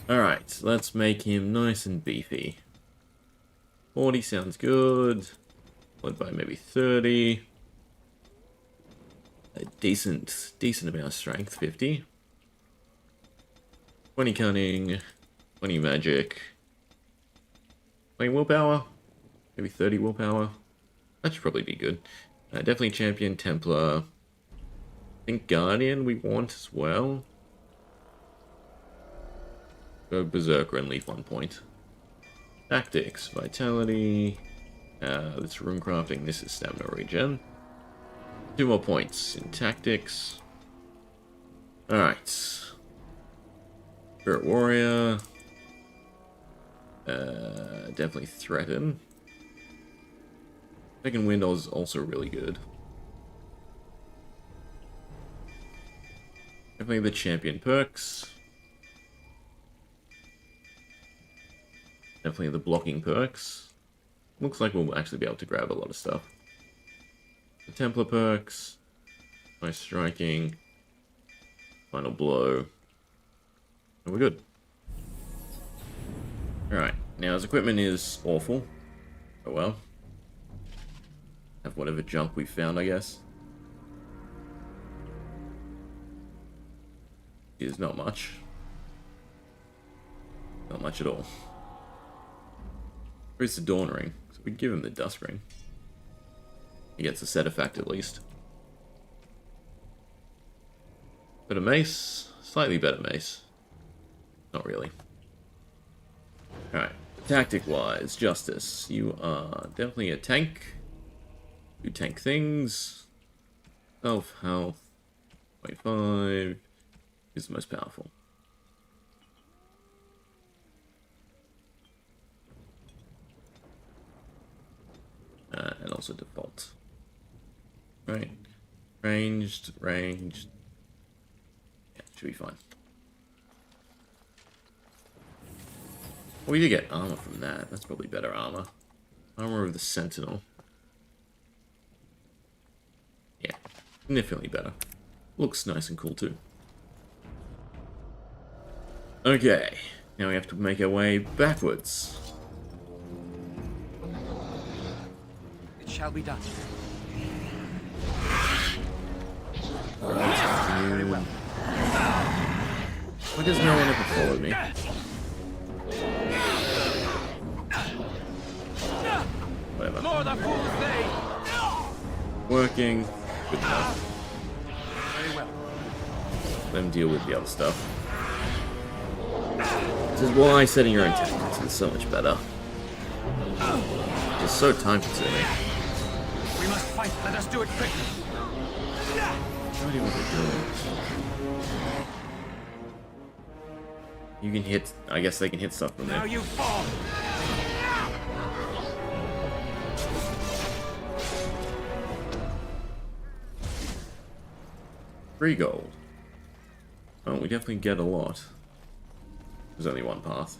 Alright, let's make him nice and beefy. 40 sounds good. Followed by maybe 30. A decent amount of strength, 50. 20 cunning, 20 magic. 20 willpower. Maybe 30 willpower. That should probably be good. Definitely Champion, Templar. I think Guardian we want as well. Go Berserker and leave 1 point. Tactics, Vitality. That's Rune Crafting. This is Stamina Regen. 2 more points in Tactics. Alright. Spirit Warrior. Definitely Threaten. Second Wind is also really good. Definitely the Champion perks. Definitely the blocking perks. Looks like we'll actually be able to grab a lot of stuff. The Templar perks. Nice striking. Final blow. And we're good. Alright, now his equipment is awful. Oh well. Have whatever junk we found, I guess. Is not much. Not much at all. Where's the Dawn Ring? So we give him the Dust Ring. He gets a set effect at least. Better mace. Slightly better mace. Not really. Alright. Tactic-wise, Justice. You are definitely a tank. You tank things. Self-health. 25. Is the most powerful. And also default. Right. Ranged. Yeah, should be fine. Well, we did get armor from that. That's probably better armor. Armor of the Sentinel. Yeah, significantly better. Looks nice and cool too. Okay, now we have to make our way backwards. It shall be done. Very well. Why does no one ever follow me? Whatever. More the fools they. Working. Good enough. Very well. Let them deal with the other stuff. This is why setting your own tactics is so much better. Just so time consuming. We must fight. Let us do it quickly. No idea what they're doing. You can hit... I guess they can hit stuff from there. Now you fall. Free gold. Oh, we definitely get a lot. There's only one path.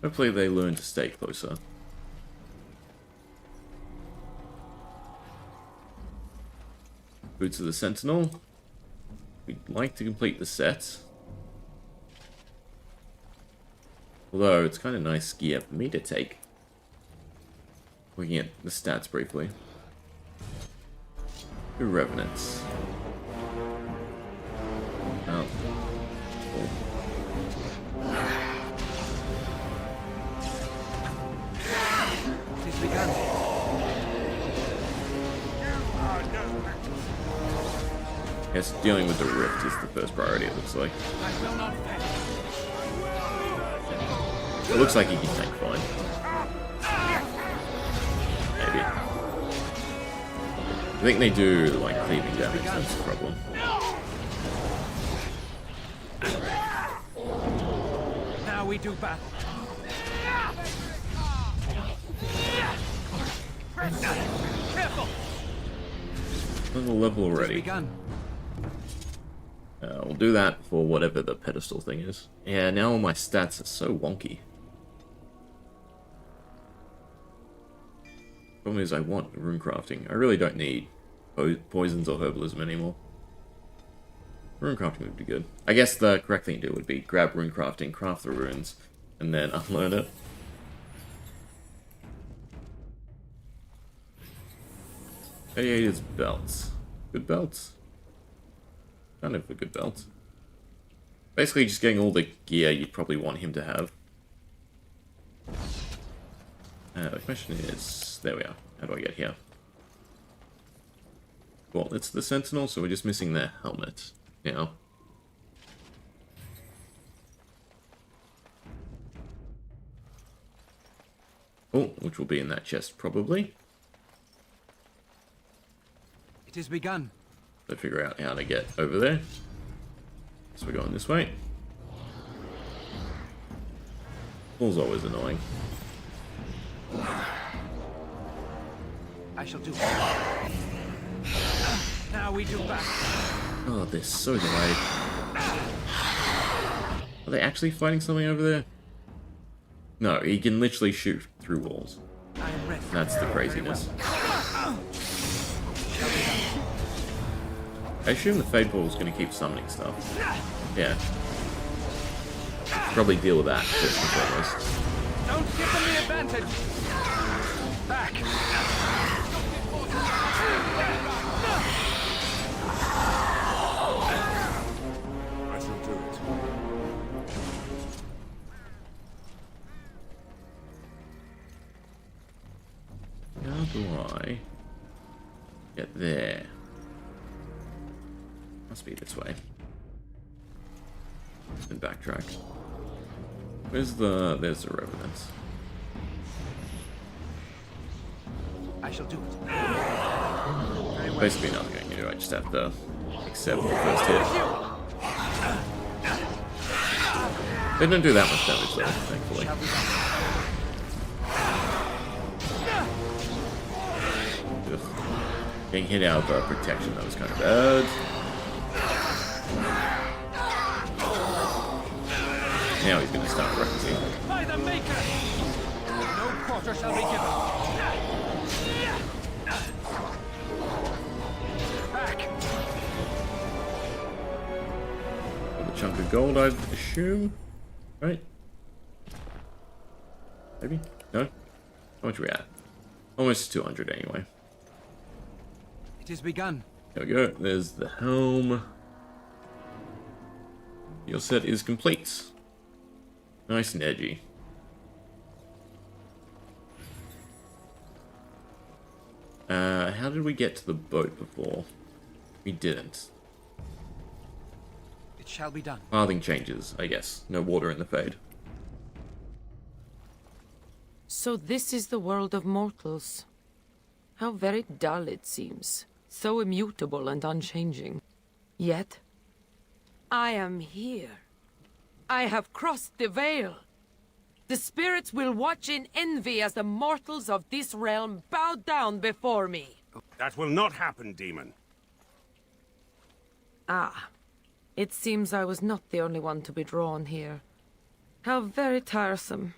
Hopefully they learn to stay closer. Boots of the Sentinel. We'd like to complete the set. Although, it's kind of nice gear for me to take. Looking at the stats briefly. 2 Revenants. Oh. Cool. It is begun. Yes, dealing with the rift is the first priority, it looks like. I will not fail. It looks like he can tank fine. Maybe. I think they do, like, cleaving damage, that's the problem. Now we do battle. Careful. Another level already. We'll do that for whatever the pedestal thing is. Yeah, now all my stats are so wonky. Problem is I want rune crafting. I really don't need poisons or herbalism anymore. Rune crafting would be good. I guess the correct thing to do would be grab rune crafting, craft the runes, and then unlearn it. Gladiator's belts. Good belts. Kind of a good belt. Basically just getting all the gear you'd probably want him to have. The question is... There we are. How do I get here? Well, it's the Sentinel, so we're just missing their helmet now. Oh, which will be in that chest, probably. It is begun. So figure out how to get over there. So we're going this way. Wall's always annoying. I shall do it. Now we do battle. Oh, they're so delayed. Are they actually fighting something over there? No, he can literally shoot through walls. That's the craziness. I assume the Fade Ball is going to keep summoning stuff. Yeah. Probably deal with that first and foremost. Don't give them the advantage. Back. I shall do it. How do I get there? Must be this way. And backtrack. There's the Revenants. I shall do it. Basically nothing I can do, I just have to accept the first hit. They don't do that much damage though, thankfully. Ugh. Getting hit out of protection, that was kind of bad. Now he's going to start practicing. By the Maker! No quarter shall be given. Back! With a chunk of gold, I'd assume. Right? Maybe? No? How much are we at? Almost 200 anyway. It is begun. There we go. There's the helm. Your set is complete. Nice and edgy. How did we get to the boat before? We didn't. It shall be done. Pathing changes, I guess. No water in the Fade. So this is the world of mortals. How very dull it seems. So immutable and unchanging. Yet, I am here. I have crossed the veil. The spirits will watch in envy as the mortals of this realm bow down before me. That will not happen, demon. Ah, it seems I was not the only one to be drawn here. How very tiresome.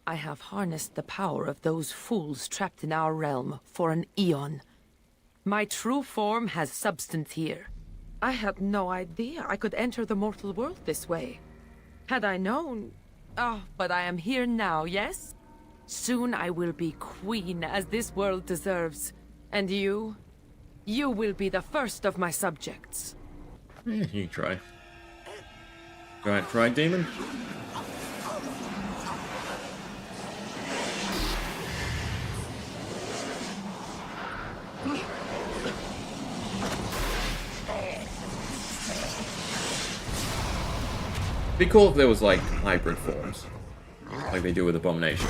I have harnessed the power of those fools trapped in our realm for an eon. My true form has substance here. I had no idea I could enter the mortal world this way. Had I known... Oh, but I am here now, yes? Soon I will be queen as this world deserves. And you? You will be the first of my subjects. You can try. Try, demon. It'd be cool if there was like hybrid forms, like they do with Abomination.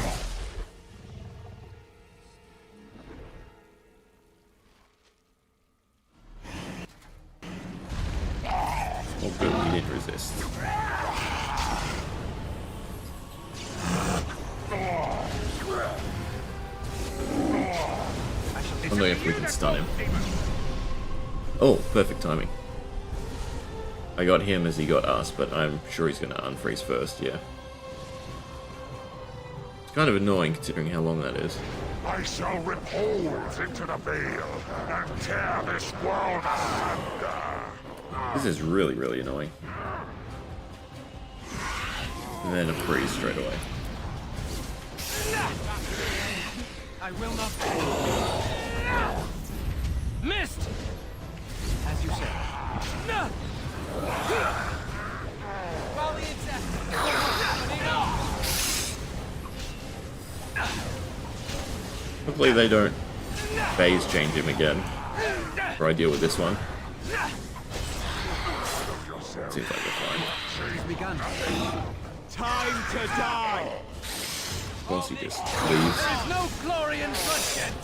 Oh good, he did resist. I don't know if we can stun him. Oh, perfect timing. I got him as he got us, but I'm sure he's going to unfreeze first, yeah. It's kind of annoying considering how long that is. I shall rip holes into the veil and tear this world asunder. This is really, really annoying. And then a freeze straight away. I will not. Missed! As you said. Hopefully they don't phase change him again before I deal with this one. Seems like they're fine. Time to die! Of course he just leaves. There is no glory in bloodshed!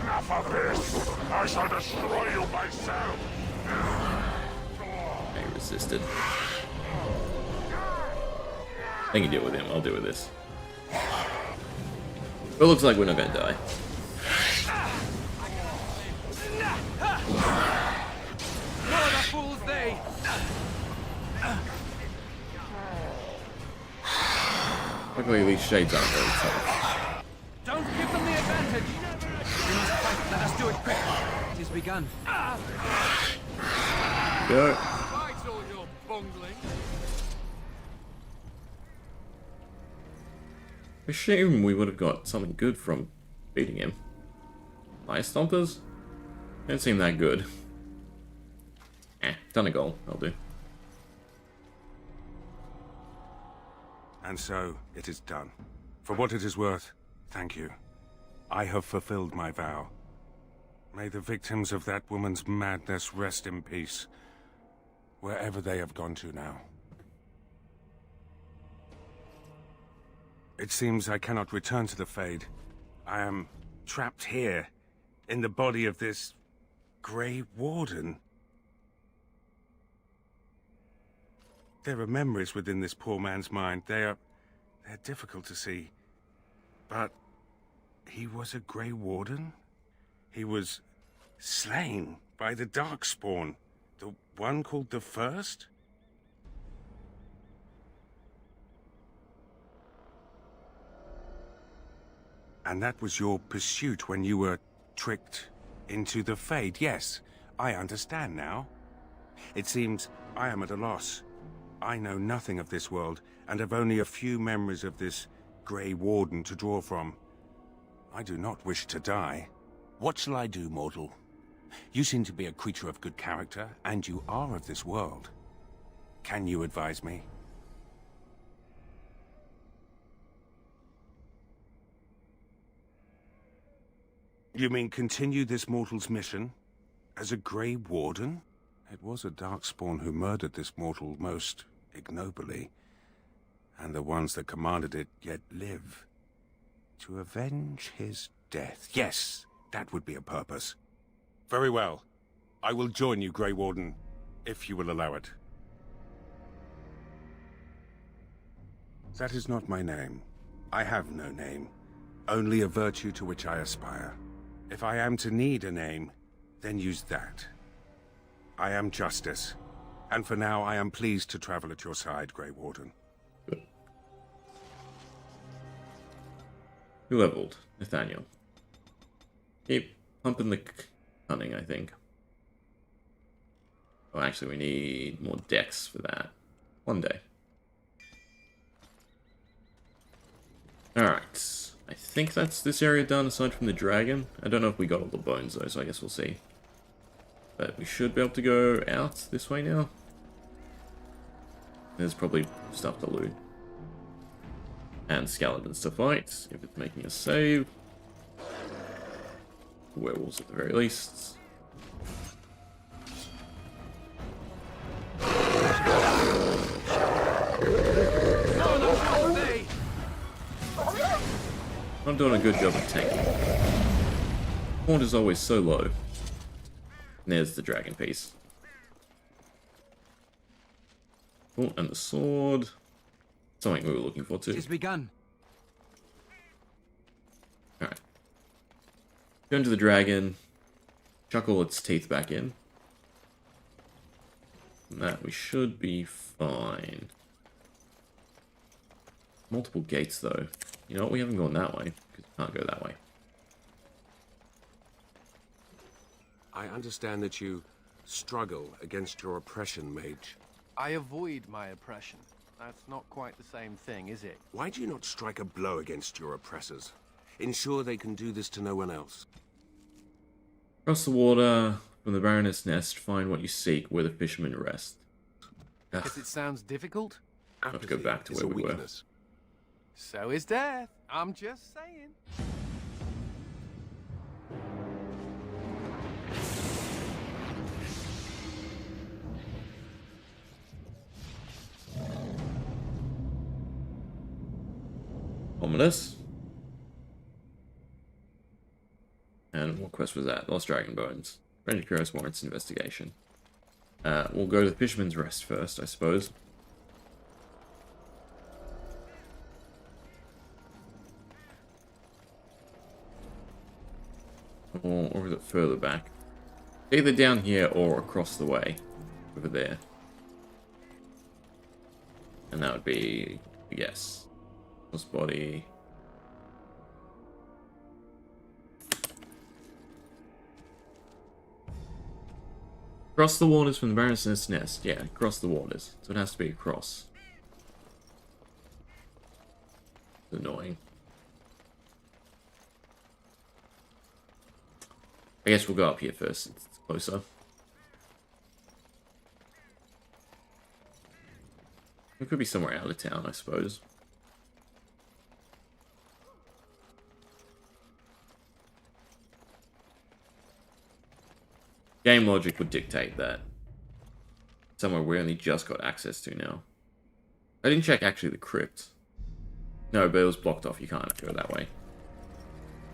Enough of this! I shall destroy you myself! He resisted. I can deal with him, I'll deal with this. But it looks like we're not gonna die. What the fools they! Luckily these shades aren't very tough. Don't give them the advantage! We must fight, let us do it quickly. It has begun. Go. Fight all your bungling. I assume we would have got something good from beating him. Fire Stompers? Don't seem that good. Done a goal, I'll do. And so, it is done. For what it is worth, thank you. I have fulfilled my vow. May the victims of that woman's madness rest in peace, wherever they have gone to now. It seems I cannot return to the Fade. I am trapped here, in the body of this Grey Warden. There are memories within this poor man's mind. They're difficult to see. But he was a Grey Warden? He was slain by the Darkspawn, the one called the First? And that was your pursuit when you were tricked into the Fade. Yes, I understand now. It seems I am at a loss. I know nothing of this world, and have only a few memories of this Grey Warden to draw from. I do not wish to die. What shall I do, mortal? You seem to be a creature of good character, and you are of this world. Can you advise me? You mean continue this mortal's mission? As a Grey Warden? It was a Darkspawn who murdered this mortal most ignobly. And the ones that commanded it yet live. To avenge his death. Yes, that would be a purpose. Very well. I will join you, Grey Warden, if you will allow it. That is not my name. I have no name. Only a virtue to which I aspire. If I am to need a name, then use that. I am Justice. And for now, I am pleased to travel at your side, Grey Warden. Who leveled? Nathaniel. Keep pumping the cunning, I think. Oh, actually, we need more decks for that. One day. Alright. I think that's this area done, aside from the dragon. I don't know if we got all the bones, though, so I guess we'll see. But we should be able to go out this way now. There's probably stuff to loot. And skeletons to fight, if it's making a save. Werewolves at the very least. I'm doing a good job of tanking. Haunt is always so low. And there's the dragon piece. Oh, and the sword. Something we were looking for too. It has begun. Alright. Go into the dragon. Chuck all its teeth back in. And that we should be fine. Multiple gates though. You know what? We haven't gone that way, because we can't go that way. I understand that you struggle against your oppression, mage. I avoid my oppression. That's not quite the same thing, is it? Why do you not strike a blow against your oppressors? Ensure they can do this to no one else. Cross the water from the Baroness' nest, find what you seek, where the fishermen rest. Guess it sounds difficult? Let's go back to where we were. So is death. I'm just saying. Ominous. And what quest was that? Lost Dragon Bones. Ranger Curious warrants investigation. We'll go to the Fisherman's Rest first, I suppose. Or is it further back? Either down here or across the way. Over there. And that would be, yes. This body. Cross the waters from the Baroness' nest. Yeah, cross the waters. So it has to be across. It's annoying. I guess we'll go up here first. It's closer. It could be somewhere out of town, I suppose. Game logic would dictate that. Somewhere we only just got access to now. I didn't check actually the crypt. No, but it was blocked off. You can't go that way.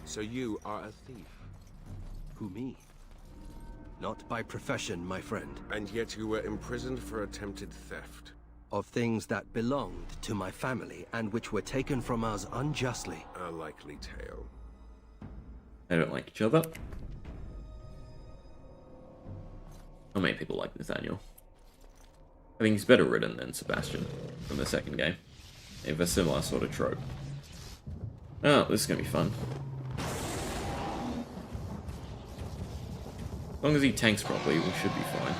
So you are a thief? Who, me? Not by profession, my friend. And yet you were imprisoned for attempted theft. Of things that belonged to my family and which were taken from us unjustly. A likely tale. They don't like each other. Not many people like Nathaniel. I think he's better written than Sebastian from the second game. They have a similar sort of trope. Oh, this is gonna be fun. As long as he tanks properly, we should be fine.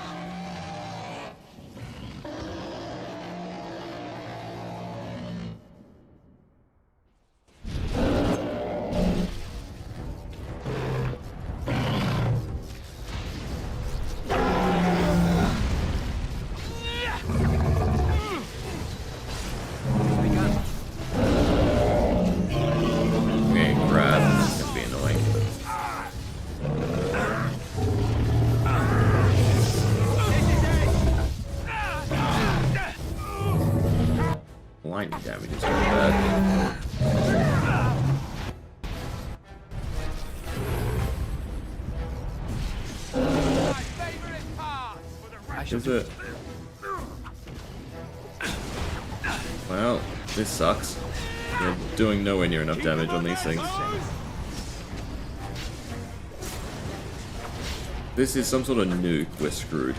blinding damage is really bad. Is it? Well, this sucks. You're doing nowhere near enough damage on these things. This is some sort of nuke, we're screwed.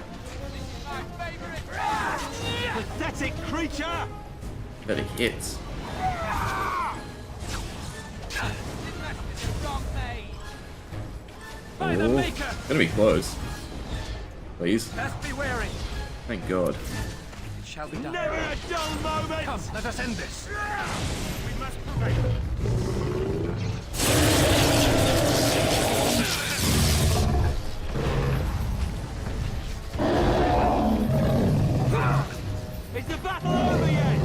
Pathetic creature! That it hits. Oh, gonna be close. Please. Best be wary. Thank God. It shall be done. Never a dull moment! Come, let us end this. We must prevail. Is the battle over yet?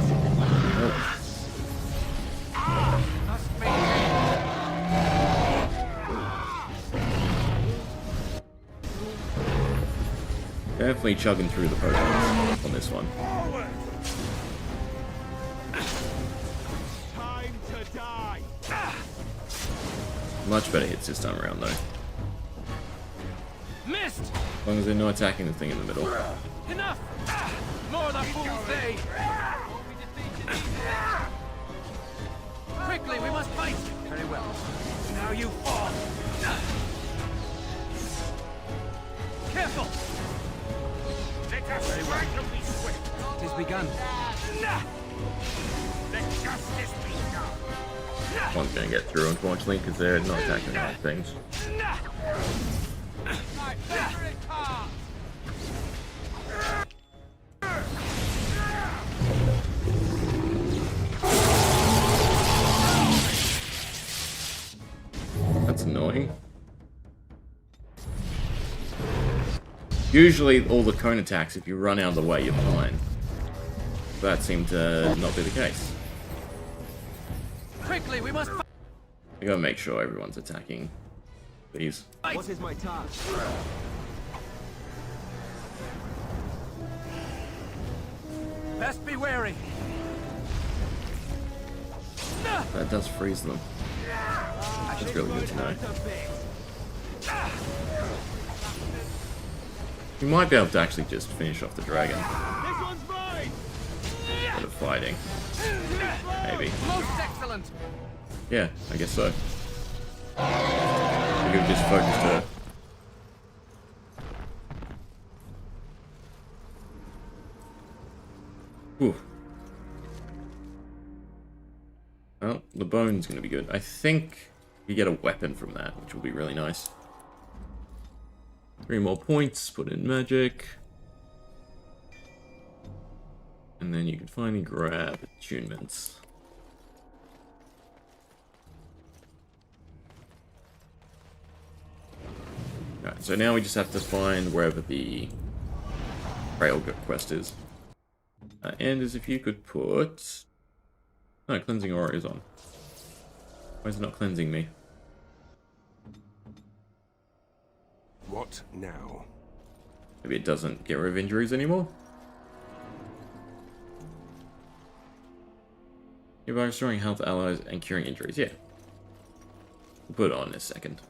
Must be. Definitely chugging through the potions on this one. Time to die. Much better hits this time around though. Missed. As long as they're not attacking the thing in the middle. Enough. More the fools say. Quickly, we must fight. Very well. Now you fall. Careful. Let us strike and be swift. It is begun. Let justice be done. One's gonna get through, unfortunately, because they're not attacking the right things. My favorite part. That's annoying. Usually, all the cone attacks, if you run out of the way, you're fine. That seemed to not be the case. Quickly, we must. I gotta make sure everyone's attacking these. What is my task? Best be wary. That does freeze them. Which is really good to know. You might be able to actually just finish off the dragon. Instead of fighting. Maybe. Most excellent. Yeah, I guess so. You could just focus her. Whew. Well, the bone's gonna be good. I think you get a weapon from that, which will be really nice. 3 more points, put in magic. And then you can finally grab attunements. Alright, so now we just have to find wherever the Veilguard quest is. And as if you could put... No, cleansing aura is on. Why is it not cleansing me? What now? Maybe it doesn't get rid of injuries anymore? You're by restoring health, allies, and curing injuries. Yeah. We'll put it on in a second.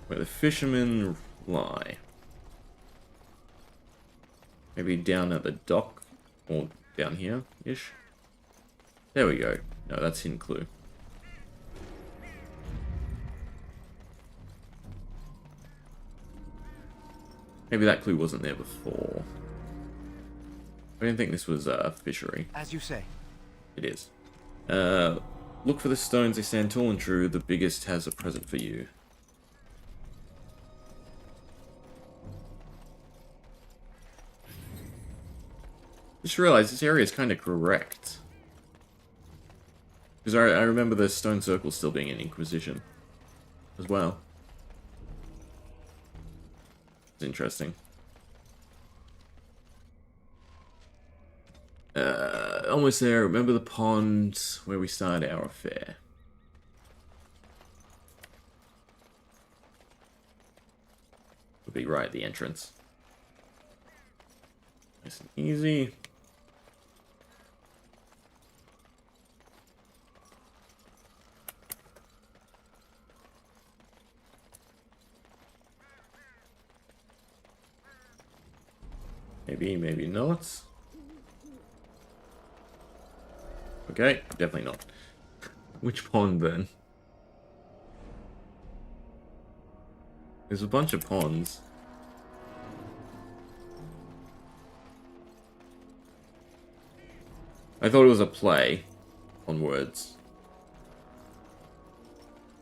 Where the fishermen lie. Maybe down at the dock, or down here-ish. There we go. No, that's in Klloo. Maybe that Klloo wasn't there before. I didn't think this was a fishery. As you say. It is. Look for the stones, they stand tall and true. The biggest has a present for you. Just realized this area is kind of correct. Because I remember the stone circle still being an Inquisition as well. It's interesting. Almost there. Remember the pond where we started our affair. be right at the entrance. Nice and easy. Maybe, maybe not. Okay, definitely not. Which pond then? There's a bunch of ponds. I thought it was a play on words.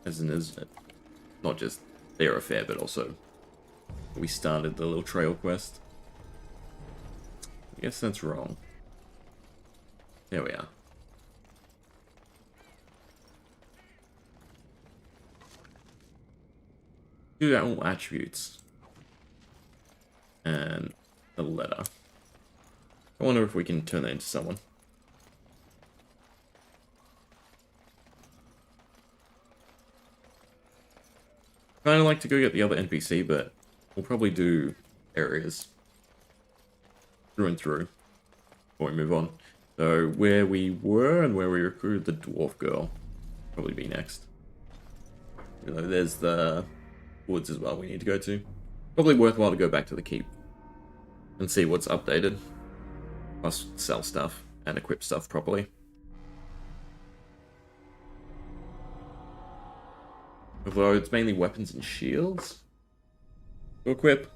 As in, is it not just their affair, but also we started the little trail quest. I guess that's wrong. There we are. Do all attributes. And the letter. I wonder if we can turn that into someone. Kind of like to go get the other NPC, but we'll probably do areas through and through before we move on. So where we were and where we recruited the dwarf girl probably be next. You know, there's the woods as well we need to go to. Probably worthwhile to go back to the keep and see what's updated. Plus sell stuff and equip stuff properly. Although it's mainly weapons and shields to equip.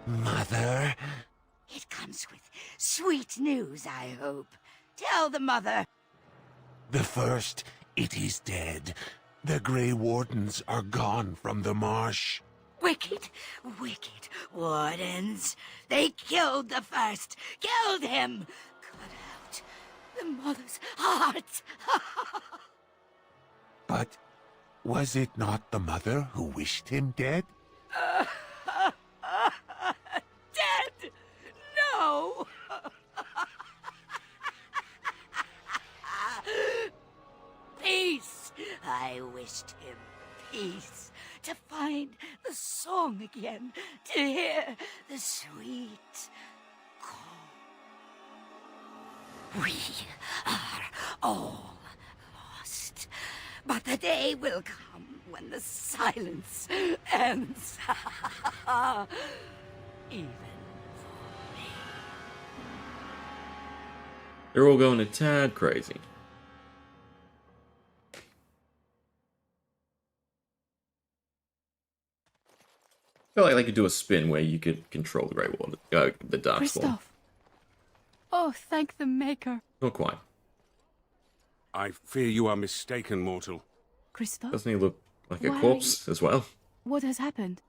Mother? It comes with sweet news, I hope. Tell the mother. The first, it is dead. The Grey Wardens are gone from the marsh. Wicked, wicked wardens. They killed the first. Killed him. Cut out the mother's heart. But was it not the mother who wished him dead? Dead? No! Peace! I wished him peace. To find the song again. To hear the sweet call. We are all lost. But the day will come when the silence ends. Even for me. They're all going a tad crazy. I feel like they could do a spin where you could control the Grey Ward, the Darkspawn. Kristoff. Oh, thank the Maker. Not quite. I fear you are mistaken, mortal. Kristoff? Doesn't he look like a Why- corpse as well? What has happened?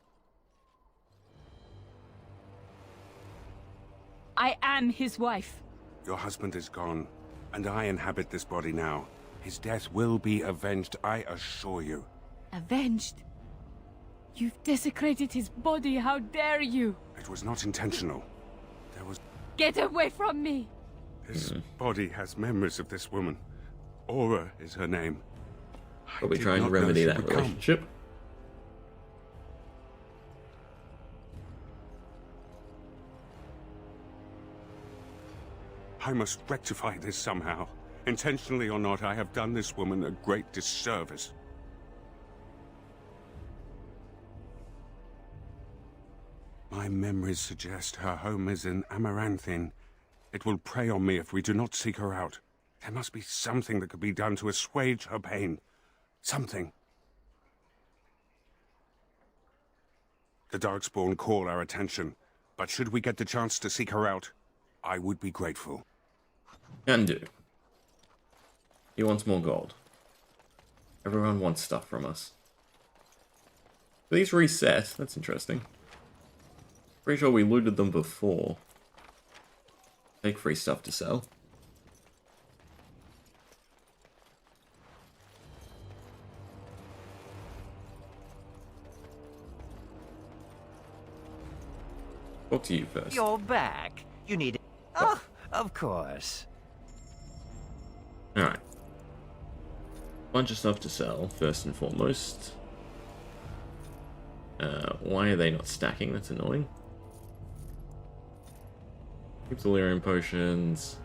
I am his wife. Your husband is gone, and I inhabit this body now. His death will be avenged, I assure you. Avenged? You've desecrated his body, how dare you? It was not intentional. There was... Get away from me! This body has memories of this woman. Aura is her name. Probably did trying to not know remedy she that would come. relationship. I must rectify this somehow. Intentionally or not, I have done this woman a great disservice. My memories suggest her home is in Amaranthine. It will prey on me if we do not seek her out. There must be something that could be done to assuage her pain. Something. The Darkspawn call our attention, but should we get the chance to seek her out, I would be grateful. Can do. He wants more gold. Everyone wants stuff from us. These reset. That's interesting. Pretty sure we looted them before. Take free stuff to sell. Talk to you first. You're back. You need... Oh, of course. Alright. Bunch of stuff to sell, first and foremost. Why are they not stacking? That's annoying. Keep the lyrium potions.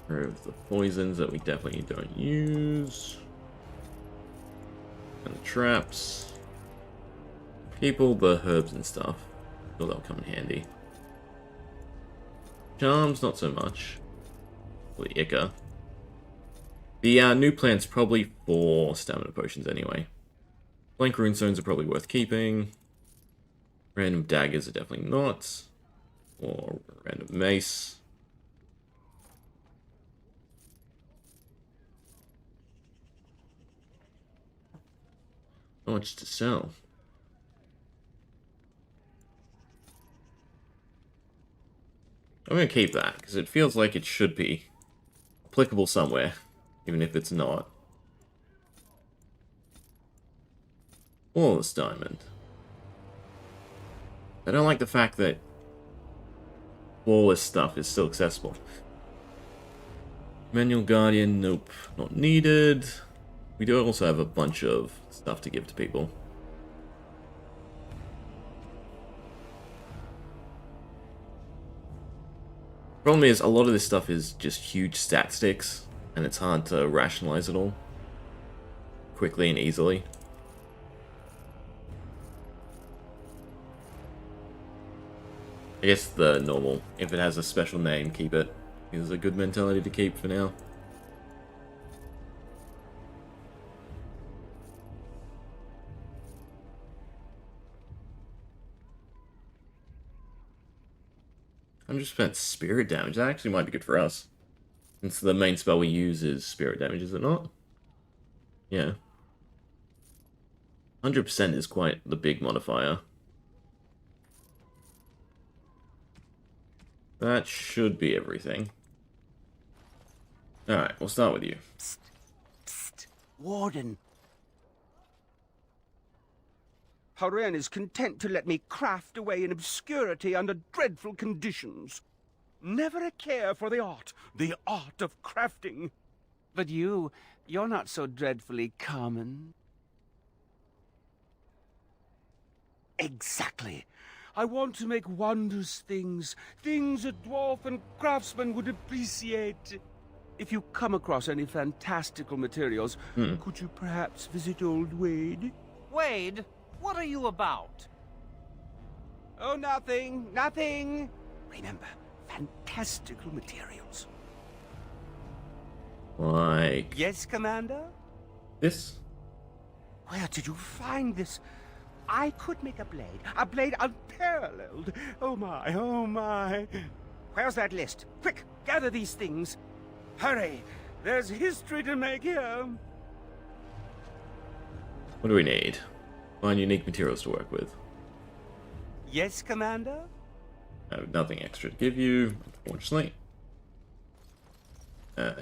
Remove the poisons that we definitely don't use. And the traps. Keep all the herbs and stuff. Sure, they'll come in handy. Charms, not so much. For the Ica. The new plant's probably for stamina potions anyway. Blank runestones are probably worth keeping. Random daggers are definitely not. Or random mace. Not much to sell. I'm going to keep that, because it feels like it should be applicable somewhere, even if it's not. Flawless diamond. I don't like the fact that flawless stuff is still accessible. Manual Guardian, nope, not needed. We do also have a bunch of stuff to give to people. Problem is, a lot of this stuff is just huge stat sticks, and it's hard to rationalize it all quickly and easily. I guess the normal, if it has a special name, keep it. Is a good mentality to keep for now. I'm just spent spirit damage. That actually might be good for us. Since the main spell we use is spirit damage, is it not? Yeah. 100% is quite the big modifier. That should be everything. Alright, we'll start with you. Psst, psst, Warden. Haren is content to let me craft away in obscurity under dreadful conditions. Never a care for the art of crafting. But you're not so dreadfully common. Exactly. I want to make wondrous things, things a dwarf and craftsman would appreciate. If you come across any fantastical materials, could you perhaps visit old Wade? Wade? What are you about? Oh, nothing, nothing. Remember, fantastical materials. Like... Yes, Commander? This? Where did you find this? I could make a blade unparalleled. Oh my, oh my. Where's that list? Quick, gather these things. Hurry, there's history to make here. What do we need? Find unique materials to work with. Yes, Commander? I have nothing extra to give you, unfortunately.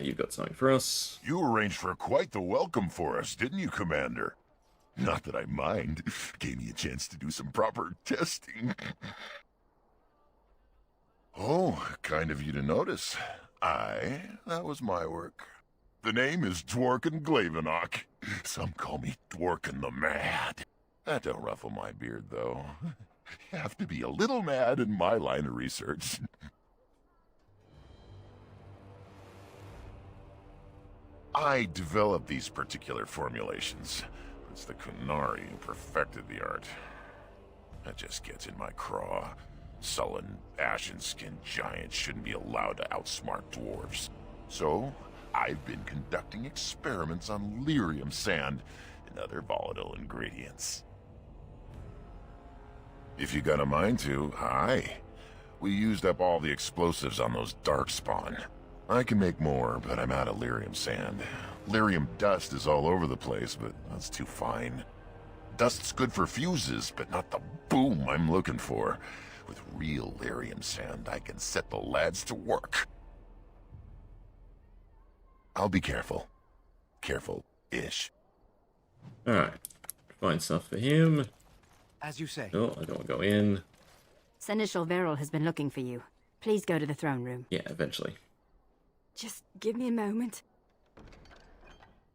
You've got something for us. You arranged for quite the welcome for us, didn't you, Commander? Not that I mind. Gave me a chance to do some proper testing. Oh, kind of you to notice. That was my work. The name is Dworkin Glavenok. Some call me Dworkin the Mad. That don't ruffle my beard, though. You have to be a little mad in my line of research. I developed these particular formulations. It's the Kunari who perfected the art. That just gets in my craw. Sullen, ashen-skinned giants shouldn't be allowed to outsmart dwarves. So, I've been conducting experiments on lyrium sand and other volatile ingredients. If you got a mind to, aye. We used up all the explosives on those darkspawn. I can make more, but I'm out of lyrium sand. Lyrium dust is all over the place, but that's too fine. dust's good for fuses, but not the boom I'm looking for. With real Lyrium sand, I can set the lads to work. I'll be careful. Careful-ish. Alright. Find stuff for him. As you say. Oh, I don't want to go in. Seneschal Veril has been looking for you. Please go to the throne room. Yeah, eventually. Just give me a moment.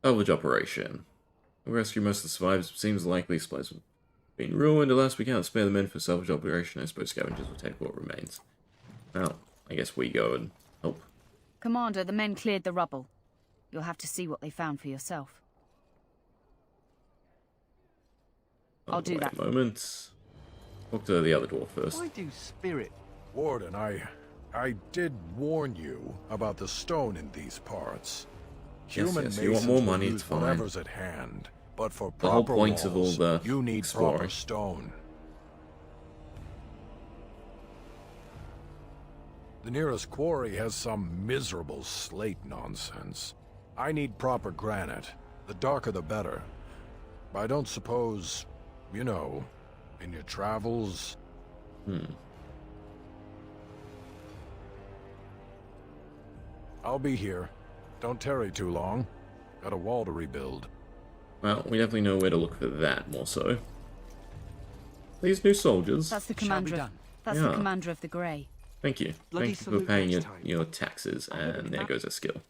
Salvage operation. We'll rescue most of the survivors. Seems likely supplies have been ruined. Alas, we can't spare the men for salvage operation. I suppose scavengers will take what remains. Well, I guess we go and help. Commander, the men cleared the rubble. You'll have to see what they found for yourself. I'll do that. Moment. Talk to the other dwarf first. Why do spirit? Warden, I did warn you about the stone in these parts. Human yes, you want more money, it's fine. Whatever's at hand, but for the whole proper point of all walls, the you need exploring. proper stone. The nearest quarry has some miserable slate nonsense. I need proper granite. The darker the better. I don't suppose, you know, in your travels... I'll be here. Don't tarry too long. Got a wall to rebuild. Well, we definitely know where to look for that, more so. These new soldiers. That's the commander. That's the commander of the Grey. Thank you. Bloody Thank you for paying salute your taxes, and there goes a skill.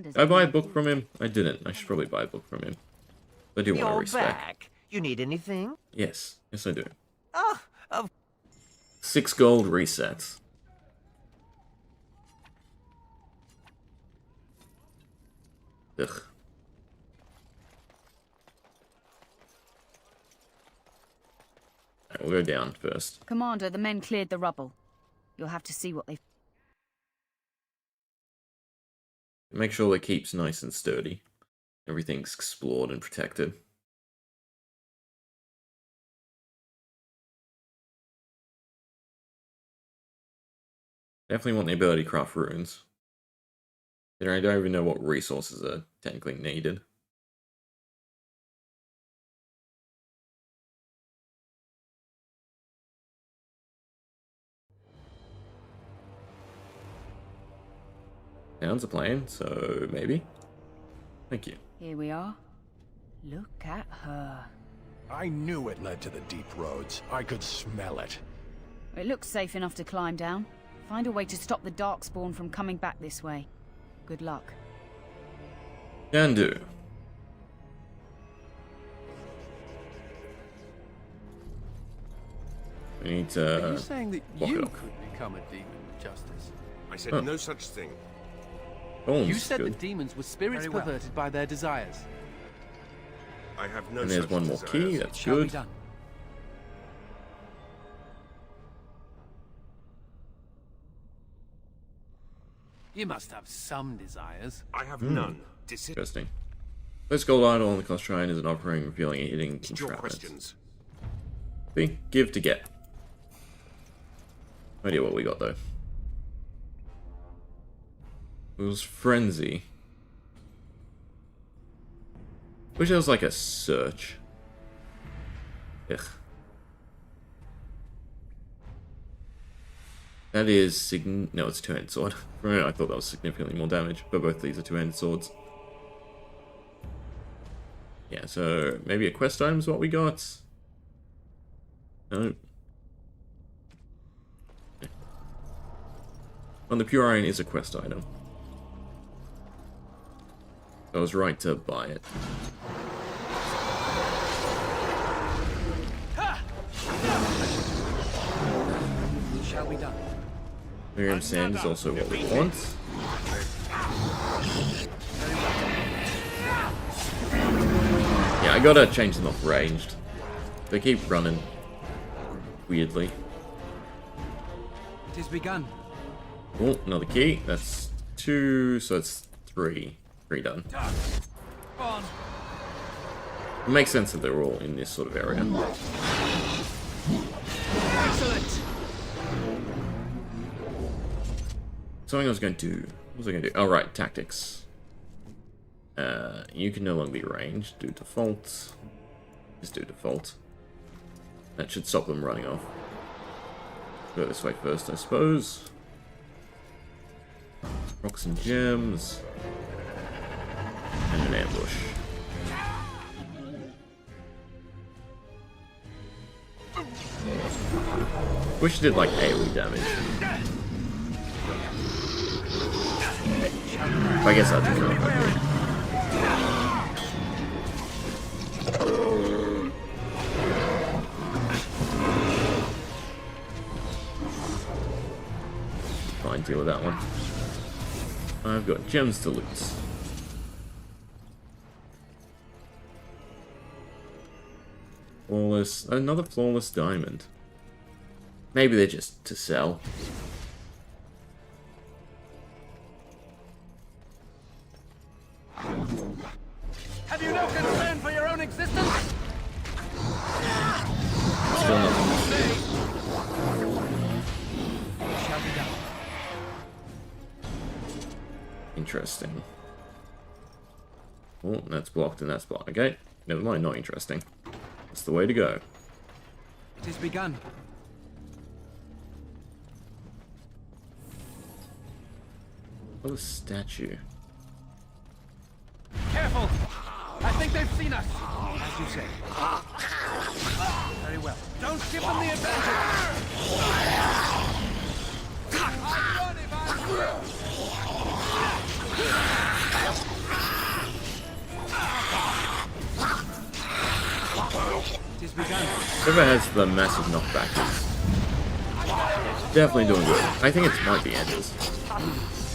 Did I buy a book from him? I didn't. I should probably buy a book from him. I do want to You're respect. back. You need anything? Yes. Yes, I do. Oh, of 6 gold resets. Ugh. Alright, we'll go down first. Commander, the men cleared the rubble. You'll have to see what they... Make sure it keeps nice and sturdy. Everything's explored and protected. Definitely want the ability to craft runes. I don't even know what resources are technically needed. Sounds a plan, so maybe. Thank you. Here we are. Look at her. I knew it led to the deep roads. I could smell it. It looks safe enough to climb down. Find a way to stop the Darkspawn from coming back this way. Good luck. Can do. We need to... Are you saying that walk you it up. could become a demon of justice? I said Huh. no such thing. Bones, You said good. that demons were spirits Very well. perverted by their desires. I have no And there's such one more key, desires. that's Shall be good. done. You must have some desires. I have none. Interesting. This gold idol on the cost shrine is an offering revealing a hidden It's your entrapment. questions. See? Give to get. No idea what we got though. It was Frenzy. Wish there was like a search. Ugh. That is no, it's a two-handed sword. For a minute, I thought that was significantly more damage, but both these are two-handed swords. Yeah, so maybe a quest item is what we got. No. Okay. Well, the pure iron is a quest item. I was right to buy it. Shall be done. Miriam Sand is also what we want. Yeah, I gotta change them off ranged. They keep running weirdly. It is begun. Oh, another key. That's 2, so it's 3. 3 done. It makes sense that they're all in this sort of area. Excellent. Something I was going to do. What was I going to do? Oh, right, tactics. You can no longer be ranged. Do default. Just do default. That should stop them running off. Go this way first, I suppose. Rocks and gems. And an ambush. Wish it did like AoE damage. I guess I'll do that. Fine, deal with that one. I've got gems to loot. Flawless. Another flawless diamond. Maybe they're just to sell. Have you no concern for your own existence? Still nothing. Shall be done. Interesting. Oh, that's blocked and that's blocked. Okay, never mind, not interesting. That's the way to go. It is begun. What a statue. Careful! I think they've seen us. As you say. Very well. Don't give them the advantage. It is begun. Whoever has the massive knockback is definitely doing good. I think it might be Enders.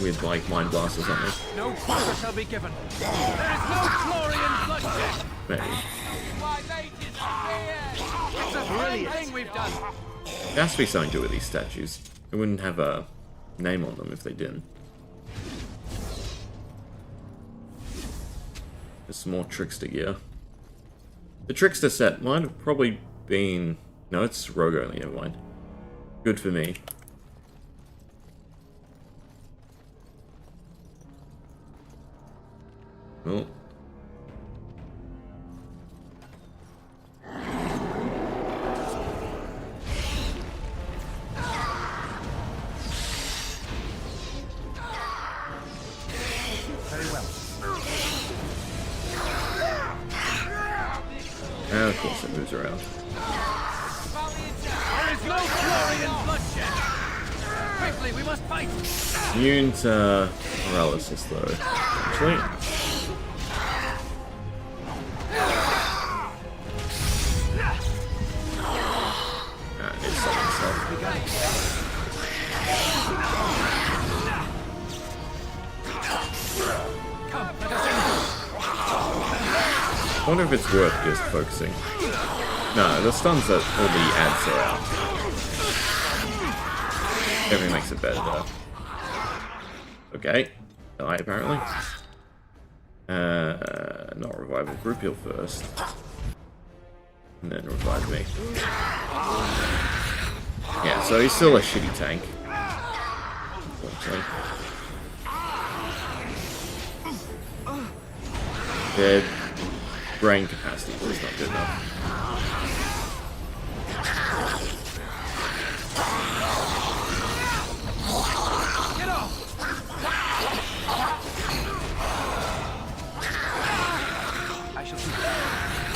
With like Mind Blast or something. No quarter shall be given. There is no glory in bloodshed. Maybe. It's a brilliant thing we've done. There has to be something to do with these statues. It wouldn't have a name on them if they didn't. There's some more trickster gear. The trickster set might have probably been... No, it's rogue only, never mind. Good for me. Oh. Very well. And of course it moves around. There is no glory in bloodshed. Quickly, we must fight. Immune to paralysis though, actually. I wonder if it's worth just focusing. No, the stuns that all the ads are out. Everything makes it better though. Okay. Die apparently. Not revival. Group heal first. And then revive me. Yeah, so he's still a shitty tank. Unfortunately. Their brain capacity is not good enough.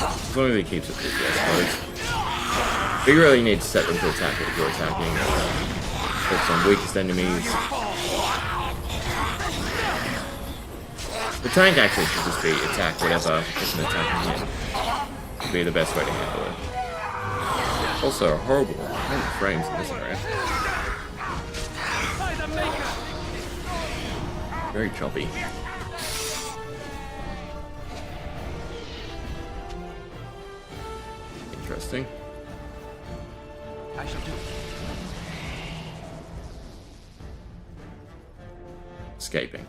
As long as he keeps it busy, I suppose. You really need to set them to attack if you're attacking. Focus on weakest enemies. The tank actually should just be attack whatever isn't attacking him. Would be the best way to handle it. Also, a horrible frames in this area. Very choppy. Interesting. I shall do it. Escaping.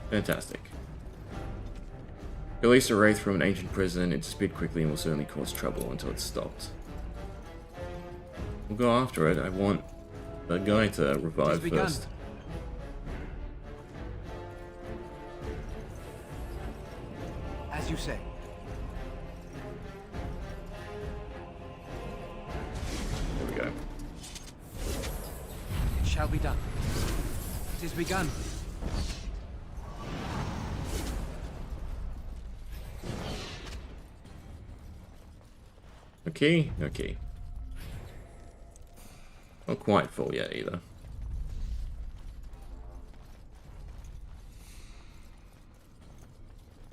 Fantastic. Release a wraith from an ancient prison. It disappeared quickly and will certainly cause trouble until it's stopped. We'll go after it. I want the guy to revive first. As you say. There we go. It shall be done. It is begun. Okay, okay. Not quite full yet either.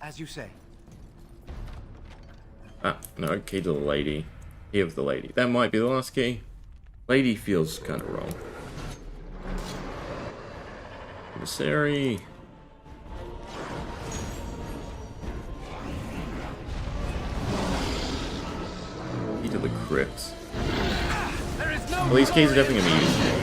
As you say. Ah, no, key to the lady. Key of the lady. That might be the last key. Lady feels kind of wrong. Emissary. Key to the crypt. Well, these keys are definitely gonna be used.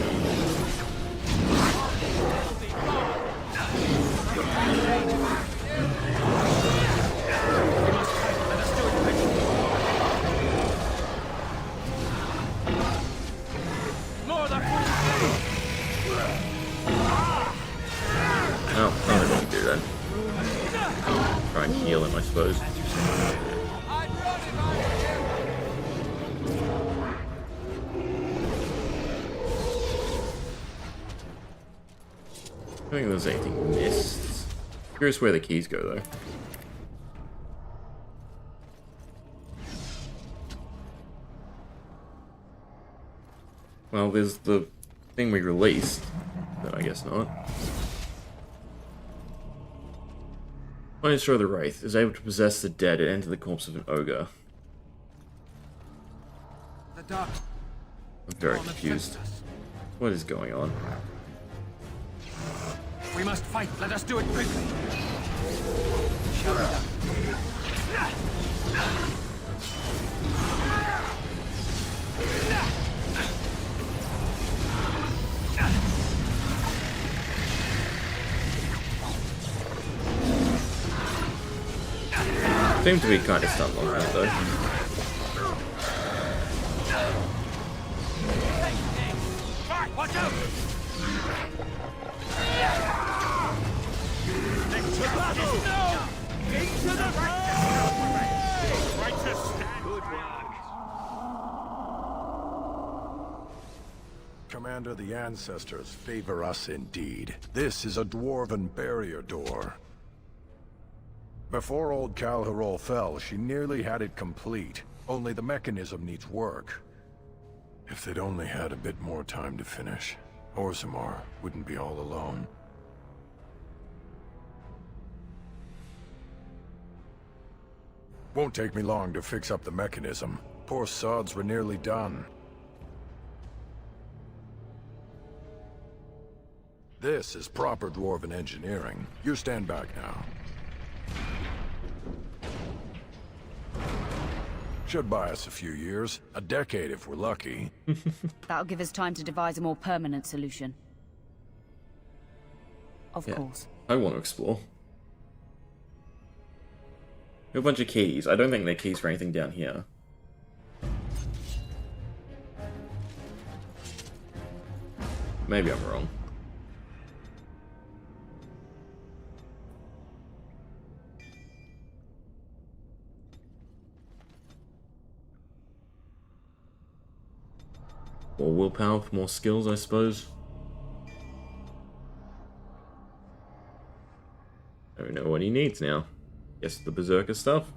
Oh, I don't do that. Try and heal him, I suppose. I think there's anything missed. Curious where the keys go, though. Well, there's the thing we released, but I guess not. When destroy the Wraith is able to possess the dead and enter the corpse of an ogre. I'm very confused. What is going on? We must fight. Let us do it quickly. Shall we done? Seem to be kind of stunned on that though. Watch out! Next to battle! No! Into the fray! Righteous stand. Good work. Commander, the ancestors favor us indeed. This is a dwarven barrier door. Before old Klloo fell, she nearly had it complete. Only the mechanism needs work. If they'd only had a bit more time to finish, Orzammar wouldn't be all alone. Won't take me long to fix up the mechanism. Poor sods were nearly done. This is proper dwarven engineering. You stand back now. Should buy us a few years. A decade if we're lucky. That'll give us time to devise a more permanent solution. Of course. I want to explore. A bunch of keys. I don't think they're keys for anything down here. Maybe I'm wrong. More willpower for more skills, I suppose. I don't know what he needs now. Guess the Berserker stuff?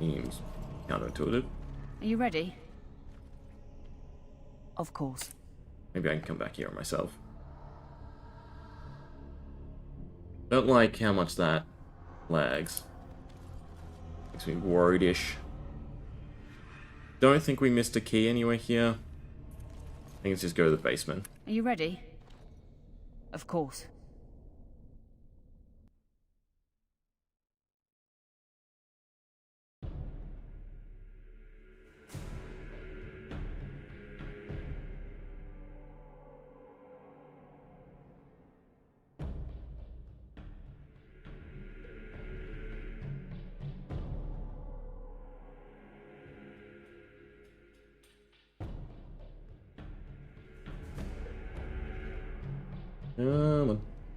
Seems counterintuitive. Are you ready? Of course. Maybe I can come back here on myself. Don't like how much that lags. Makes me worried-ish. Don't think we missed a key anywhere here. I think let's just go to the basement. Are you ready? Of course.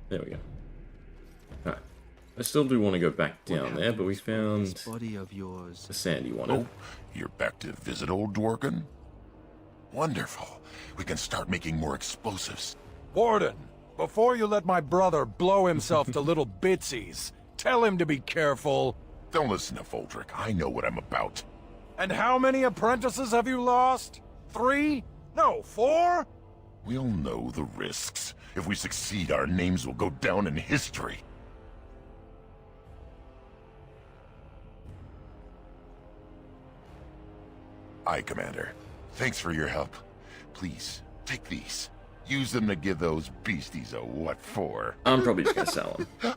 There we go. Alright. I still do want to go back down there, but we found body of yours. the sandy one. Oh, you're back to visit old Dworkin? Wonderful. We can start making more explosives. Warden, before you let my brother blow himself to little bitsies, tell him to be careful. Don't listen to Foldrick. I know what I'm about. And how many apprentices have you lost? 3? No, 4? We'll know the risks. If we succeed, our names will go down in history. Aye, Commander. Thanks for your help. Please, take these. Use them to give those beasties a what for. I'm probably just gonna sell them.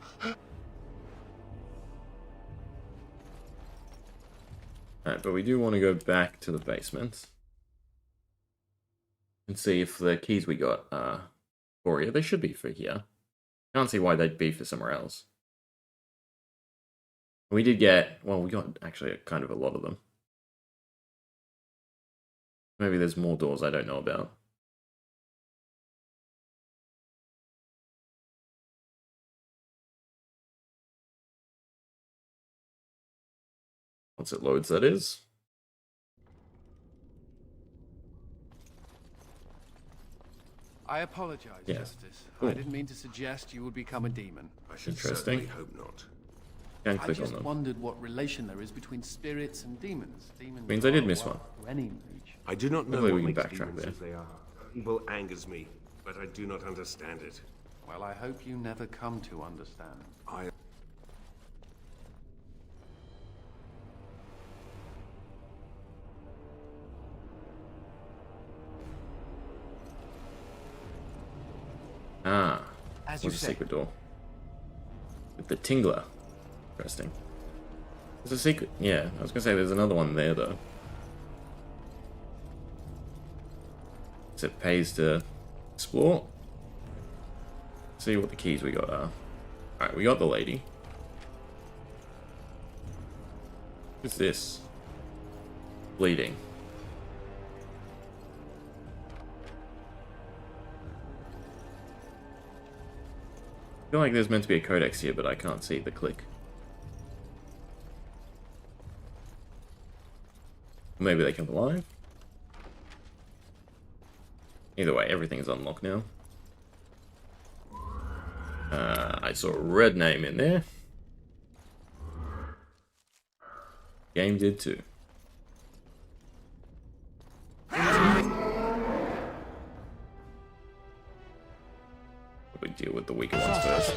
Alright, but we do want to go back to the basement. And see if the keys we got are for here. They should be for here. Can't see why they'd be for somewhere else. We did get, well, we got actually kind of a lot of them. Maybe there's more doors I don't know about. Once it loads, that is. I apologize, Yes. Justice. Cool. I didn't mean to suggest you would become a demon. I should Interesting. certainly hope not. Can't I click on just them. wondered what relation there is between spirits and demons. Demons Means I did are miss well, one. to any mage. I do not know Hopefully what we can makes backtrack demons there. as they are. Evil angers me, but I do not understand it. Well, I hope you never come to understand. I... Ah, As what's you the say. secret door? With the Tingler. Interesting. There's a secret. Yeah, I was gonna say there's another one there though. So it pays to explore. See what the keys we got are. Alright, we got the lady. What's this? Bleeding. I feel like there's meant to be a codex here, but I can't see the click. Maybe they come alive. Either way, everything's unlocked now. I saw a red name in there. Game did too. We deal with the weaker ones first.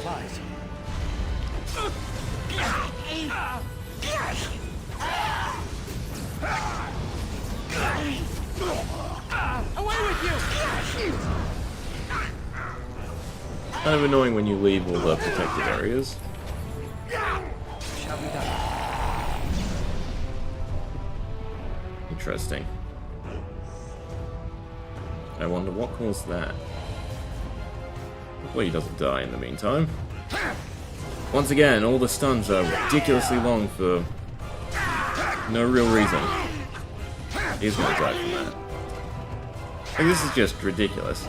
Away with you! Kind of annoying when you leave all the protected areas. Shall be done. Interesting. I wonder what caused that. Hopefully he doesn't die in the meantime. Once again, all the stuns are ridiculously long for no real reason. He's gonna die from that. Like, this is just ridiculous.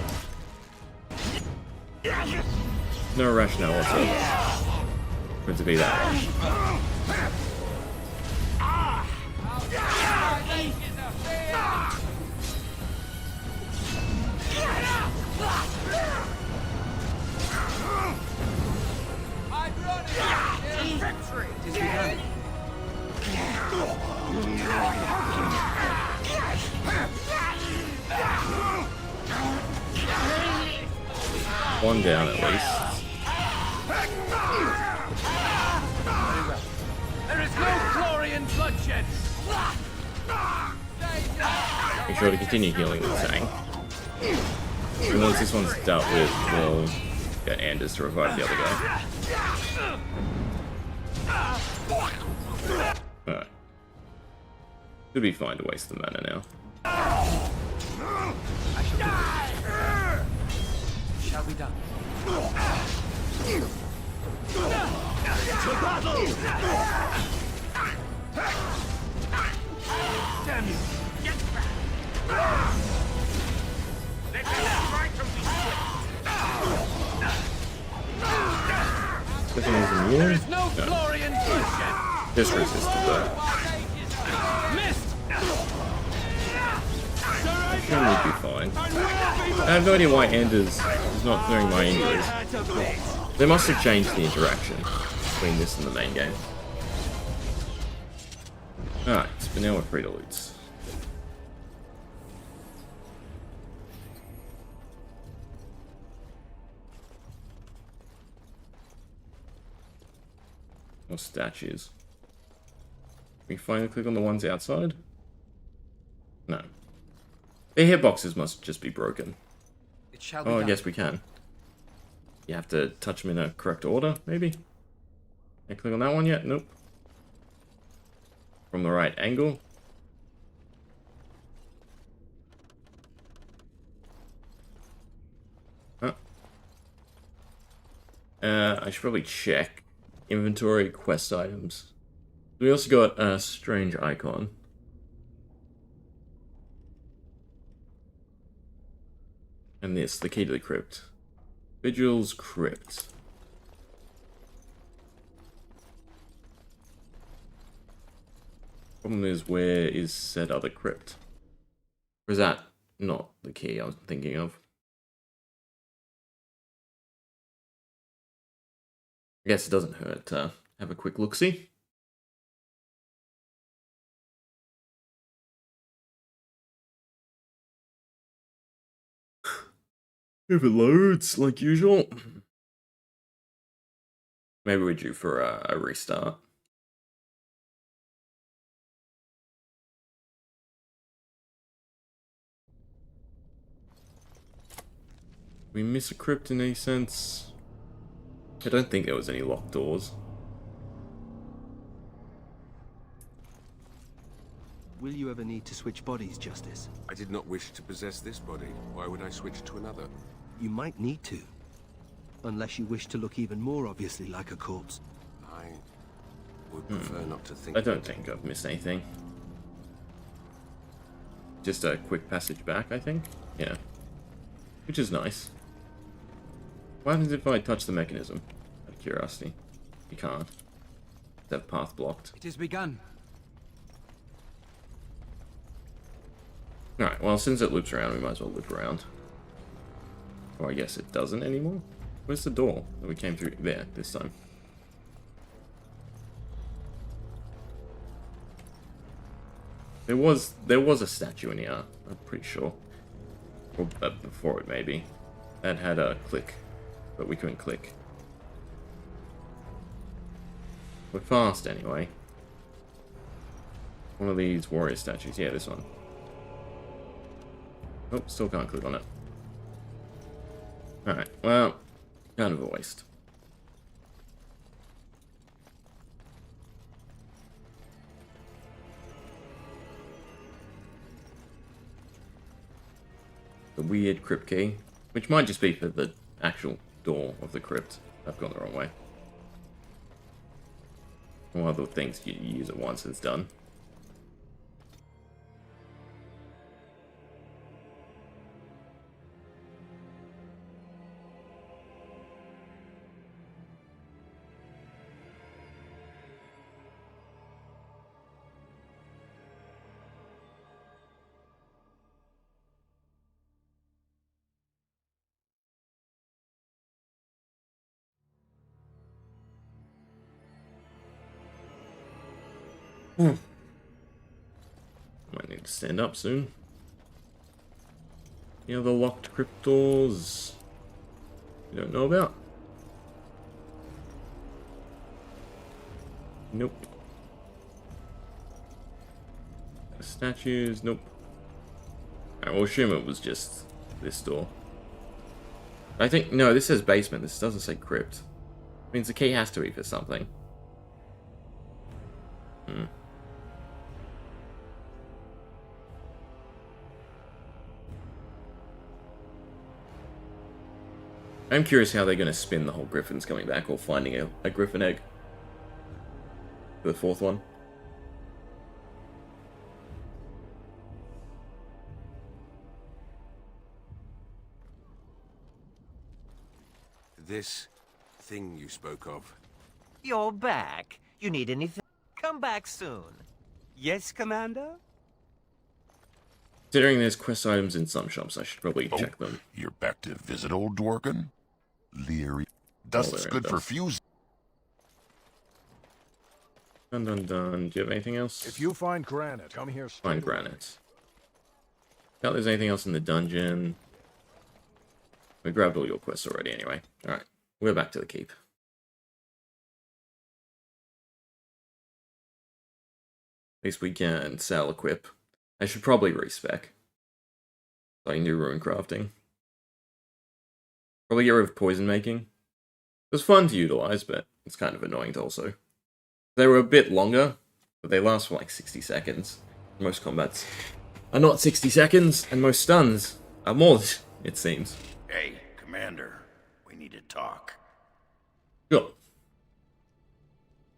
No rationale whatsoever for it to be that long. One down at least. There is no glory in bloodshed! Make sure to continue healing the Sang. And once this one's dealt with, we'll get Anders to revive the other guy. Alright. Should be fine to waste the mana now. I shall do it. Shall be done. To battle! Damn you! Get back! Let me strike from the This one is immune? There is no glory in bloodshed. Just resisted though. Missed. Should be fine. I have no idea why Anders is not clearing my injuries. They must have changed the interaction between this and the main game. Alright, but now we're free to loot. More statues. Can we finally click on the ones outside? No. Their hitboxes must just be broken. It shall be Oh, I done. guess we can. You have to touch them in a correct order, maybe? Can I click on that one yet? Nope. From the right angle. Huh. I should probably check inventory quest items. We also got a strange icon. And this, the key to the crypt. Vigil's crypt. Problem is, where is said other crypt? Or is that not the key I was thinking of? I guess it doesn't hurt to have a quick look-see. If it loads, like usual. Maybe we're due for a restart. We miss a crypt in any sense? I don't think there was any locked doors. Will you ever need to switch bodies, Justice? I did not wish to possess this body. Why would I switch to another? You might need to. Unless you wish to look even more obviously like a corpse. I would prefer not to think. I don't think I've missed anything. Just a quick passage back, I think. Yeah. Which is nice. What happens if I touch the mechanism? Out of curiosity. You can't. That path blocked. It has begun. Alright, well, since it loops around, we might as well loop around. Or I guess it doesn't anymore. Where's the door that we came through? There, this time. There was a statue in here, I'm pretty sure. Or before it, maybe. That had a click, but we couldn't click. We're fast, anyway. One of these warrior statues. Yeah, this one. Oh, still can't click on it. Alright, well, kind of a waste. The weird crypt key, which might just be for the actual door of the crypt. I've gone the wrong way. One of the things you use it once and it's done. Might need to stand up soon. Any other locked crypt doors you don't know about? Nope. Statues, nope. Alright, we'll assume it was just this door. I think, no, this says basement, this doesn't say crypt. Means the key has to be for something. I'm curious how they're going to spin the whole Griffin's coming back, or finding a Griffin egg. For the fourth one. This thing you spoke of, You're back. You need anything? Come back soon. Yes, Commander? Considering there's quest items in some shops, I should probably check them. You're back to visit old Dworkin? Leary. Dust is good for fusing. Dun dun dun. Do you have anything else? If you find granite, come here. Find granite. Doubt there's anything else in the dungeon. We grabbed all your quests already anyway. Alright, we're back to the keep. At least we can sell equip. I should probably respec. Starting new rune crafting. Probably get rid of poison making. It was fun to utilize, but it's kind of annoying to also. They were a bit longer, but they last for like 60 seconds. Most combats are not 60 seconds, and most stuns are more, it seems. Hey, Commander, we need to talk. Sure.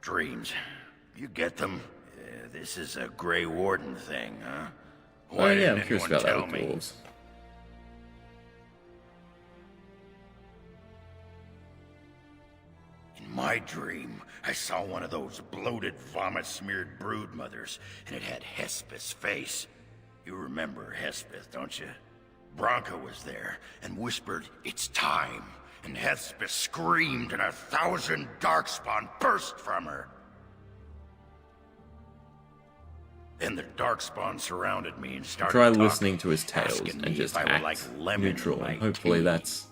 Dreams. You get them? This is a Grey Warden thing, huh? Oh yeah, I'm curious about that with dwarves. In my dream, I saw one of those bloated, vomit-smeared brood mothers, and it had Hespeth's face. You remember Hespeth, don't you? Bronca was there, and whispered, "It's time." And Hespeth screamed, and 1,000 darkspawn burst from her. Then the darkspawn surrounded me and started Try talking, listening to his tales and just act neutral, and hopefully that's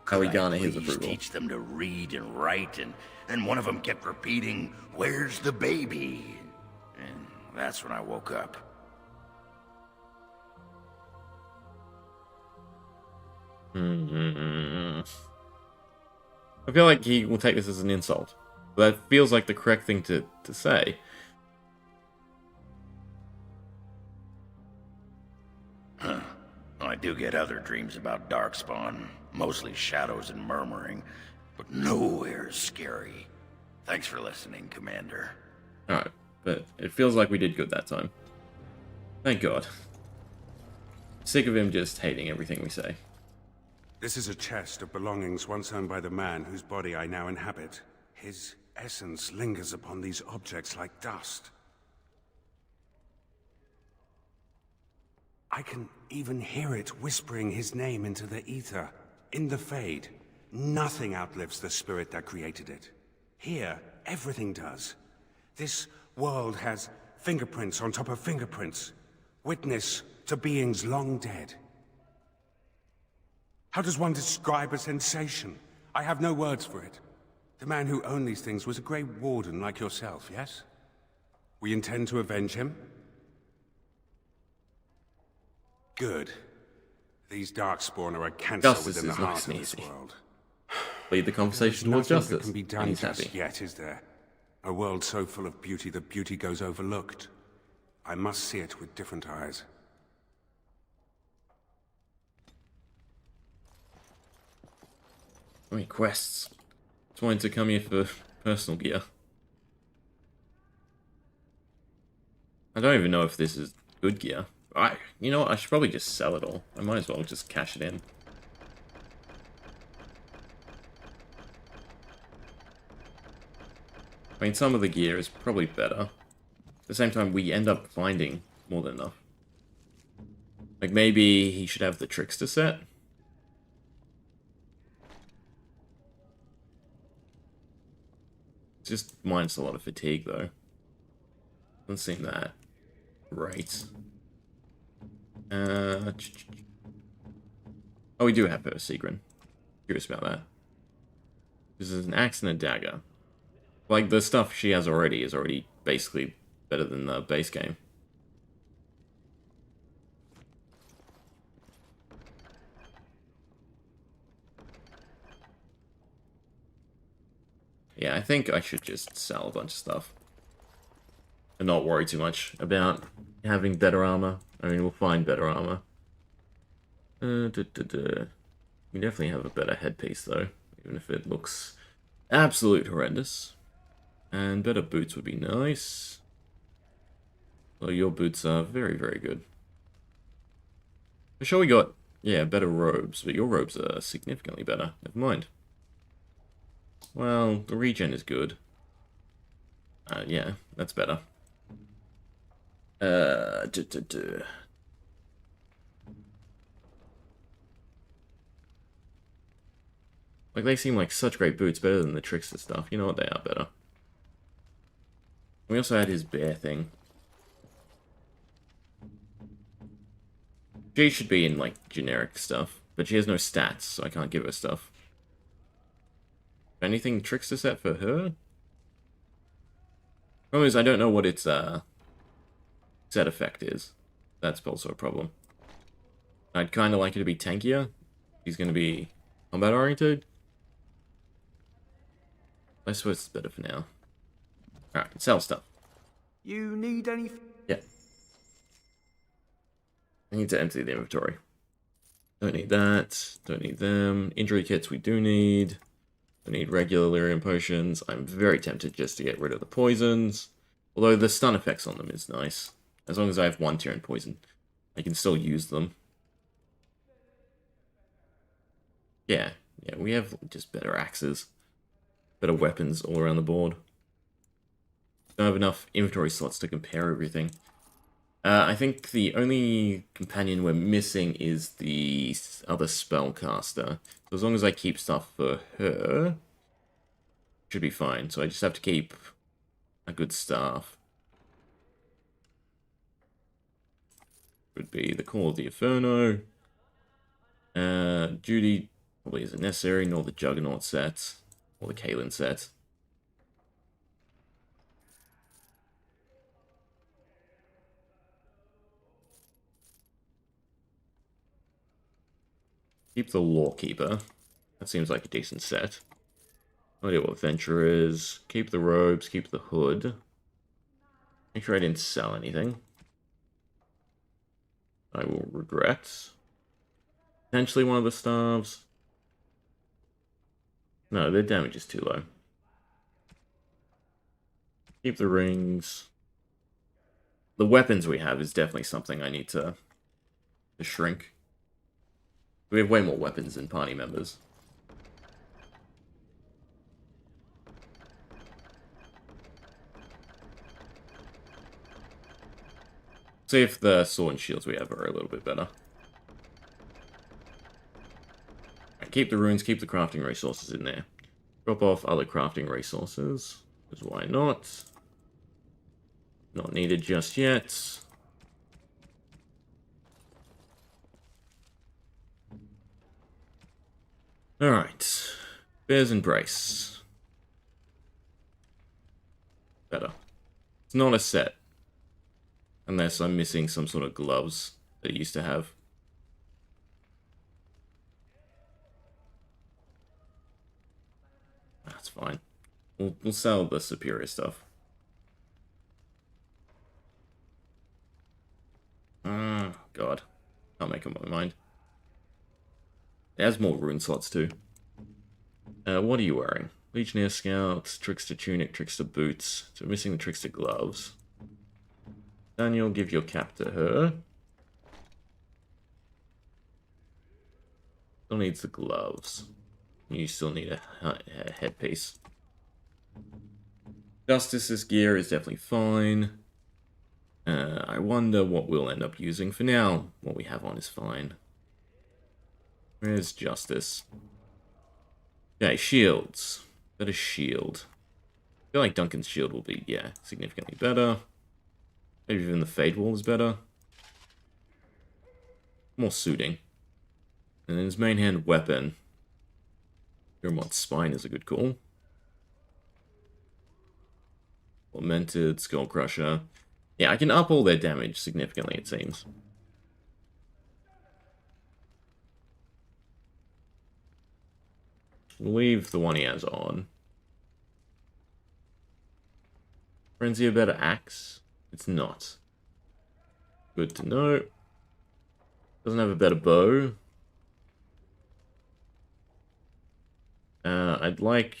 how we garner his approval. Teach them to read and write, and then one of them kept repeating, "Where's the baby?" And that's when I woke up. I feel like he will take this as an insult, but that feels like the correct thing to say. Huh. I do get other dreams about darkspawn, mostly shadows and murmuring, but nowhere scary. Thanks for listening, Commander. Alright, but it feels like we did good that time. Thank God. Sick of him just hating everything we say. This is a chest of belongings once owned by the man whose body I now inhabit. His essence lingers upon these objects like dust. I can even hear it whispering his name into the ether. In the Fade, nothing outlives the spirit that created it. Here, everything does. This world has fingerprints on top of fingerprints. Witness to beings long dead. How does one describe a sensation? I have no words for it. The man who owned these things was a Grey Warden like yourself, yes? We intend to avenge him? Good. These Darkspawn are a cancer within the heart of this world. Lead the conversation towards Nothing justice. that can be And done he's just happy. yet, is there? A world so full of beauty that beauty goes overlooked. I must see it with different eyes. How many quests? Just wanted to come here for personal gear. I don't even know if this is good gear. You know what? I should probably just sell it all. I might as well just cash it in. I mean, some of the gear is probably better. At the same time, we end up finding more than enough. Like, maybe he should have the Trickster set? Just minus a lot of fatigue, though. Doesn't seem that great. Oh, we do have Persigrin. Curious about that. This is an axe and a dagger. Like, the stuff she has already is already basically better than the base game. Yeah, I think I should just sell a bunch of stuff. And not worry too much about having better armor. I mean, we'll find better armor. We definitely have a better headpiece, though. Even if it looks absolute horrendous. And better boots would be nice. Well, your boots are very, very good. For sure we got, yeah, better robes, but your robes are significantly better. Never mind. Well, the regen is good. Yeah, that's better. Like, they seem like such great boots, better than the Trickster stuff. You know what, they are better. We also had his bear thing. She should be in, like, generic stuff, but she has no stats, so I can't give her stuff. Anything Trickster set for her? Problem is, I don't know what its, set effect is. That's also a problem. I'd kind of like it to be tankier. He's going to be combat-oriented. I suppose it's better for now. Alright, sell stuff. You need any... Yeah. I need to empty the inventory. Don't need that. Don't need them. Injury kits we do need. I need regular lyrium potions. I'm very tempted just to get rid of the poisons. Although the stun effects on them is nice. As long as I have 1 tier in poison, I can still use them. Yeah, we have just better axes. Better weapons all around the board. Don't have enough inventory slots to compare everything. I think the only companion we're missing is the other spellcaster. So as long as I keep stuff for her, should be fine. So I just have to keep a good staff. Would be the Call of the Inferno. Judy probably isn't necessary, nor the Juggernaut set, or the Kaelin set. Keep the Lawkeeper. That seems like a decent set. No idea what Venture is. Keep the robes, keep the hood. Make sure I didn't sell anything. I will regret. Potentially one of the staves. No, their damage is too low. Keep the rings. The weapons we have is definitely something I need to shrink. We have way more weapons than party members. See if the sword and shields we have are a little bit better. Right, keep the runes, keep the crafting resources in there. Drop off other crafting resources, because why not? Not needed just yet. Alright. Bear's Embrace. Better. It's not a set. Unless I'm missing some sort of gloves that it used to have. That's fine. We'll sell the superior stuff. God. Can't make up my mind. It has more rune slots too. What are you wearing? Legionnaire Scouts, Trickster Tunic, Trickster Boots. So we're missing the Trickster Gloves. Daniel, give your cap to her. Still needs the gloves. You still need a headpiece. Justice's gear is definitely fine. I wonder what we'll end up using. For now, what we have on is fine. Where's Justice? Okay, shields. Better shield. I feel like Duncan's shield will be, yeah, significantly better. Maybe even the Fade Wall is better. More suiting. And then his main hand weapon. Grimwat's Spine is a good call. Lamented, Skull Crusher. Yeah, I can up all their damage significantly, it seems. We'll leave the one he has on. Frenzy a better axe? It's not. Good to know. Doesn't have a better bow. I'd like...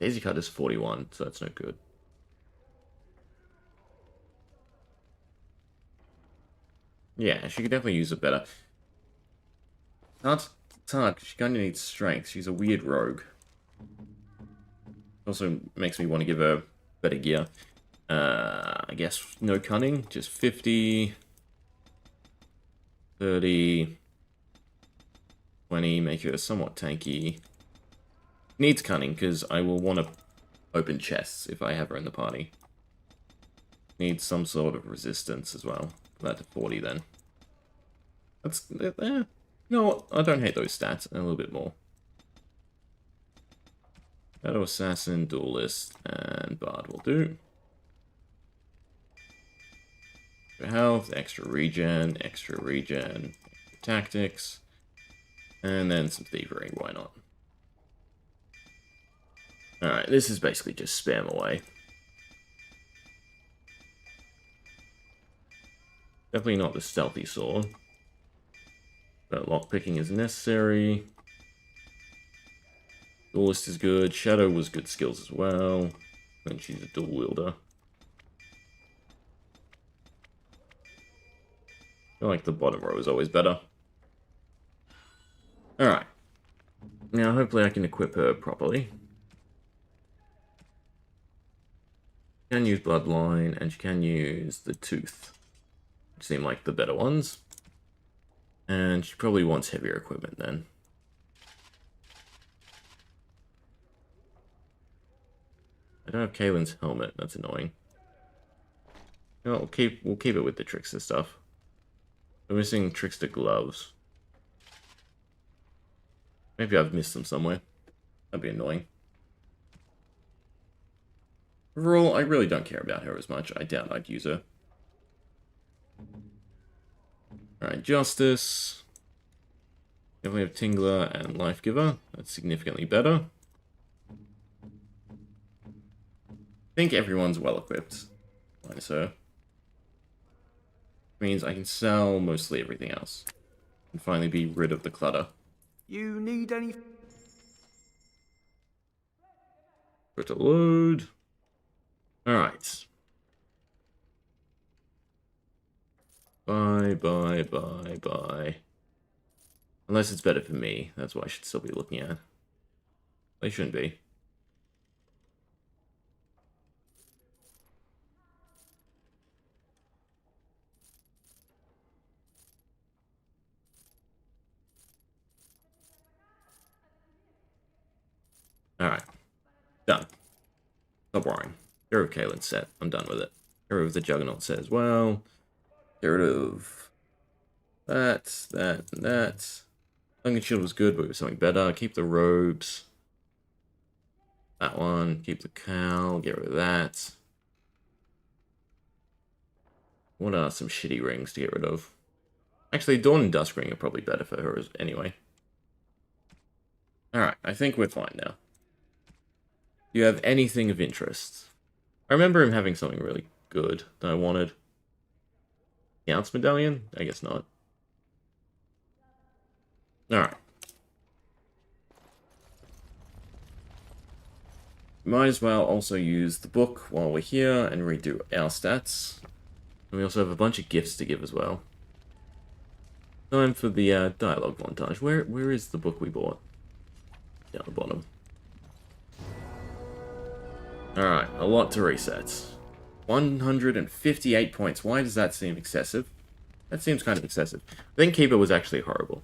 Daisy Cut is 41, so that's no good. Yeah, she could definitely use it better. It's hard, she kind of needs strength. She's a weird rogue. Also makes me want to give her better gear. I guess no cunning, just 50, 30, 20, make her somewhat tanky. Needs cunning, because I will want to open chests if I have her in the party. Needs some sort of resistance as well. Put that to 40 then. That's, no, I don't hate those stats, a little bit more. Shadow Assassin, Duelist, and Bard will do. Extra health, extra regen, extra tactics, and then some thievery, why not? Alright, this is basically just spam away. Definitely not the stealthy sword. But lockpicking is necessary. Duelist is good. Shadow was good skills as well. And she's a dual wielder. I feel like the bottom row is always better. Alright. Now hopefully I can equip her properly. She can use Bloodline, and she can use the Tooth, which seem like the better ones. And she probably wants heavier equipment then. I don't have Kaylin's helmet, that's annoying. No, we'll keep it with the Trickster stuff. We're missing Trickster gloves. Maybe I've missed them somewhere. That'd be annoying. Overall, I really don't care about her as much. I doubt I'd use her. Alright, Justice. Definitely have Tingler and Life Giver. That's significantly better. I think everyone's well equipped. Minus her. Means I can sell mostly everything else. And finally be rid of the clutter. You need any... Put a load. Alright. Bye. Unless it's better for me. That's what I should still be looking at. They shouldn't be. Alright. Done. Stop worrying. Get rid of Kaylin's set. I'm done with it. Get rid of the Juggernaut set as well. Get rid of that, and that. Duncan Shield was good, but it was something better. Keep the robes. That one. Keep the cowl. Get rid of that. What are some shitty rings to get rid of? Actually, Dawn and Dusk Ring are probably better for her anyway. Alright, I think we're fine now. Do you have anything of interest? I remember him having something really good that I wanted. Count's Medallion? I guess not. Alright. Might as well also use the book while we're here and redo our stats. And we also have a bunch of gifts to give as well. Time for the dialogue montage. Where is the book we bought? Down the bottom. Alright, a lot to reset. 158 points. Why does that seem excessive? That seems kind of excessive. I think Keeper was actually horrible.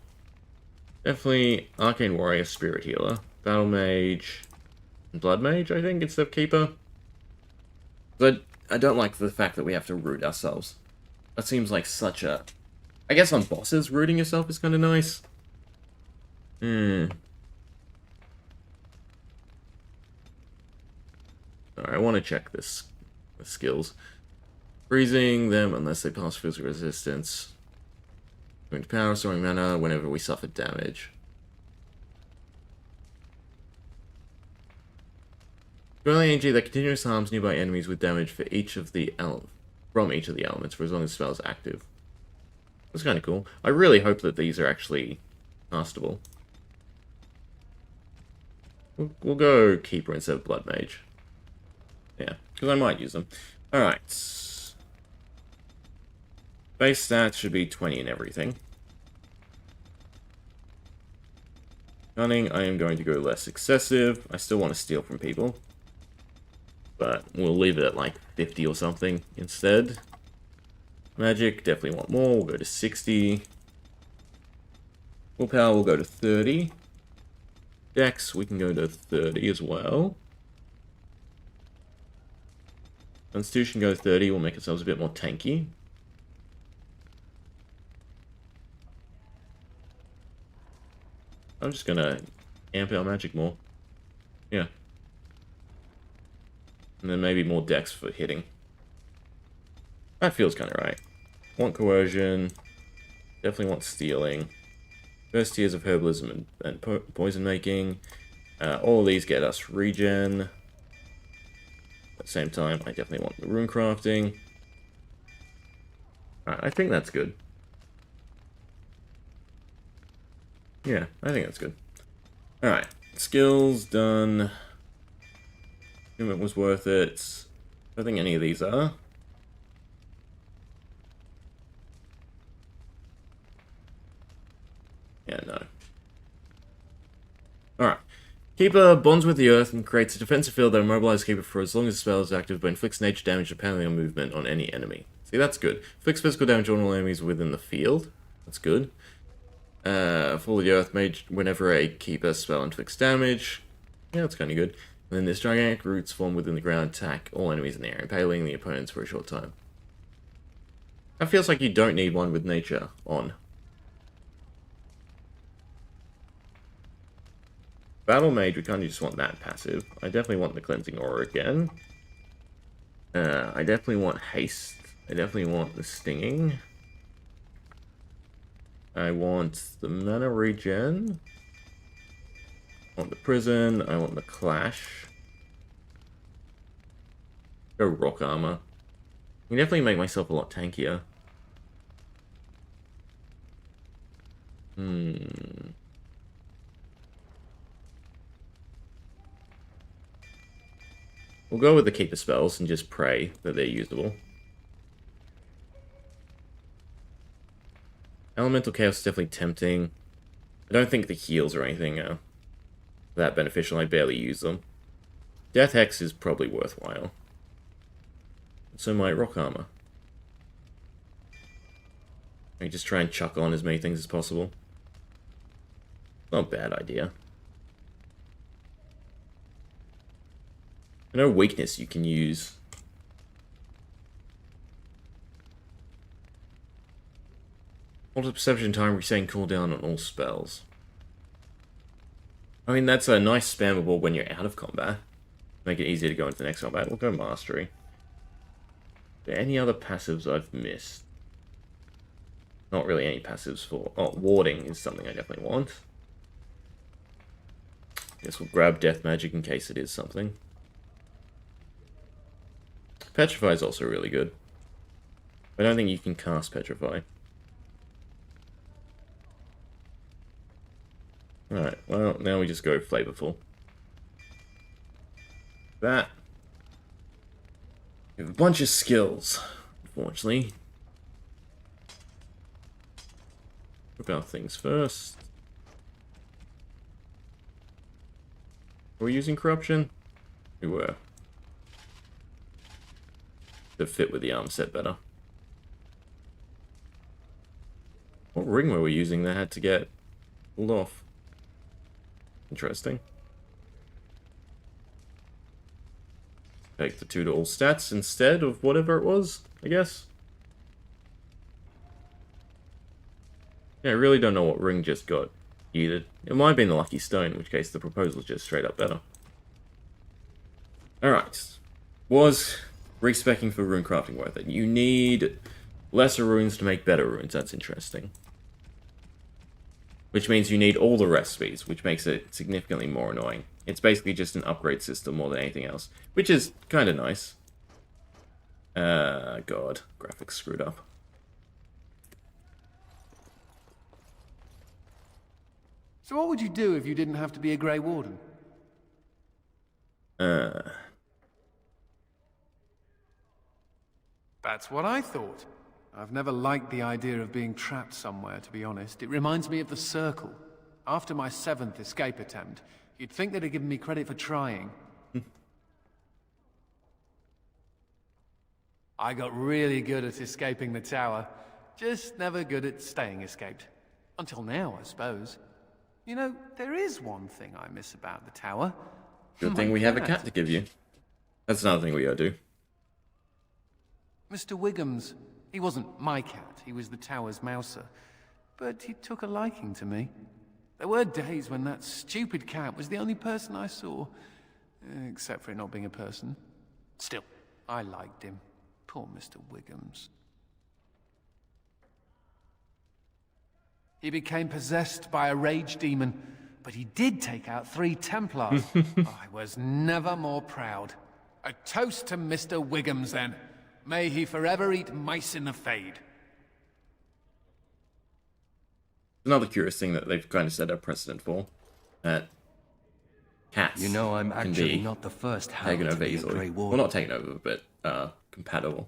Definitely Arcane Warrior, Spirit Healer, Battle Mage, and Blood Mage, I think, instead of Keeper. But I don't like the fact that we have to root ourselves. That seems like such a... I guess on bosses, rooting yourself is kind of nice. Alright, I want to check this with skills. Freezing them unless they pass physical resistance. Going to power, storing mana whenever we suffer damage. Currently energy that continuously harms nearby enemies with damage for each of the from each of the elements for as long as the spell is active. That's kind of cool. I really hope that these are actually castable. We'll go Keeper instead of Blood Mage. Yeah, because I might use them. Alright. Base stats should be 20 in everything. Cunning, I am going to go less excessive. I still want to steal from people. But we'll leave it at like 50 or something instead. Magic, definitely want more. We'll go to 60. Willpower, we'll go to 30. Dex, we can go to 30 as well. Constitution, go 30. We'll make ourselves a bit more tanky. I'm just gonna amp our magic more. Yeah. And then maybe more dex for hitting. That feels kind of right. Want coercion. Definitely want stealing. First tiers of herbalism and poison making. All of these get us regen. At the same time, I definitely want the rune crafting. Alright, I think that's good. Yeah, I think that's good. Alright, skills done. It was worth it. I don't think any of these are. Yeah, no. Alright. Keeper bonds with the earth and creates a defensive field that immobilizes Keeper for as long as the spell is active, but inflicts nature damage depending on movement on any enemy. See, that's good. Inflicts physical damage on all enemies within the field. That's good. Fall of the Earth Mage whenever a Keeper spell inflicts damage. Yeah, that's kind of good. And then this gigantic roots form within the ground, attack all enemies in the area, impaling the opponents for a short time. That feels like you don't need one with nature on. Battle Mage, we kind of just want that passive. I definitely want the Cleansing Aura again. I definitely want Haste. I definitely want the Stinging. I want the Mana Regen. I want the Prison. I want the Clash. Go Rock Armor. I can definitely make myself a lot tankier. We'll go with the Keeper spells and just pray that they're usable. Elemental Chaos is definitely tempting. I don't think the heals or anything are that beneficial. I barely use them. Death Hex is probably worthwhile. So might Rock Armor. I just try and chuck on as many things as possible. Not a bad idea. I know weakness you can use. Alter perception time, resetting cooldown on all spells. I mean, that's a nice spammable when you're out of combat. Make it easier to go into the next combat. We'll go Mastery. Are there any other passives I've missed? Not really any passives for... Oh, Warding is something I definitely want. Guess we'll grab Death Magic in case it is something. Petrify is also really good. I don't think you can cast Petrify. Alright, well, now we just go Flavorful. That. We have a bunch of skills, unfortunately. Look our things first. Were we using Corruption? We were. To fit with the arm set better. What ring were we using that had to get pulled off? Interesting. Take the 2 to all stats instead of whatever it was, I guess. Yeah, I really don't know what ring just got either. It might have been the Lucky Stone, in which case the proposal is just straight up better. Alright. Was respecking for rune crafting worth it? You need lesser runes to make better runes. That's interesting. Which means you need all the recipes, which makes it significantly more annoying. It's basically just an upgrade system more than anything else, which is kind of nice. God, graphics screwed up. So what would you do if you didn't have to be a Grey Warden? That's what I thought. I've never liked the idea of being trapped somewhere, to be honest. It reminds me of the Circle. After my 7th escape attempt, you'd think they'd have given me credit for trying. I got really good at escaping the tower. Just never good at staying escaped. Until now, I suppose. You know, there is one thing I miss about the tower. Good thing we have a cat to give you. That's another thing we gotta do. Mr. Wiggums. He wasn't my cat, he was the tower's mouser. But he took a liking to me. There were days when that stupid cat was the only person I saw. Except for it not being a person. Still, I liked him. Poor Mr. Wiggums. He became possessed by a rage demon, but he did take out 3 Templars. I was never more proud. A toast to Mr. Wiggums, then. May he forever eat mice in the fade. Another curious thing that they've kind of set a precedent for, that cats I'm can actually be not the first taken hound to over be a easily. Grey Well, Warden. not taken over, but compatible.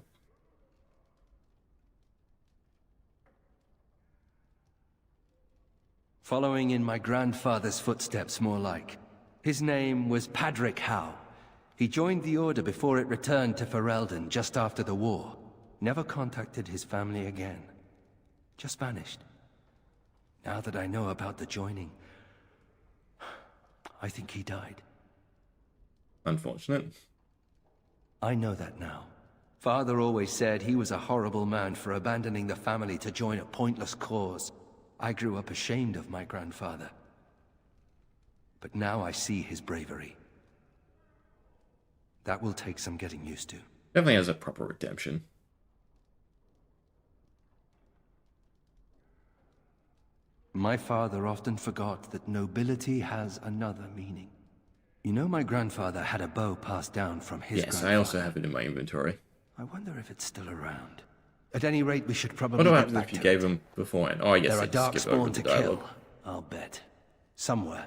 Following in my grandfather's footsteps, more like. His name was Padric Howe. He joined the Order before it returned to Ferelden just after the war. Never contacted his family again. Just vanished. Now that I know about the joining, I think he died. Unfortunate. I know that now. Father always said he was a horrible man for abandoning the family to join a pointless cause. I grew up ashamed of my grandfather. But now I see his bravery. That will take some getting used to. Definitely has a proper redemption. My father often forgot that nobility has another meaning. You know, my grandfather had a bow passed down from his grandfather. I also have it in my inventory. I wonder if it's still around. At any rate, we should probably What get happens back if you to gave it. him beforehand? Oh, I guess There I are just skip over darkspawn the to dialogue. kill, I'll bet. Somewhere.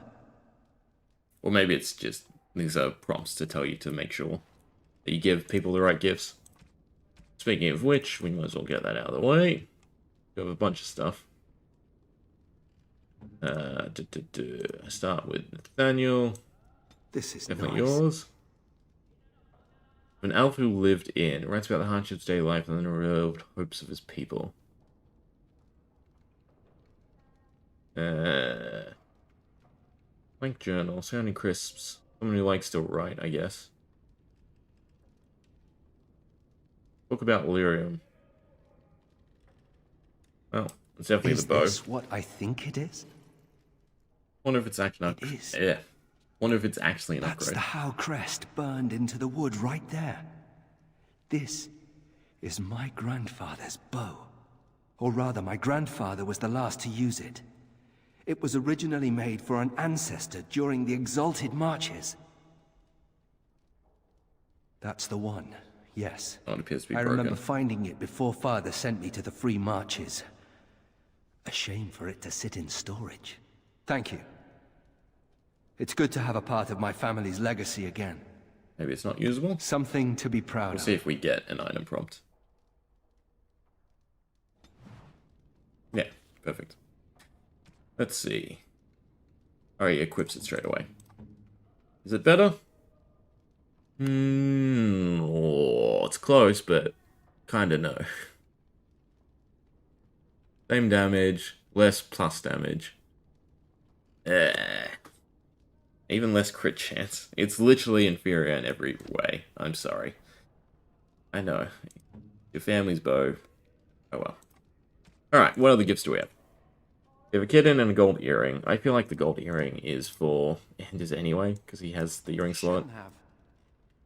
Or maybe it's just, these are prompts to tell you to make sure that you give people the right gifts. Speaking of which, we might as well get that out of the way. We have a bunch of stuff. Start with Nathaniel. This is definitely nice. yours. An elf who lived in, writes about the hardships of daily life and the unrealized hopes of his people. Blank journal, sounding crisps. Someone who likes to write, I guess. Book about Lyrium. Oh, it's definitely Is the bow. this what I think it is? Wonder if it's actually an upgrade. Yeah. Wonder if it's actually an That's upgrade. the Howe crest burned into the wood right there. This is my grandfather's bow. Or rather, my grandfather was the last to use it. It was originally made for an ancestor during the Exalted Marches. That's the one, yes. Oh, it appears to be I broken. remember finding it before Father sent me to the Free Marches. A shame for it to sit in storage. Thank you. It's good to have a part of my family's legacy again. Maybe it's not usable? Something to be proud We'll of. see if we get an item prompt. Yeah, perfect. Let's see. Oh, he equips it straight away. Is it better? Oh, it's close, but kinda no. Same damage, less plus damage. Even less crit chance. It's literally inferior in every way. I'm sorry. I know. Your family's bow. Oh well. Alright, what other gifts do we have? We have a kitten and a gold earring. I feel like the gold earring is for Anders anyway, because he has the earring slot.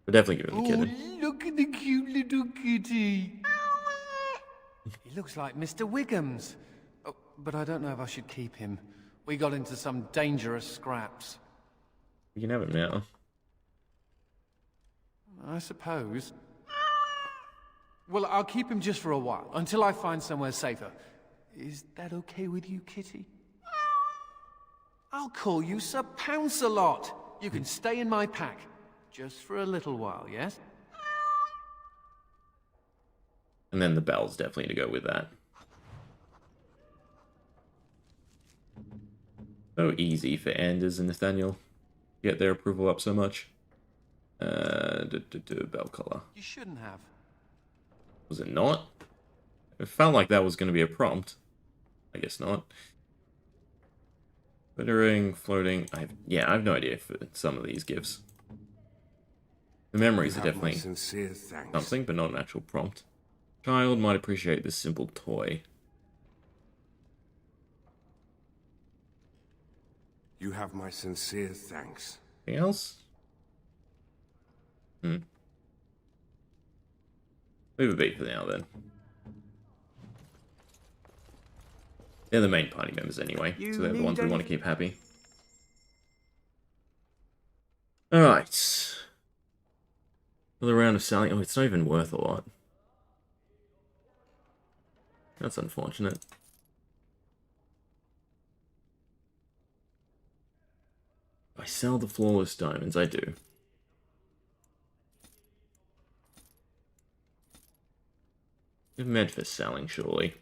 We'll definitely give him the kitten. Look at the cute little kitty. He looks like Mr. Wiggums. Oh, but I don't know if I should keep him. We got into some dangerous scraps. You can have it now. I suppose. Well, I'll keep him just for a while, until I find somewhere safer. Is that okay with you, kitty? I'll call you Sir Pounce-a-lot. You can stay in my pack. Just for a little while, yes? And then the bell's definitely to go with that. So easy for Anders and Nathaniel. Get their approval up so much. Bell collar. You shouldn't have. Was it not? It felt like that was going to be a prompt. I guess not. Glittering, floating. I have no idea for some of these gifts. The memories are definitely something, but not an actual prompt. Child might appreciate this simple toy. You have my sincere thanks. Anything else? Leave it be for now, then. They're the main party members anyway, so they're the ones we want to keep happy. Alright. Another round of selling. Oh, it's not even worth a lot. That's unfortunate. I sell the flawless diamonds, I do. They're meant for selling, surely.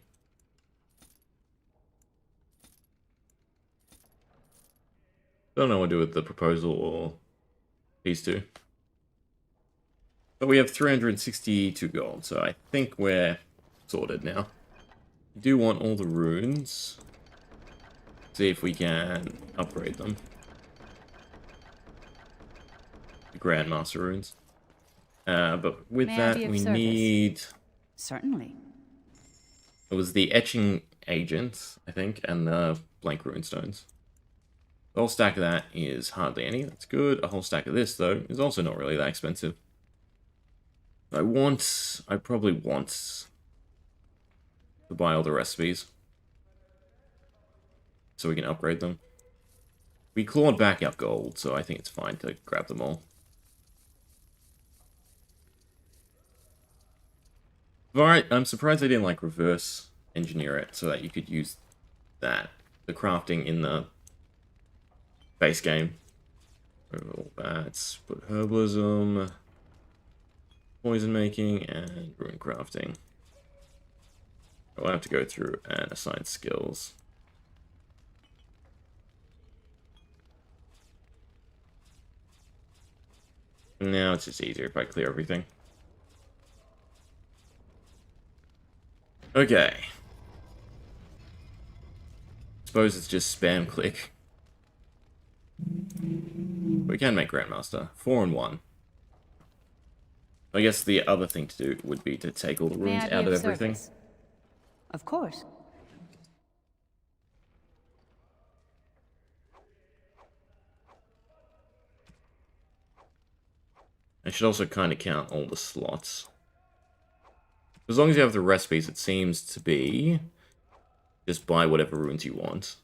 Don't know what to do with the proposal or these two. But we have 362 gold, so I think we're sorted now. We do want all the runes. See if we can upgrade them. The Grandmaster runes. But with that, we need... Certainly. It was the etching agent, I think, and the blank rune stones. The whole stack of that is hardly any. That's good. A whole stack of this, though, is also not really that expensive. I probably want to buy all the recipes so we can upgrade them. We clawed back our gold, so I think it's fine to grab them all. Alright, I'm surprised they didn't like reverse engineer it so that you could use that, the crafting in the base game. All that, put herbalism, poison making, and rune crafting. I'll have to go through and assign skills. Now it's just easier if I clear everything. Okay. Suppose it's just spam click. We can make Grandmaster. 4 and 1. I guess the other thing to do would be to take all the runes out of everything. Service? Of course. I should also kind of count all the slots. As long as you have the recipes, it seems to be just buy whatever runes you want.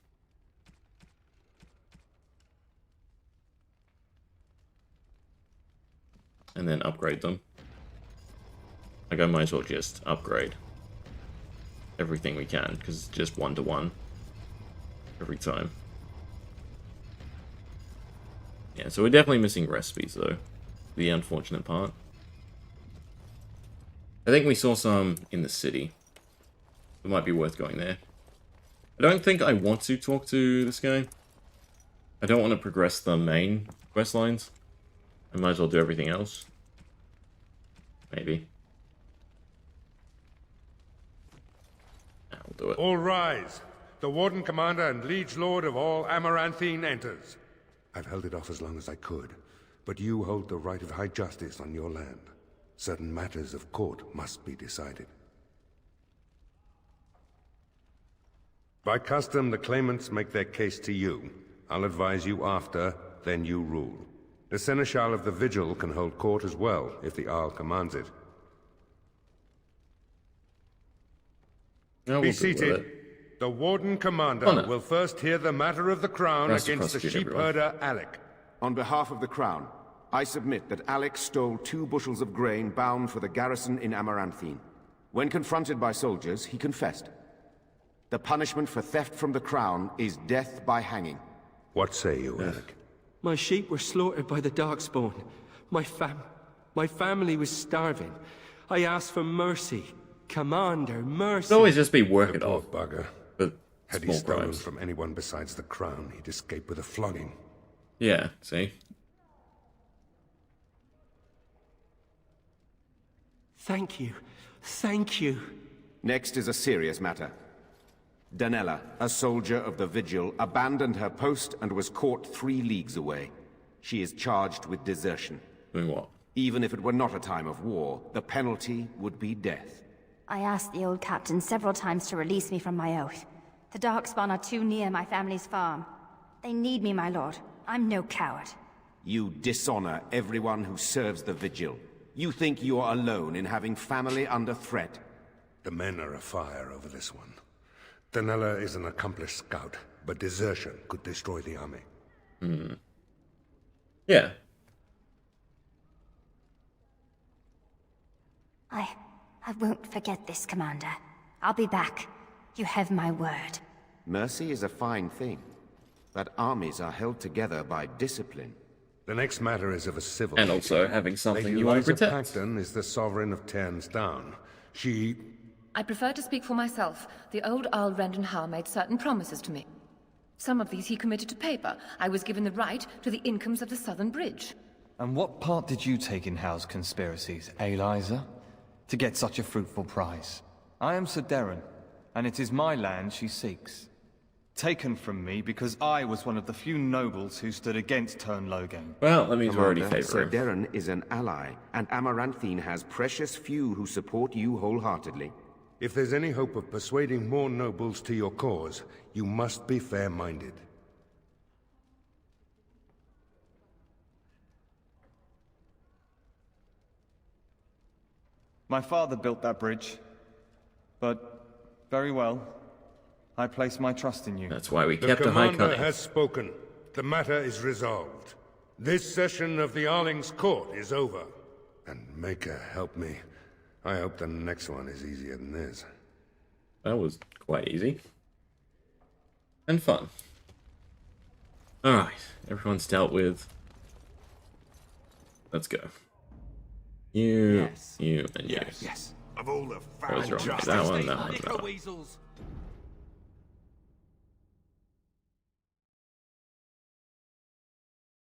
And then upgrade them. Like, I might as well just upgrade everything we can, because it's just 1-to-1 every time. Yeah, so we're definitely missing recipes, though. The unfortunate part. I think we saw some in the city. It might be worth going there. I don't think I want to talk to this guy. I don't want to progress the main quest lines. I might as well do everything else. Maybe. I'll do it. All rise. The Warden Commander and Liege Lord of all Amaranthine enters. I've held it off as long as I could, but you hold the right of high justice on your land. Certain matters of court must be decided. By custom, the claimants make their case to you. I'll advise you after, then you rule. The Seneschal of the Vigil can hold court as well, if the Arl commands it. Be seated. The Warden Commander will first hear the matter of the Crown against the sheepherder Alec. On behalf of the Crown, I submit that Alec stole 2 bushels of grain bound for the garrison in Amaranthine. When confronted by soldiers, he confessed. The punishment for theft from the Crown is death by hanging. What say you, Alec? My sheep were slaughtered by the Darkspawn. My family was starving. I asked for mercy. Commander, mercy. It'll always just be work it off. Bugger. But had he stolen from anyone besides the Crown, he'd escape with a flogging. Yeah, see? Thank you. Thank you. Next is a serious matter. Danella, a soldier of the Vigil, abandoned her post and was caught 3 leagues away. She is charged with desertion. Doing what? Even if it were not a time of war, the penalty would be death. I asked the old captain several times to release me from my oath. The Darkspawn are too near my family's farm. They need me, my lord. I'm no coward. You dishonor everyone who serves the Vigil. You think you are alone in having family under threat. The men are afire over this one. Danella is an accomplished scout, but desertion could destroy the army. Yeah. I won't forget this, Commander. I'll be back. You have my word. Mercy is a fine thing, but armies are held together by discipline. The next matter is of a civil And nature. also having something Lady you want to Eliza protect. Paxton is the sovereign of Terns Down. She... I prefer to speak for myself. The old Arl Rendenhall made certain promises to me. Some of these he committed to paper. I was given the right to the incomes of the Southern Bridge. And what part did you take in Hal's conspiracies, Eliza? To get such a fruitful prize? I am Sir Darren, and it is my land she seeks. Taken from me because I was one of the few nobles who stood against Turn Logan. Well, that means we're already Commander, Sir favouring. Darren is an ally, and Amaranthine has precious few who support you wholeheartedly. If there's any hope of persuading more nobles to your cause, you must be fair-minded. My father built that bridge. But, very well. I place my trust in you. That's why we The kept a high commander cunning. has spoken. The matter is resolved. This session of the Arling's court is over. And Maker, help me. I hope the next one is easier than this. That was quite easy. And fun. Alright, everyone's dealt with. Let's go. You, you, and you. Yes. Of all the What was foul wrong? justice That one, they that one, liquor that one. weasels.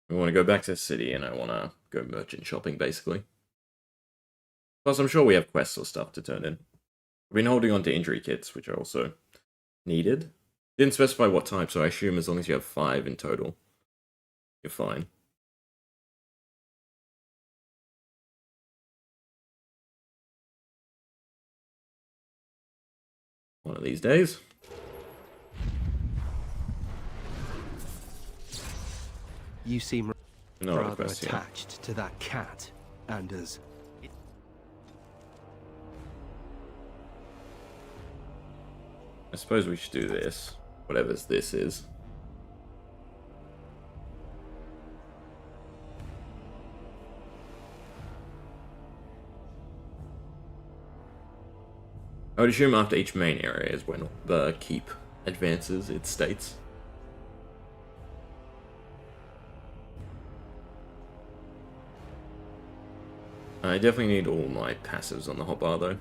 We want to go back to the city and I want to go merchant shopping, basically. Plus, I'm sure we have quests or stuff to turn in. I've been holding on to injury kits, which are also needed. Didn't specify what type, so I assume as long as you have 5 in total, you're fine. One of these days. You seem No rather request here. attached to that cat, Anders. I suppose we should do this, whatever this is. I would assume after each main area is when the keep advances, it states. I definitely need all my passives on the hotbar though.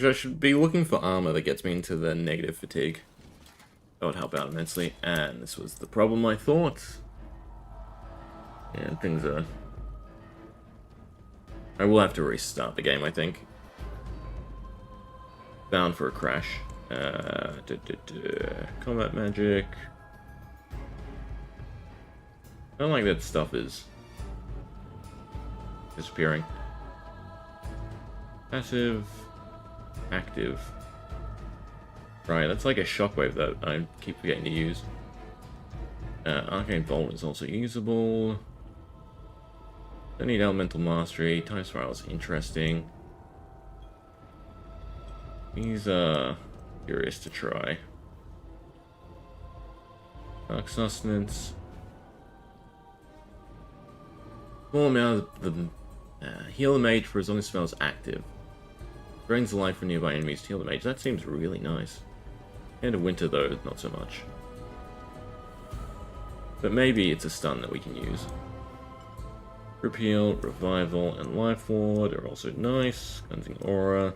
I should be looking for armor that gets me into the negative fatigue. That would help out immensely. And this was the problem I thought. Yeah, things are... I will have to restart the game, I think. Bound for a crash. Combat magic. I don't like that stuff is disappearing. Passive. Active. Right, that's like a shockwave that I keep forgetting to use. Arcane Bolt is also usable. Don't need Elemental Mastery. Time Spiral is interesting. These are curious to try. Dark Sustenance. Small amount of the heal a mage for as long as the spell is active. Drains the life from nearby enemies to heal the mage. That seems really nice. End of winter though, not so much. But maybe it's a stun that we can use. Grip heal, revival, and life ward are also nice. Cleansing aura.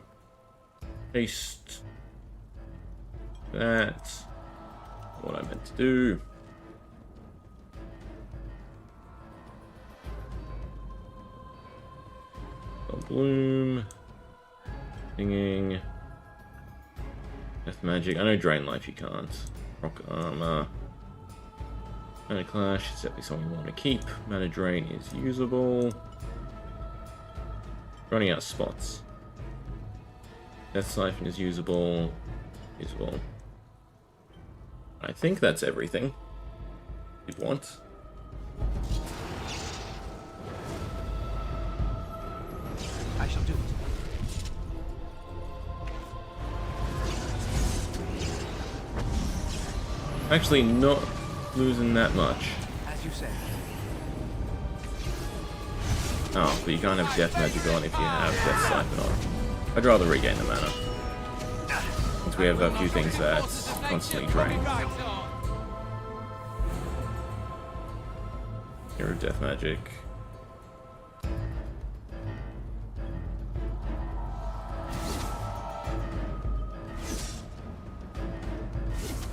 Haste. That. What I meant to do. Bloom. Singing. Death magic. I know Drain Life you can't. Rock armor. Mana Clash is definitely something we want to keep. Mana Drain is usable. Running out of spots. Death Siphon is usable. Usable. I think that's everything you'd want. I shall do it. Actually, not losing that much. As you say. Oh, but you can't have Death Magic on if you have Death Siphon on. I'd rather regain the mana. Since we have a few things that constantly drain. Hero Death Magic.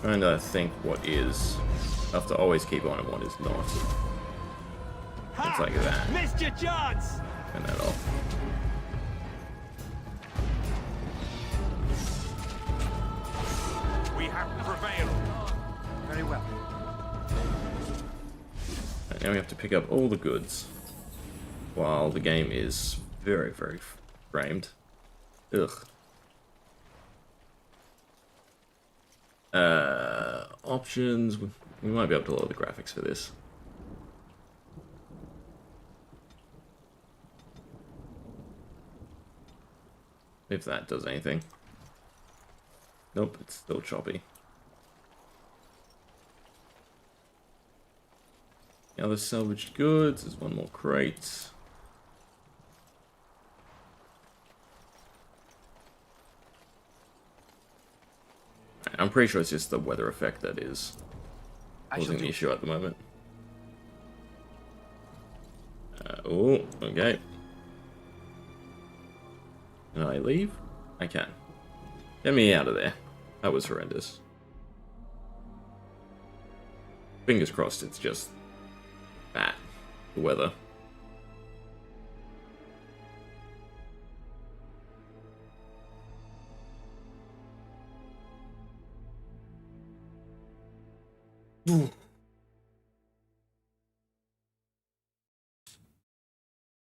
Trying to think what is. I have to always keep on and what is not. It's like that. Missed your chance! Turn that off. We have prevailed. Very well. Right, now we have to pick up all the goods. While the game is very, very framed. Ugh. Options. We might be able to lower the graphics for this. If that does anything. Nope, it's still choppy. The other salvaged goods, there's one more crate. I'm pretty sure it's just the weather effect that is causing the issue at the moment. Oh, okay. Can I leave? I can. Get me out of there. That was horrendous. Fingers crossed it's just that. The weather.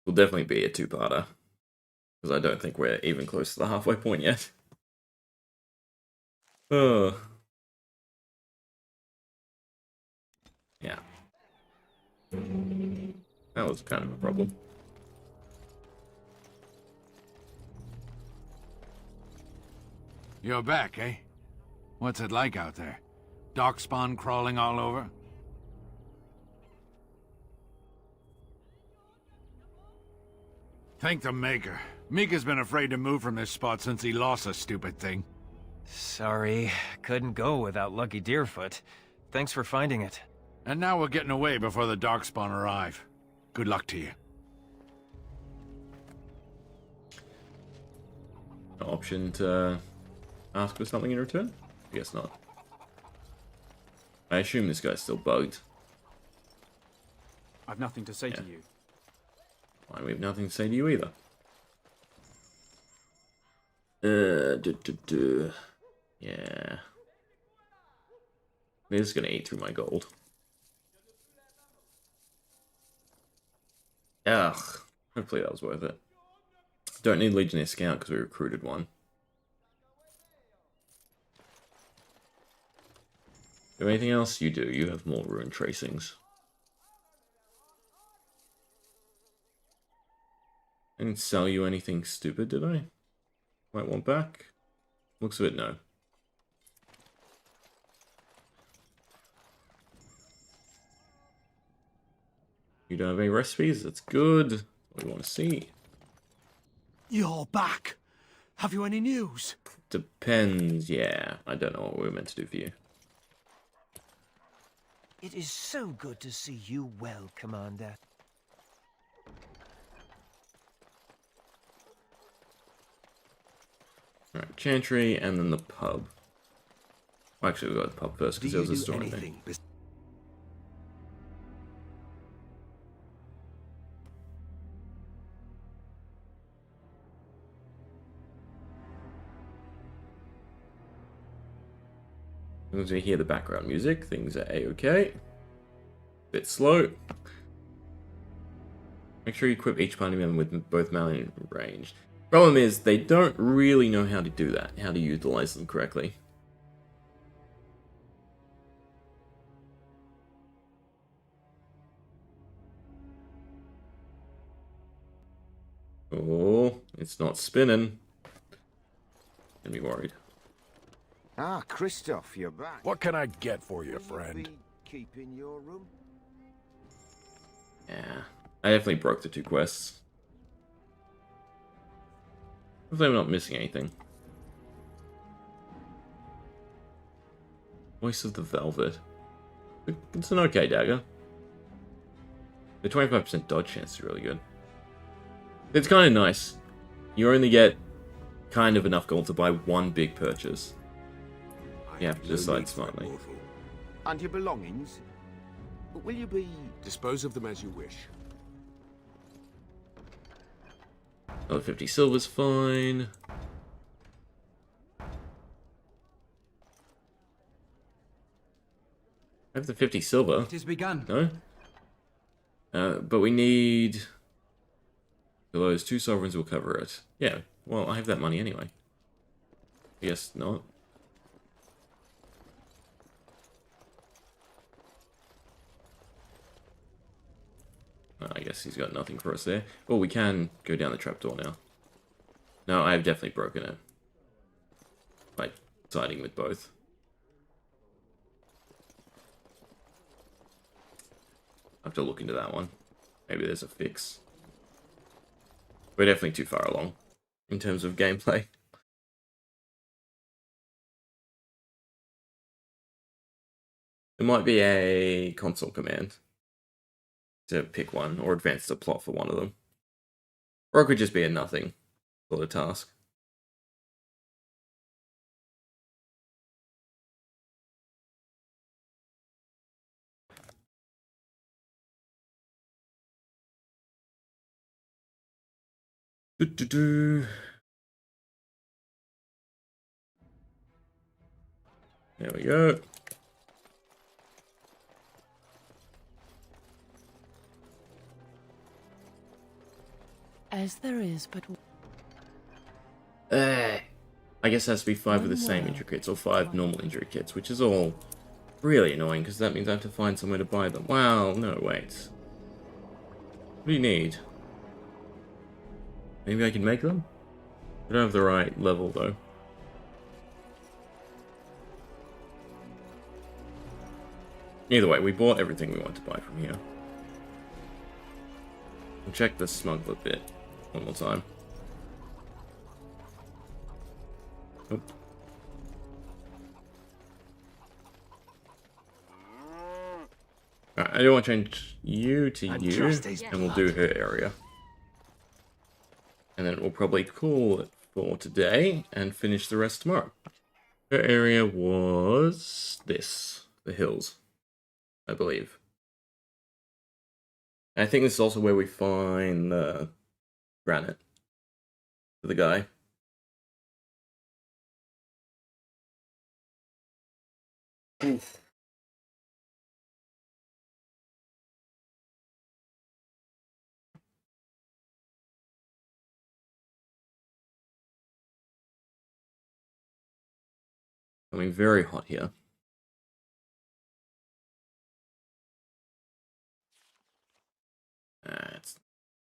Will definitely be a two-parter. Because I don't think we're even close to the halfway point yet. Oh. Yeah. That was kind of a problem. You're back, eh? What's it like out there? Darkspawn crawling all over? Thank the Maker. Mika's been afraid to move from this spot since he lost the stupid thing. Sorry, couldn't go without Lucky Deerfoot. Thanks for finding it. And now we're getting away before the Darkspawn arrive. Good luck to you. An option to ask for something in return? I guess not. I assume this guy's still bugged. I've nothing to say to you. Fine, we have nothing to say to you either. Yeah. This is gonna eat through my gold. Ugh. Hopefully that was worth it. Don't need Legionnaire Scout because we recruited one. Do anything else? You do. You have more rune tracings. I didn't sell you anything stupid, did I? Might want back? Looks of it, no. You don't have any recipes? That's good. What do you want to see? You're back. Have you any news? Depends, yeah. I don't know what we were meant to do for you. It is so good to see you well, Commander. Alright, Chantry and then the pub. Well, actually, we got the pub first because there was a store in there. As long as we hear the background music, things are a-okay. Bit slow. Make sure you equip each party member with both melee and range. Problem is, they don't really know how to do that, how to utilize them correctly. Oh, it's not spinning. Gonna be worried. Ah, Christoph, you're back. What can I get for you, friend? Keeping your room? Yeah, I definitely broke the 2 quests. Hopefully I'm not missing anything. Voice of the Velvet. It's an okay dagger. The 25% dodge chance is really good. It's kind of nice. You only get kind of enough gold to buy one big purchase. You have to decide smartly. And your belongings? Will you be... Dispose of them as you wish. Another 50 silver's fine. I have the 50 silver. It has begun. No? But we need... Those 2 sovereigns will cover it. Yeah, well, I have that money anyway. I guess not. I guess he's got nothing for us there. Well, we can go down the trapdoor now. No, I have definitely broken it. By siding with both. I have to look into that one. Maybe there's a fix. We're definitely too far along in terms of gameplay. There might be a console command to pick one, or advance the plot for one of them. Or it could just be a nothing sort of task. There we go. As there is, but... I guess it has to be 5 of the same injury kits, or 5 normal injury kits, which is all really annoying, because that means I have to find somewhere to buy them. Wow, no, wait. What do you need? Maybe I can make them? I don't have the right level, though. Either way, we bought everything we want to buy from here. We'll check the smuggler bit one more time. Nope. Alright, I don't want to change you to you, and we'll do her area. And then we'll probably call it for today, and finish the rest tomorrow. Her area was this, the hills, I believe. I think this is also where we find the granite for the guy. Oof. I mean, very hot here.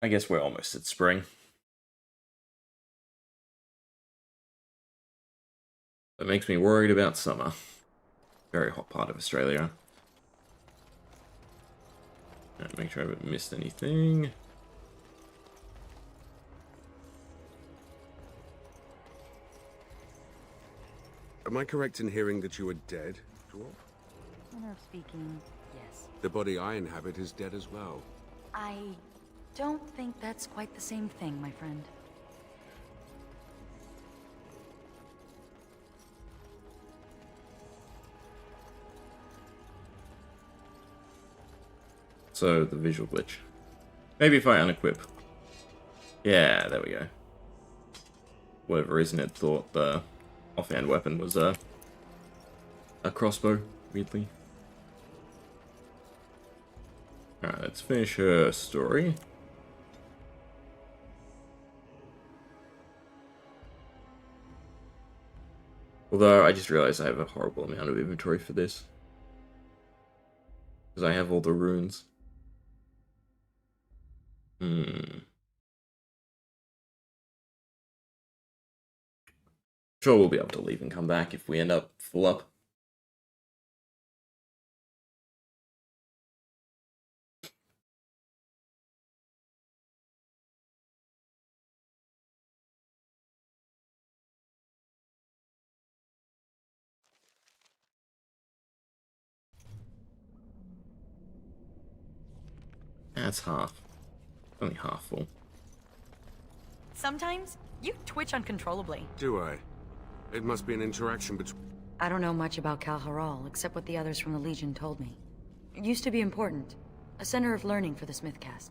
I guess we're almost at spring. That makes me worried about summer. Very hot part of Australia. Make sure I haven't missed anything. Am I correct in hearing that you are dead, dwarf? Manner of speaking, yes. The body I inhabit is dead as well. I don't think that's quite the same thing, my friend. also the visual glitch. Maybe if I unequip. Yeah, there we go. Whatever reason it thought the offhand weapon was a crossbow, weirdly. Alright, let's finish her story. Although, I just realized I have a horrible amount of inventory for this. Because I have all the runes. Sure, we'll be able to leave and come back if we end up full up. That's half. Only half full. Sometimes you twitch uncontrollably. Do I? It must be an interaction between... I don't know much about Kal except what the others from the Legion told me. It used to be important. A center of learning for the Smithcast.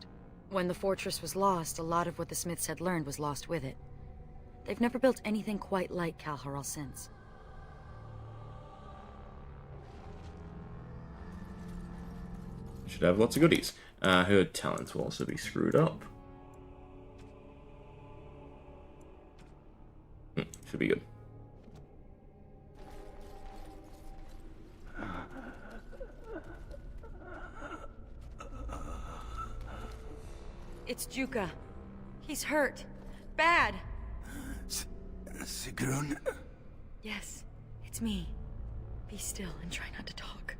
When the fortress was lost, a lot of what the Smiths had learned was lost with it. They've never built anything quite like Kal since. Should have lots of goodies. Her talents will also be screwed up. Should be good. It's Juka. He's hurt. Bad. Sigrun? Yes, it's me. Be still and try not to talk.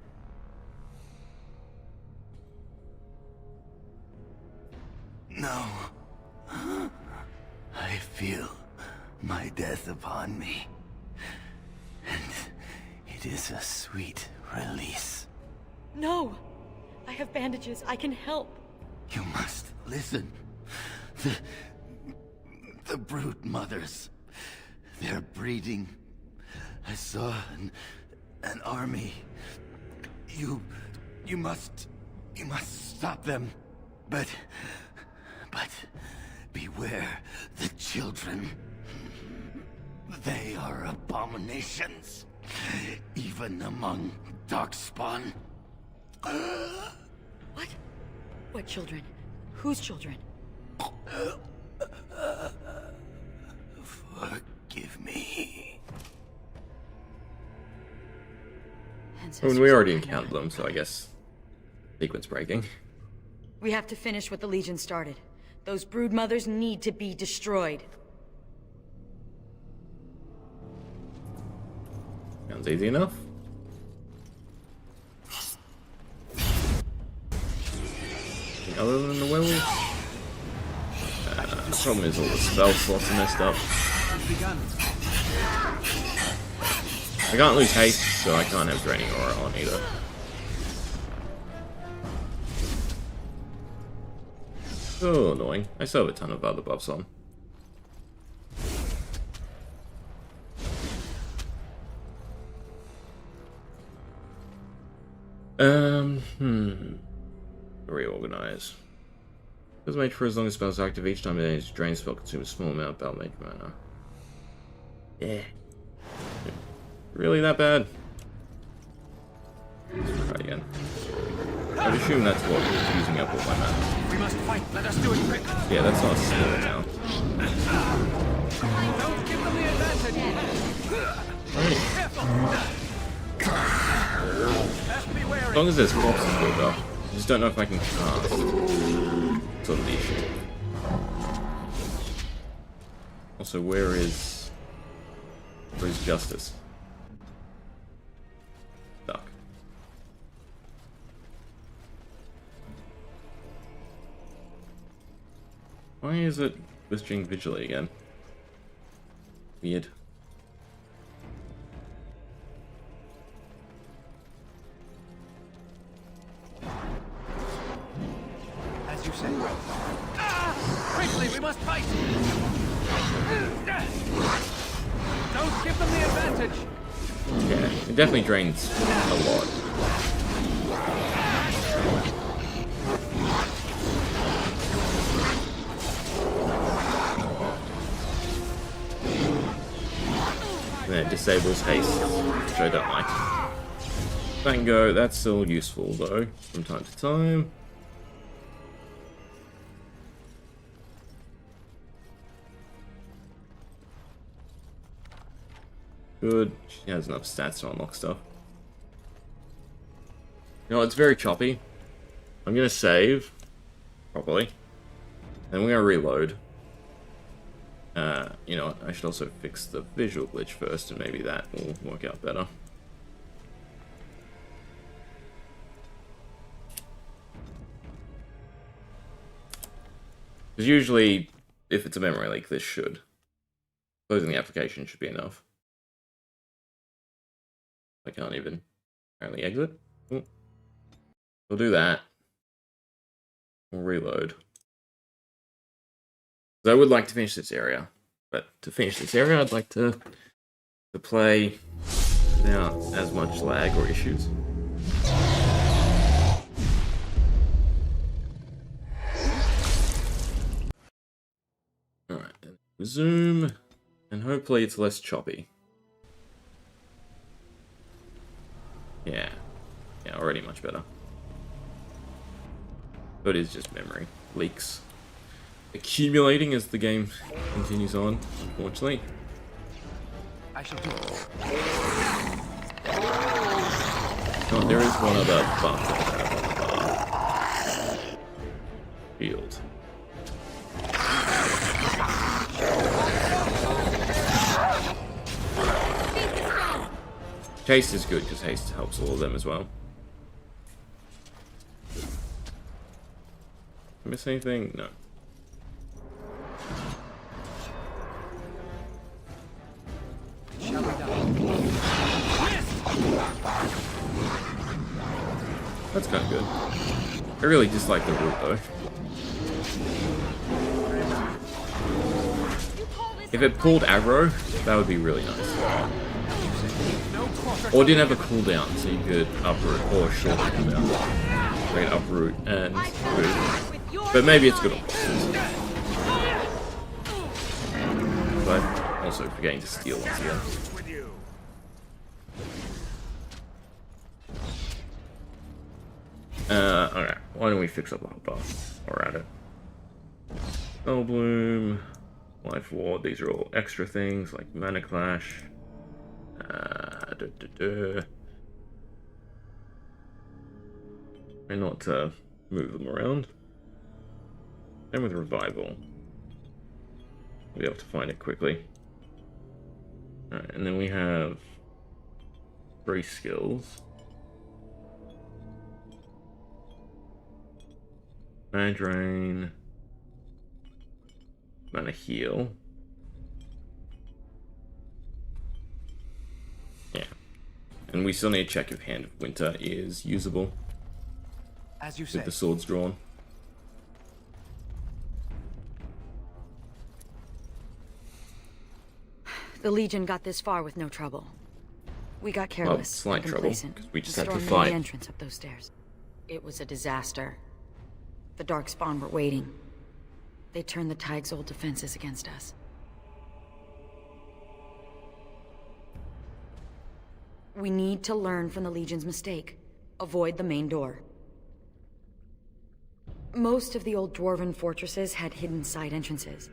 No. I feel my death upon me. And it is a sweet release. No! I have bandages. I can help. You must listen. The brood mothers. They're breeding. I saw an army. You must stop them. But beware the children. They are abominations, even among Darkspawn. What? What children? Whose children? Forgive me. I mean, we already encountered them, so I guess sequence breaking. We have to finish what the Legion started. Those brood mothers need to be destroyed. Sounds easy enough. Other than the werewolf? The problem is all the spell slots are messed up. I can't lose haste, so I can't have draining aura on either. So annoying. I still have a ton of other buffs on. Reorganize. Does mage for as long as spells are active. Each time an energy drain spell consumes a small amount of battle mage mana. Yeah. Really that bad? Let's try again. I'd assume that's what was using up all my mana. We must fight. Let us do it quick. Yeah, that's not a skill now. Don't give them the advantage. As long as there's corpses built up. I just don't know if I can cast. Sort of the issue. Also, where is Justice? Duck. Why is it glitching visually again? Weird. As you say. Quickly, we must fight. Don't give them the advantage. Yeah, it definitely drains a lot. And it disables haste, which I don't like. Tango, that's still useful though, from time to time. Good. She has enough stats to unlock stuff. You know, it's very choppy. I'm gonna save properly. Then we're gonna reload. You know what? I should also fix the visual glitch first, and maybe that will work out better. Because usually, if it's a memory leak, this should. Closing the application should be enough. I can't even apparently exit. Ooh. We'll do that. We'll reload. So I would like to finish this area, but to finish this area, I'd like to play without as much lag or issues. Alright, then resume, and hopefully it's less choppy. Yeah, already much better. But it is just memory leaks accumulating as the game continues on, unfortunately. I shall do it. Oh, there is one other buff field. Haste is good because haste helps all of them as well. Miss anything? No. That's kind of good. I really dislike the route though. If it pulled aggro, that would be really nice. Or didn't have a cooldown, so you could uproot, or short cooldown. So you could uproot and move. But maybe it's good on bosses. But also forgetting to steal once again. Okay, why don't we fix up the whole buff? Or at it. Spell Bloom, Life Ward, these are all extra things like Mana Clash. And not to move them around. And with Revival, we'll be able to find it quickly. Alright, and then we have 3 skills. Mana Drain, Mana Heal. Yeah. And we still need to check if Hand of Winter is usable. As you say. With the swords drawn. The Legion got this far with no trouble. We got careless. Well, slight trouble, because we just had to stormed fight. the entrance up those stairs. It was a disaster. The Darkspawn were waiting. They turned the Tig's old defenses against us. We need to learn from the Legion's mistake. Avoid the main door. Most of the old dwarven fortresses had hidden side entrances.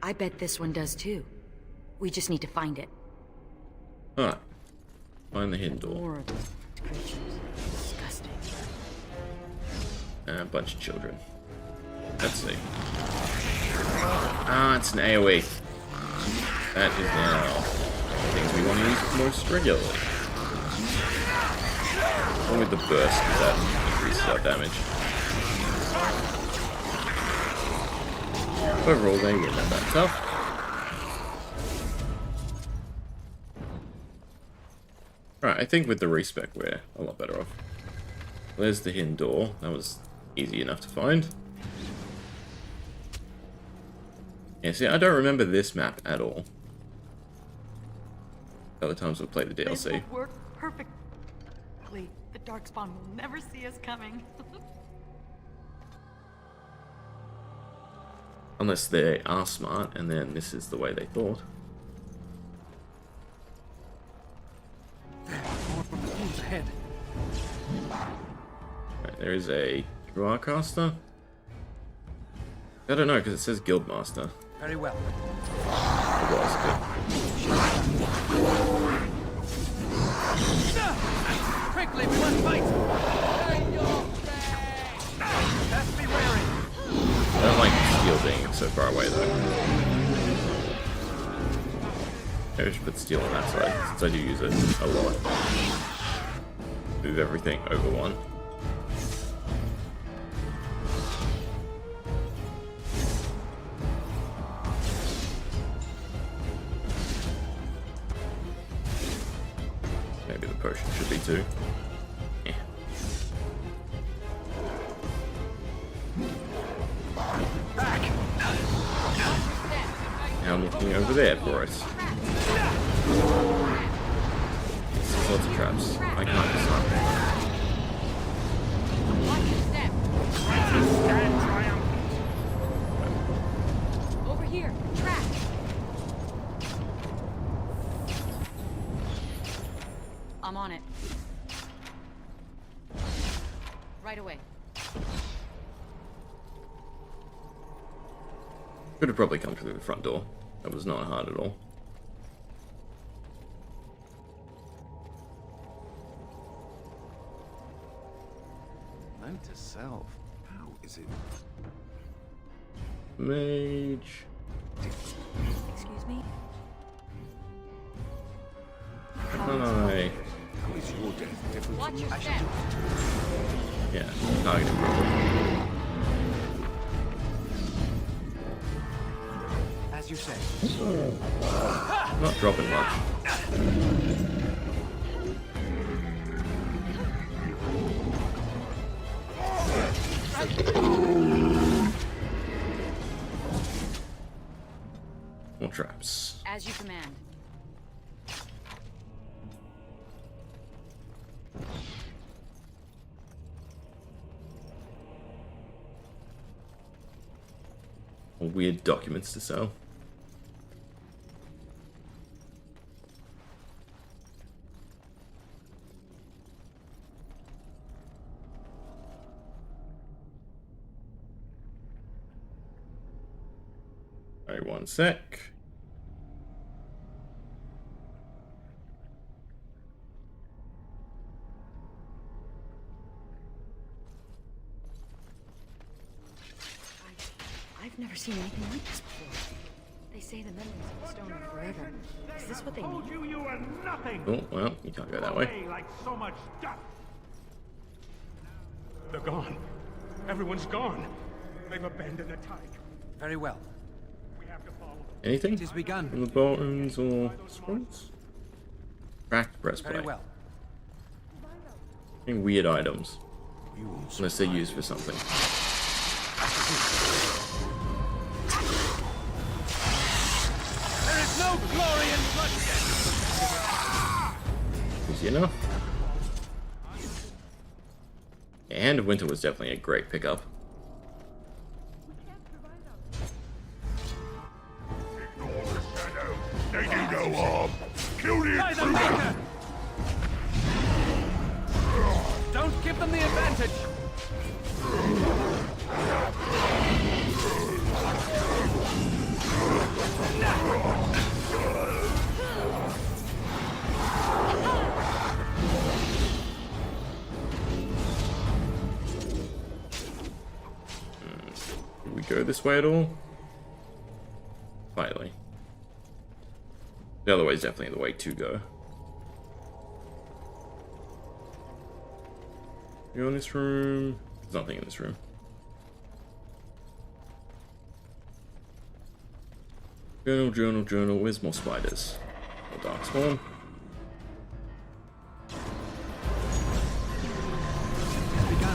I bet this one does too. We just need to find it. Alright. Find the hidden door. More of those creatures. Disgusting. And a bunch of children. Let's see. Ah, it's an AoE. That is now things we want to use most regularly. Along with the burst, because that increases our damage. Overall, they were not that tough. Right, I think with the respec we're a lot better off. There's the hidden door. That was easy enough to find. Yeah, see, I don't remember this map at all. Other times we've played the DLC. They work perfectly. The Darkspawn will never see us coming. Unless they are smart, and then this is the way they thought. ahead. Right, there is a QR caster. I don't know because it says Guildmaster. Very well. Quickly, we must fight! Best be wary! I don't like steel being so far away though. Maybe I should put steel on that side since I do use it a lot. Move everything over one. Maybe the potion should be two. Yeah. Now I'm looking over there for it. There's lots of traps. I can't decide. Over here, track. I'm on it. Right away. Could have probably come through the front door. That was not hard at all. Note to self. How is it? Mage. Excuse me? Hi. How is your death different Watch from your mine? step. Yeah, targeting properly. As you say. Not dropping much. More traps. As you command. More weird documents to sell. Alright, one sec. I've never seen anything like this before. They say the memories of the stone are forever. Is this what they mean? You were nothing. Oh, well, you can't go that way. Like so much dust. They're gone. Everyone's gone. They've abandoned the tide. Very well. Anything? It is begun. From the bones or scrolls? Cracked breastplate. Very well. Any weird items. Unless they're used for something. There is no glory in bloodshed. Easy enough. Yeah, Hand of Winter was definitely a great pickup. They do no harm. Kill the intruder. Don't give them the advantage. Did we go this way at all? Finally. The other way is definitely the way to go. You in this room? There's nothing in this room. Journal, journal, journal. Where's more spiders? More darkspawn.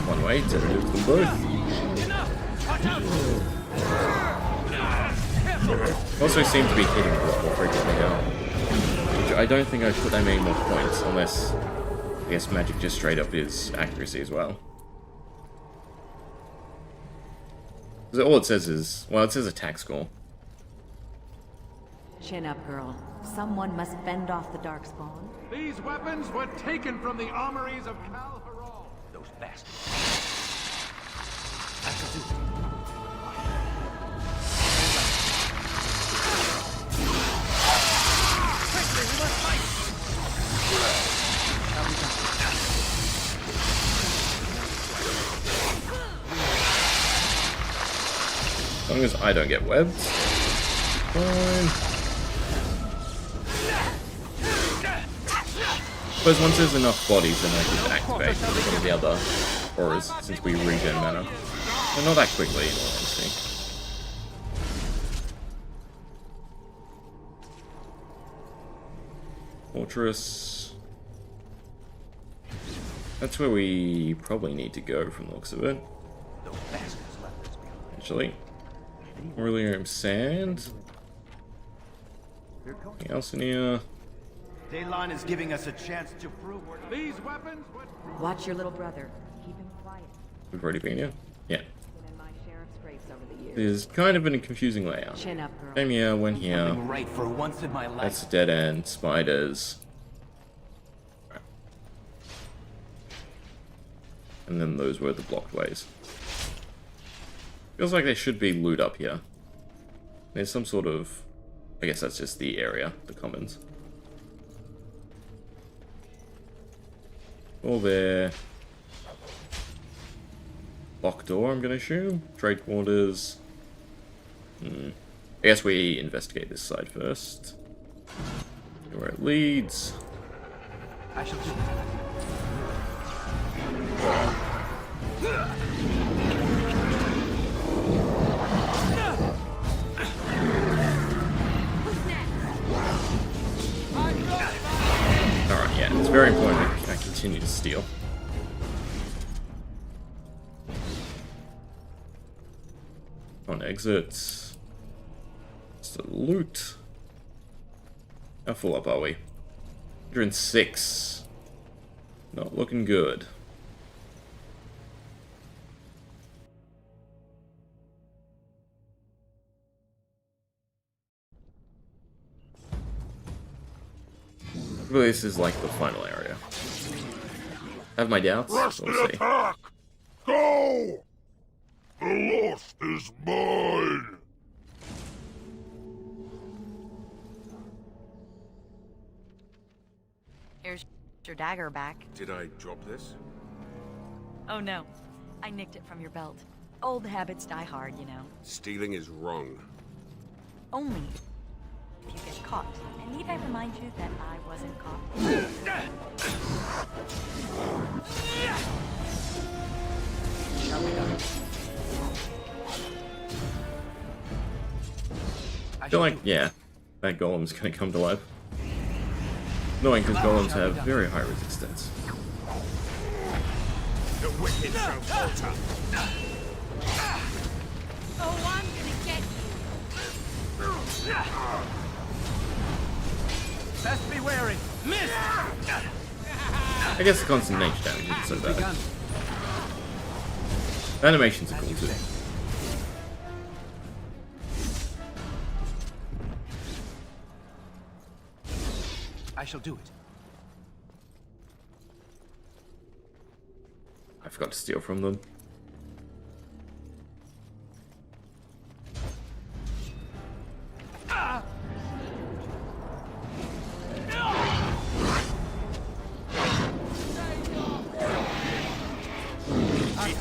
One way to remove them both. Also seem to be hitting a lot more frequently now. Which I don't think I put that many more points, unless I guess magic just straight up is accuracy as well. Because all it says is, well, it says attack score. Chin up, girl. Someone must fend off the Darkspawn. These weapons were taken from the armories of Klloo. Those bastards. I shall do it. Quickly, we must fight! As long as I don't get webbed. Fine. Suppose once there's enough bodies, then I can activate one of the other auras, since we regen mana. But not that quickly, in all honesty. Fortress. That's where we probably need to go from the looks of it. Actually. Aurelium Sand. Anything else in here? Dayline is giving us a chance to prove these weapons. Watch your little brother. Keep him quiet. We've already been here? Yeah. Been in my share of scrapes over the years. There's kind of been a confusing layout. Chin up, girl. Came here, went here. something right for once in my life. That's a dead end. Spiders. Right. And then those were the blocked ways. Feels like there should be loot up here. There's some sort of... I guess that's just the area, the commons. All there. Locked door, I'm gonna assume. Trade quarters. I guess we investigate this side first. See where it leads. I shall do Alright, yeah, it's very important I continue to steal. On exit. It's the loot. How full up are we? 106. Not looking good. Hopefully this is like the final area. I have my doubts. Rush We'll the see. attack! Go! The lost is mine! Here's your dagger back. Did I drop this? Oh no, I nicked it from your belt. Old habits die hard, you know. Stealing is wrong. Only if you get caught. And need I remind you that I wasn't caught? I feel like, yeah, that golem's gonna come to life. Annoying because golems have very high resistance. The wicked shall falter. Oh, I'm gonna get you. Best be wary. Miss! I guess the constant nature damage isn't so bad. Animations are cool too. I shall do it. I forgot to steal from them. Our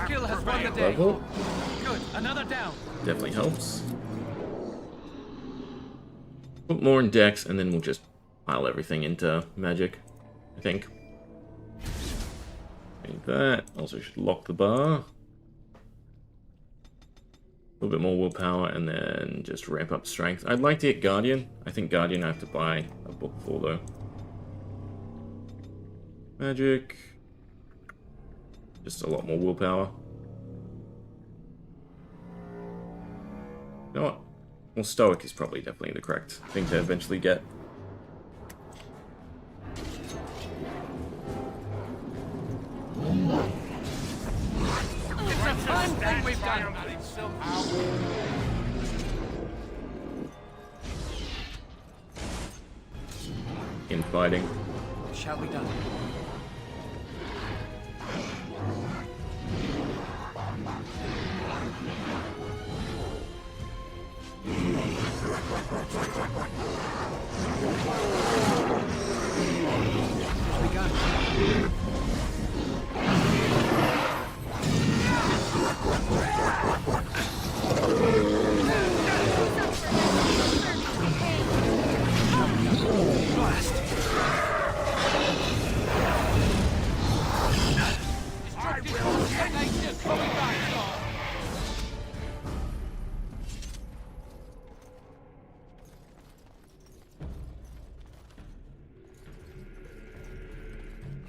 skill has won the day. Level. Good, another down. Definitely helps. Put more in decks and then we'll just pile everything into magic, I think. Need that. Also should lock the bar. A little bit more willpower and then just ramp up strength. I'd like to get Guardian. I think Guardian I have to buy a book for though. Magic. Just a lot more willpower. You know what? Well, Stoic is probably definitely the correct thing to eventually get. It's a time thing we've done. fighting. Shall be done.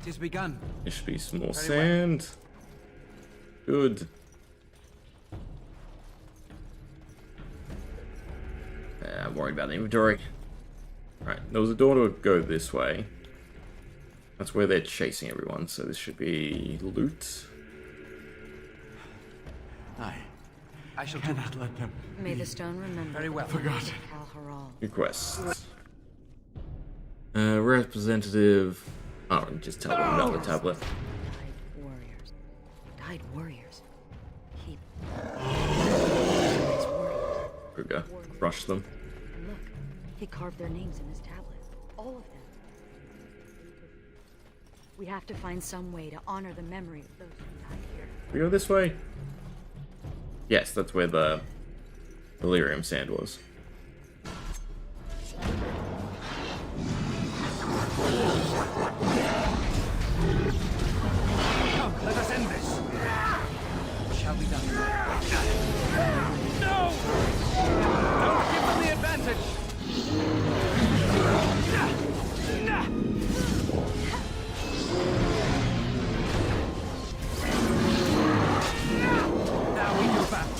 It has begun. There should be some more Very sand. Good. I'm worried about the inventory. Right, there was a door to go this way. That's where they're chasing everyone, so this should be loot. I shall cannot let them. May the stone remember. Very well. Forgotten. New quests. Representative. Oh, just tell them about the tablet. Died warriors. Keep. Kruger, crush them. And look, he carved their names in his tablet. All of them. We have to find some way to honor the memory of those who died here. We go this way? Yes, that's where the Delirium sand was. Come, let us end this. Shall be done. No! Don't give them the advantage! Now we do battle.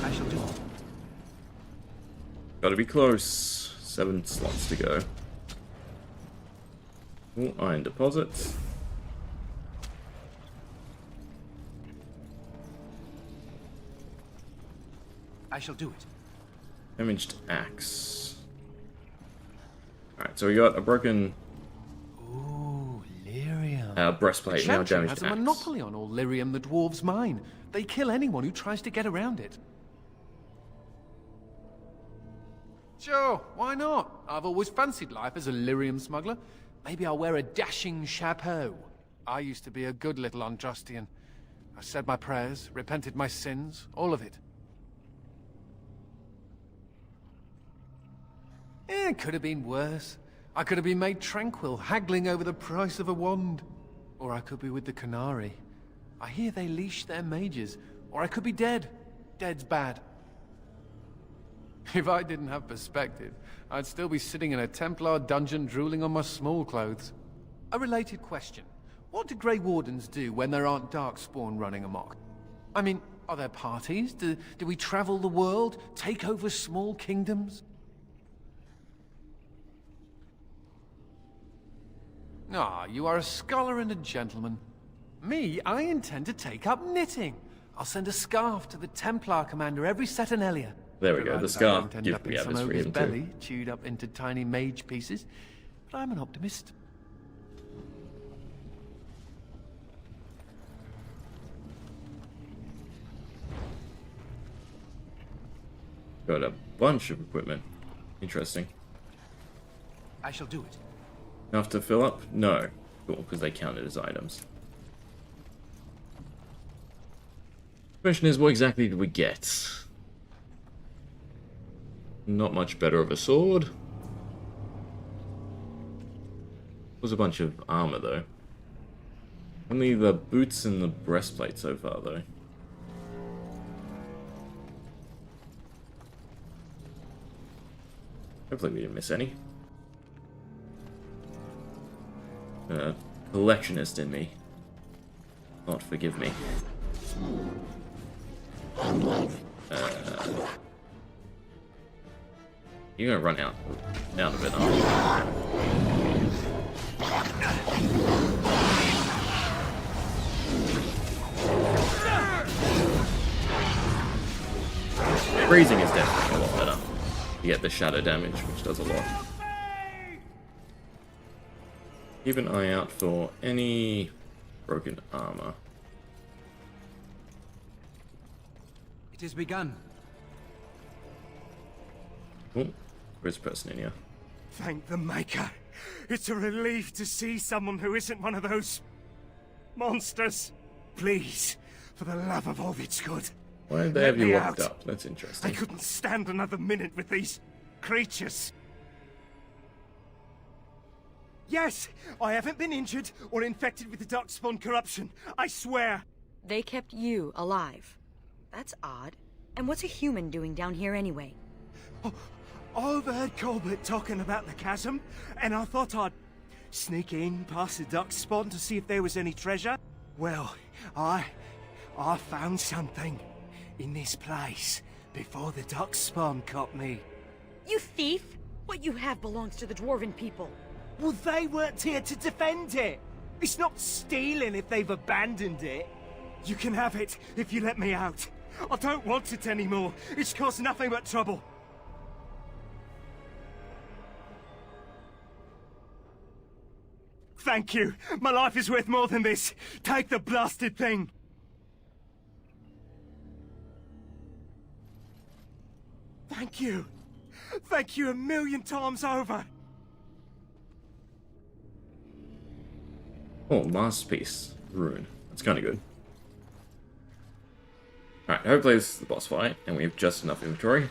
I shall do it. Gotta be close. 7 slots to go. Ooh, iron deposits. I shall do it. Damaged axe. Alright, so we got a broken breastplate, now The champion damaged has a axe. monopoly on all lyrium the dwarves mine. They kill anyone who tries to get around it. Sure, why not? I've always fancied life as a lyrium smuggler. Maybe I'll wear a dashing chapeau. I used to be a good little Andrastian. I said my prayers, repented my sins, all of it. It could have been worse. I could have been made tranquil, haggling over the price of a wand. Or I could be with the Canary. I hear they leash their mages. Or I could be dead. Dead's bad. If I didn't have perspective, I'd still be sitting in a Templar dungeon drooling on my small clothes. A related question. What do Grey Wardens do when there aren't Darkspawn running amok? I mean, are there parties? Do we travel the world? Take over small kingdoms? Ah, you are a scholar and a gentleman. Me, I intend to take up knitting. I'll send a scarf to the Templar commander every Saturnalia. There we go, the scarf. End Give up me in some others for ogre's him belly, too. chewed up into tiny mage pieces. But I'm an optimist. Got a bunch of equipment. Interesting. I shall do it. Enough to fill up? No. Cool, because they count it as items. Question is, what exactly did we get? Not much better of a sword. Was a bunch of armor though. Only the boots and the breastplate so far though. Hopefully we didn't miss any. Collectionist in me. Not forgive me. You're gonna run out of it, aren't you? Freezing is definitely a lot better. You get the shadow damage, which does a lot. Keep an eye out for any broken armor. It has begun. Oh, there's a person in here. Thank the Maker. It's a relief to see someone who isn't one of those monsters. Please, for the love of all that's good. Why did they have you locked up? That's interesting. I couldn't stand another minute with these creatures. Yes, I haven't been injured or infected with the Darkspawn corruption. I swear. They kept you alive. That's odd. And what's a human doing down here anyway? I overheard Colbert talking about the chasm, and I thought I'd sneak in past the Darkspawn to see if there was any treasure. Well, I found something in this place before the Darkspawn caught me. You thief! What you have belongs to the Dwarven people. Well, they weren't here to defend it. It's not stealing if they've abandoned it. You can have it if you let me out. I don't want it anymore. It's caused nothing but trouble. Thank you. My life is worth more than this. Take the blasted thing. Thank you. Thank you a million times over. Oh, masterpiece. Rune. That's kind of good. Alright, hopefully this is the boss fight, and we have just enough inventory.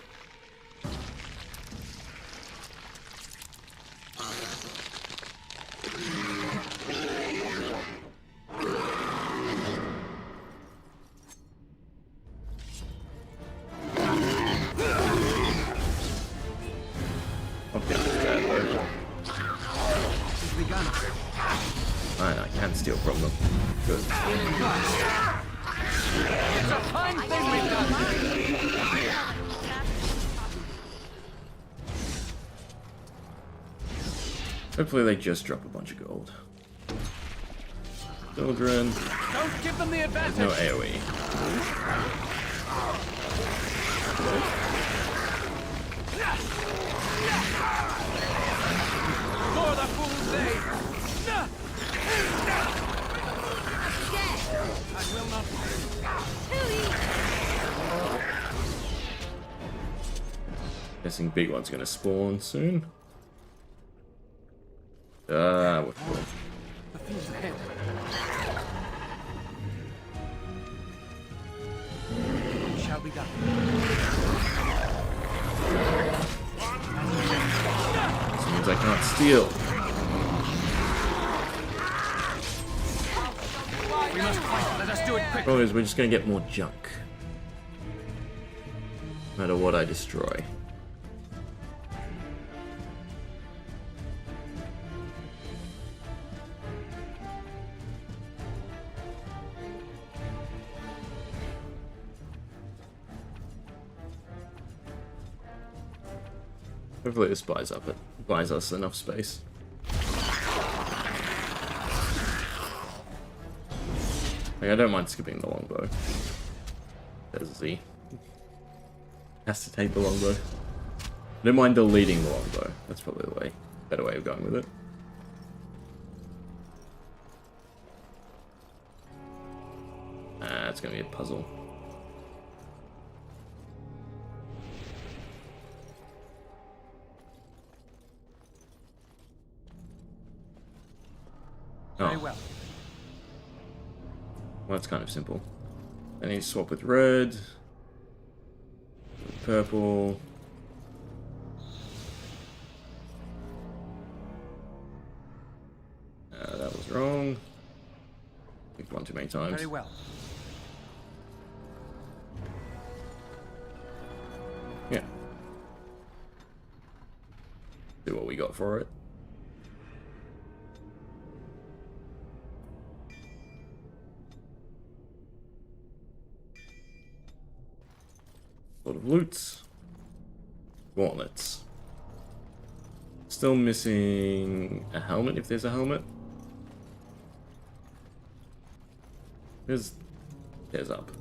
I can steal from them. Good. It's a fine thing we've done. Hopefully they just drop a bunch of gold. Children. Don't give them the advantage. No AoE. For the fool's day. I will not. Guessing big one's gonna spawn soon. What for? The fuse ahead. Shall be done. This means I can't steal. We must fight. Let us do it quickly. Problem is, we're just gonna get more junk. No matter what I destroy. Hopefully this buys us enough space. Like, I don't mind skipping the longbow. There's Z. Has to take the longbow. I don't mind deleting the longbow. That's probably the better way of going with it. It's gonna be a puzzle. Very well. Well, that's kind of simple. I need to swap with red, with purple. That was wrong. Clicked one too many times. Very well. Yeah. See what we got for it. Lot of loots. Gauntlets. Still missing a helmet, if there's a helmet. There's up.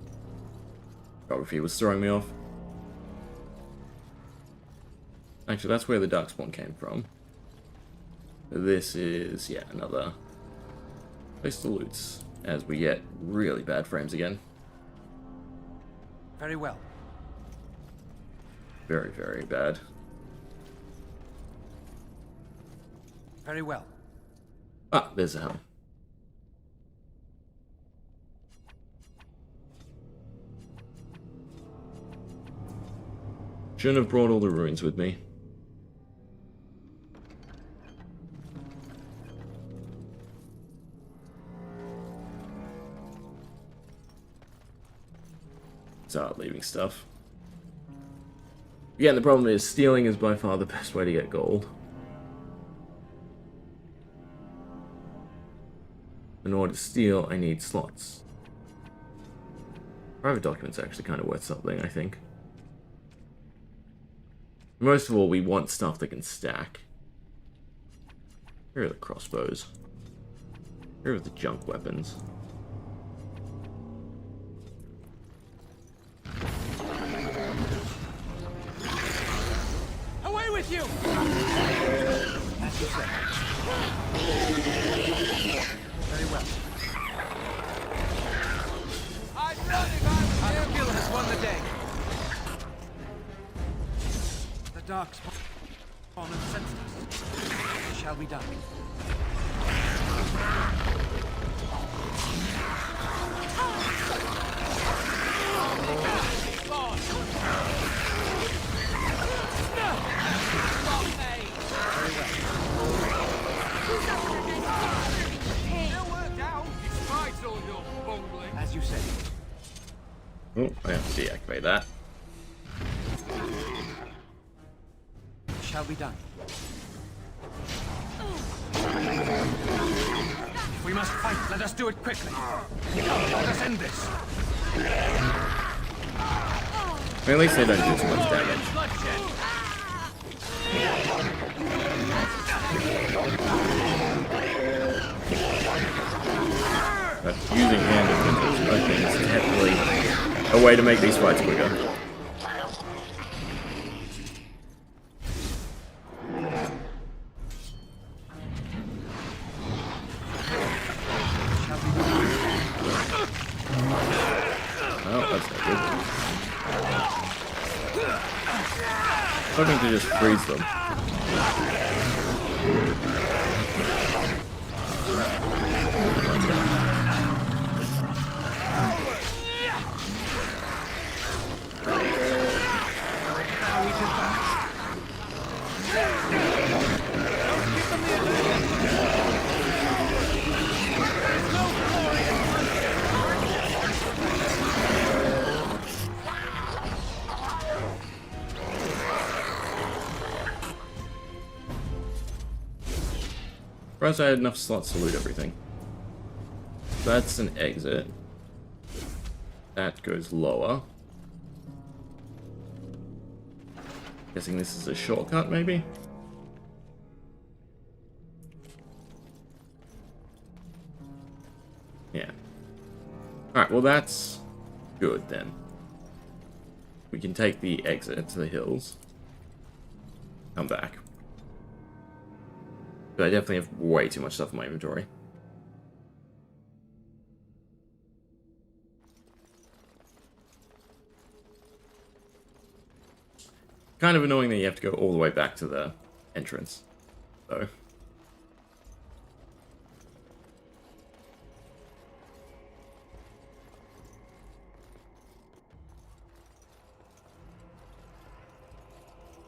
Geography was throwing me off. Actually, that's where the Darkspawn came from. This is, yeah, another place to loot, as we get really bad frames again. Very well. Very, very bad. Very well. Ah, there's a helm. Shouldn't have brought all the ruins with me. Start leaving stuff. Again, the problem is stealing is by far the best way to get gold. In order to steal, I need slots. Private documents are actually kind of worth something, I think. Most of all, we want stuff that can stack. Here are the crossbows. Here are the junk weapons. Away with you! As you said. Very well. I thought if I was Kirkwall has won the day. The Darkspawn has sensed us. It shall be done. As you said. Oh, I have to deactivate that. It shall be done. If we must fight, let us do it quickly. Come, let us end this. At least they don't do too much damage. But using hand weapons is technically a way to make these fights quicker. Oh, that's not good. I'm hoping to just freeze them. Surprised I had enough slots to loot everything. That's an exit. That goes lower. Guessing this is a shortcut, maybe? Yeah. Alright, well that's good then. We can take the exit to the hills. Come back. But I definitely have way too much stuff in my inventory. Kind of annoying that you have to go all the way back to the entrance, though.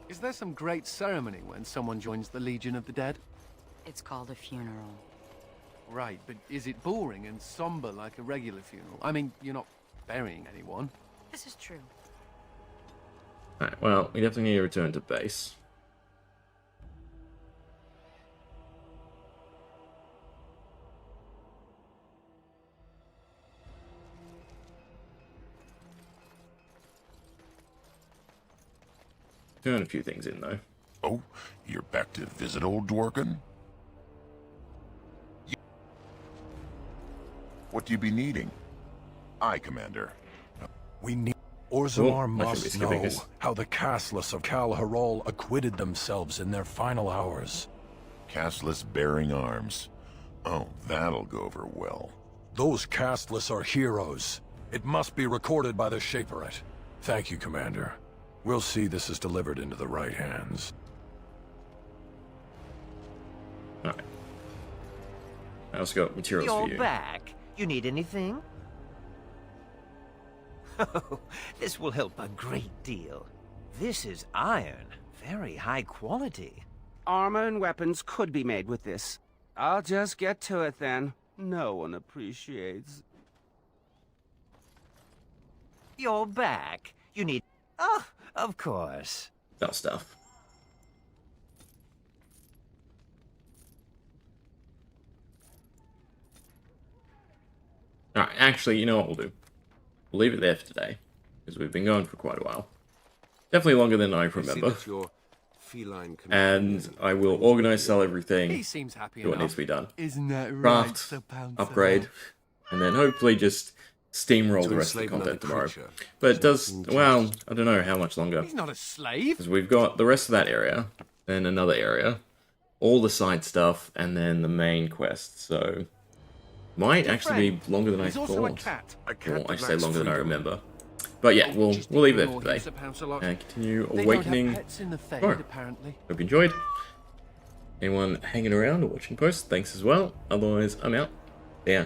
Is there some great ceremony when someone joins the Legion of the Dead? It's called a funeral. Right, but is it boring and somber like a regular funeral? I mean, you're not burying anyone. This is true. Alright, well, we definitely need to return to base. Turn a few things in, though. Oh, you're back to visit old Dworkin? What do you be needing? Aye, Commander. We need... Orzammar I should be must skipping know this. how the casteless of Kallharol acquitted themselves in their final hours. Casteless bearing arms. Oh, that'll go over well. Those casteless are heroes. It must be recorded by the Shaperate. Thank you, Commander. We'll see this is delivered into the right hands. Alright. I also got materials You're for you. back. You need anything? Oh, this will help a great deal. This is iron. Very high quality. Armor and weapons could be made with this. I'll just get to it then. No one appreciates. You're back. You need... Oh, of course. That stuff. Alright, actually, you know what we'll do? We'll leave it there for today, because we've been going for quite a while. Definitely longer than I remember. And I will organize, sell everything, He seems happy do what enough. needs to be done. Isn't that right, Craft, Sir Pouncer? upgrade, and then hopefully just steamroll the rest of the content tomorrow. But it does, well, I don't know how much longer. He's not a slave. Because we've got the rest of that area, then another area, all the side stuff, and then the main quest, so... Might actually be longer than I thought. Or I say longer than I remember. But yeah, we'll leave it there for today. And continue awakening tomorrow. Hope you enjoyed. Anyone hanging around or watching posts, thanks as well. Otherwise, I'm out. Yeah.